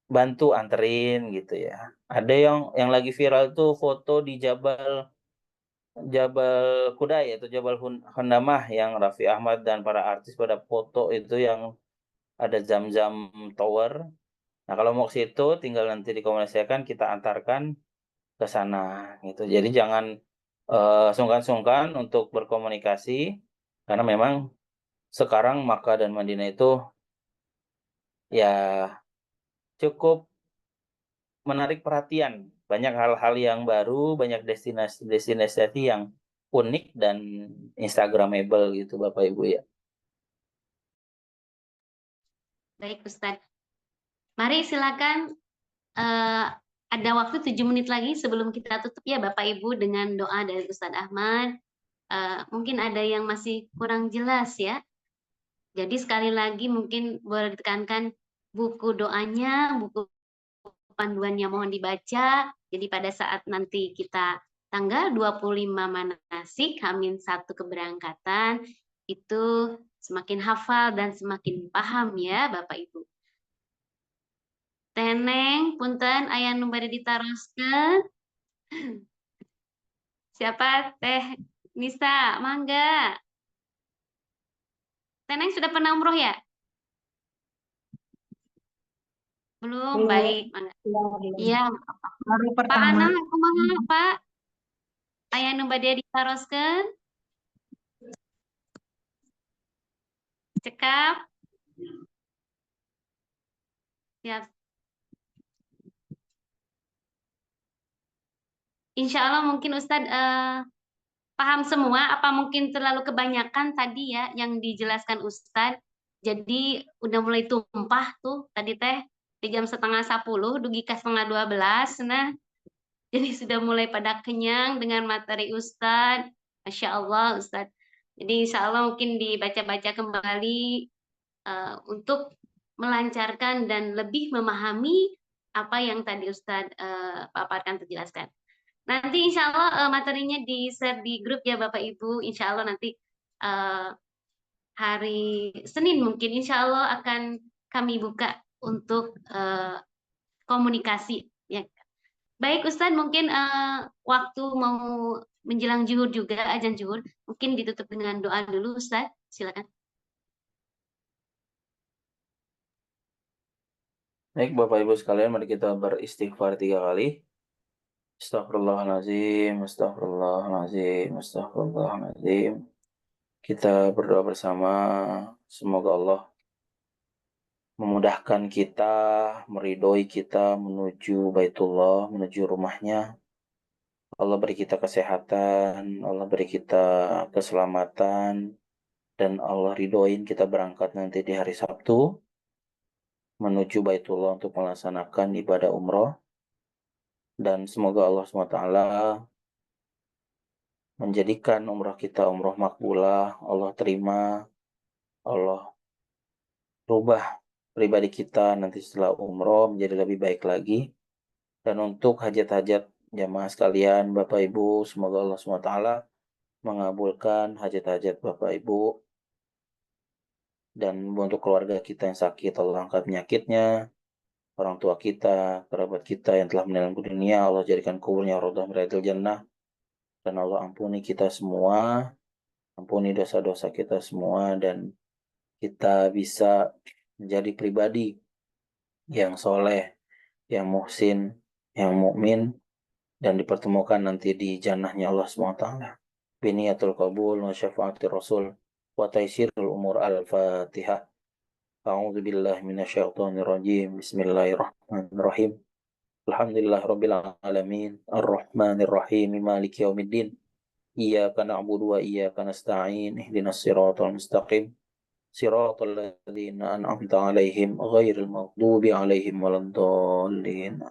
Speaker 4: bantu anterin gitu ya. Ada yang lagi viral tuh foto di Jabal Kuda yaitu Jabal Handamah yang Raffi Ahmad dan para artis pada foto itu yang ada Zam-Zam Tower. Nah, kalau mau ke situ tinggal nanti dikomunikasikan kita antarkan ke sana gitu. Jadi jangan sungkan-sungkan untuk berkomunikasi karena memang sekarang Makkah dan Madinah itu ya cukup menarik perhatian. Banyak hal-hal yang baru, banyak destinasi yang unik dan instagramable gitu Bapak Ibu ya.
Speaker 1: Baik Ustadz. Mari silakan, ada waktu 7 menit lagi sebelum kita tutup ya Bapak Ibu dengan doa dari Ustadz Ahmad. Mungkin ada yang masih kurang jelas ya. Jadi sekali lagi mungkin boleh ditekankan buku doanya, buku panduannya mohon dibaca. Jadi pada saat nanti kita tanggal 25 manasik, H-1 keberangkatan, itu semakin hafal dan semakin paham ya Bapak Ibu. Teneng, punten, aya nu bade ditaroskeun. Siapa Teh Nisa, mangga. Teneng sudah pernah umroh ya? Belum, baik. Mangga. Iya.
Speaker 3: Baru
Speaker 1: Pak
Speaker 3: pertama.
Speaker 1: Ana, kumaha Pak? Aya nu bade ditaroskeun? Cekap. Ya. Insya Allah mungkin Ustadz paham semua, apa mungkin terlalu kebanyakan tadi ya yang dijelaskan Ustadz. Jadi udah mulai tumpah tuh tadi teh di jam 11:30, dugi ke 11:30. Nah, jadi sudah mulai pada kenyang dengan materi Ustadz. Masya Allah Ustadz. Jadi insya Allah mungkin dibaca-baca kembali untuk melancarkan dan lebih memahami apa yang tadi Ustadz paparkan atau jelaskan. Nanti insya Allah materinya di-share di grup ya Bapak Ibu. Insya Allah nanti hari Senin mungkin insya Allah akan kami buka untuk komunikasi. Ya. Baik Ustadz, mungkin waktu mau menjelang zuhur juga, azan zuhur, mungkin ditutup dengan doa dulu Ustadz. Silakan.
Speaker 4: Baik Bapak Ibu sekalian, mari kita beristighfar 3 kali. Astagfirullahaladzim, astagfirullahaladzim, astagfirullahaladzim. Kita berdoa bersama, semoga Allah memudahkan kita, meridhoi kita menuju Baitullah, menuju rumahnya. Allah beri kita kesehatan, Allah beri kita keselamatan, dan Allah ridhoin kita berangkat nanti di hari Sabtu menuju Baitullah untuk melaksanakan ibadah umroh. Dan semoga Allah SWT menjadikan umroh kita umroh makbulah, Allah terima, Allah rubah pribadi kita nanti setelah umroh menjadi lebih baik lagi. Dan untuk hajat-hajat jamaah sekalian, Bapak Ibu, semoga Allah SWT mengabulkan hajat-hajat Bapak Ibu. Dan untuk keluarga kita yang sakit, Allah angkat penyakitnya. Orang tua kita, kerabat kita yang telah meninggal dunia, Allah jadikan kuburnya rodah miratil jannah. Dan Allah ampuni kita semua, ampuni dosa-dosa kita semua, dan kita bisa menjadi pribadi yang soleh, yang muhsin, yang mukmin, dan dipertemukan nanti di jannahnya Allah SWT. Biniyatul qabul wa syafaatir rasul wa taisirul umur al-fatihah. A'udzu billahi minasyaitonir rajim. Bismillahirrahmanirrahim. Alhamdulillahirabbil alamin. Arrahmanir rahim. Maliki yaumiddin. Iyyaka na'budu wa iyyaka nasta'in. Ihdinas siratal mustaqim. Siratal ladzina an'amta 'alaihim ghairil maghdubi 'alaihim waladdallin.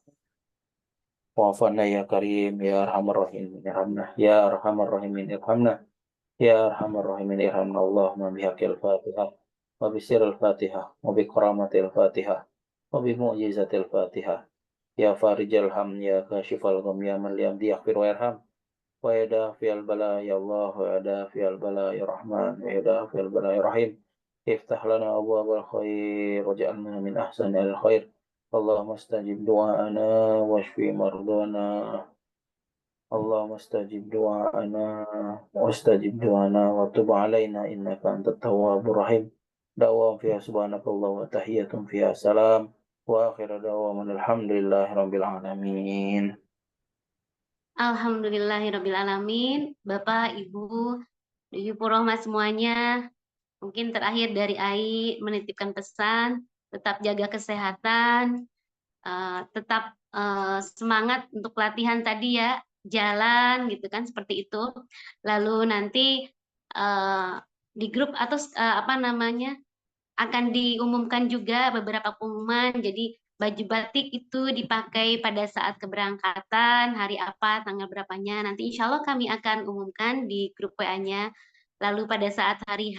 Speaker 4: Wa'afana ya karim ya arhamar rahimin irhamna ya arhamar rahimin irhamna ya arhamar rahimin irhamna Allahumma bihaqil fatihah wa bisiril fatihah wa bikaramatil fatihah wa bimu'jizatil fatihah ya farijal ham ya kashifal gham ya man liyamdi yaghfir wa yarham wa yada fi'al bala ya Allah wa yada fi'al bala ya Rahman wa yada fi'al bala ya Rahim iftah lana abwabal khair waj'alna min ahsanil khair Allahumma astajib du'ana washfi mardana Allahumma astajib du'ana wastajib du'ana wa tub alaina innaka antat tawwabur rahim. Da'wahum fiha subhanakallah wa tahiyatum fiha salam wa akhiru da'waman alhamdulillahi rabbil alamin.
Speaker 1: Alhamdulillahirabbil alamin. Bapak, Ibu, Ibu Rohmah semuanya, mungkin terakhir dari Ai menitipkan pesan, tetap jaga kesehatan, tetap semangat untuk latihan tadi ya, jalan gitu kan, seperti itu. Lalu nanti di grup atau apa namanya, akan diumumkan juga beberapa pengumuman. Jadi baju batik itu dipakai pada saat keberangkatan, hari apa, tanggal berapanya. Nanti insya Allah kami akan umumkan di grup WA-nya. Lalu pada saat hari H,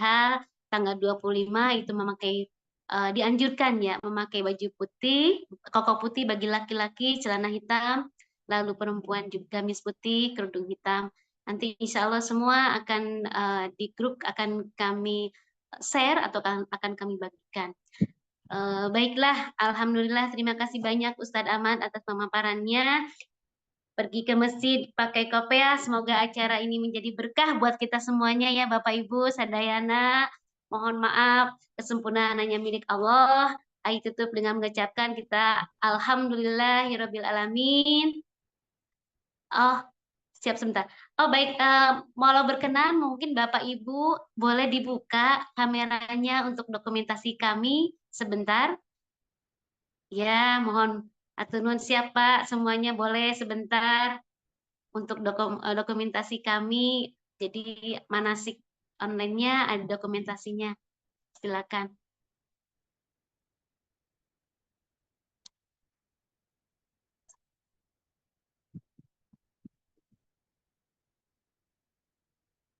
Speaker 1: tanggal 25 itu memakai dianjurkan ya memakai baju putih, koko putih bagi laki-laki, celana hitam, lalu perempuan juga gamis putih, kerudung hitam. Nanti insya Allah semua akan di grup akan kami share atau akan kami bagikan. Baiklah, alhamdulillah terima kasih banyak Ustadz Ahmad atas pemaparannya. Pergi ke masjid pakai kopiah, semoga acara ini menjadi berkah buat kita semuanya ya Bapak Ibu, sadayana. Mohon maaf, kesempurnaan hanya milik Allah. Ayo tutup dengan mengucapkan kita alhamdulillahirabbil alamin. Oh, siap sebentar. Oh baik, kalau berkenan mungkin Bapak Ibu boleh dibuka kameranya untuk dokumentasi kami sebentar. Ya, mohon atur nuhun siapa semuanya boleh sebentar untuk dokumentasi kami. Jadi manasik online-nya ada dokumentasinya. Silakan.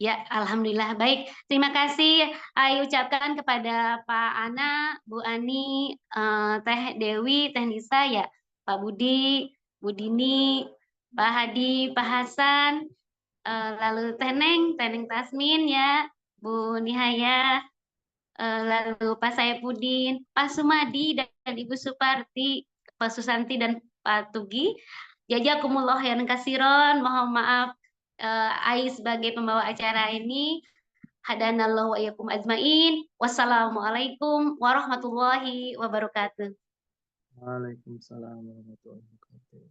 Speaker 1: Ya, alhamdulillah baik. Terima kasih Ayu ucapkan kepada Pak Ana, Bu Ani, Teh Dewi, Teh Nisa ya, Pak Budi, Bu Dini, Pak Hadi, Pak Hasan, lalu Teneng Tasmin ya, Bu Nihaya, lalu Pak Saipudin, Pak Sumadi dan Ibu Suparti, Pak Susanti dan Pak Tugi. Jazakumullah khairan katsiran. Mohon maaf Ai sebagai pembawa acara ini. Hadanallahu wa iyyakum ajmain. Wassalamualaikum warahmatullahi wabarakatuh.
Speaker 2: Waalaikumsalam warahmatullahi wabarakatuh.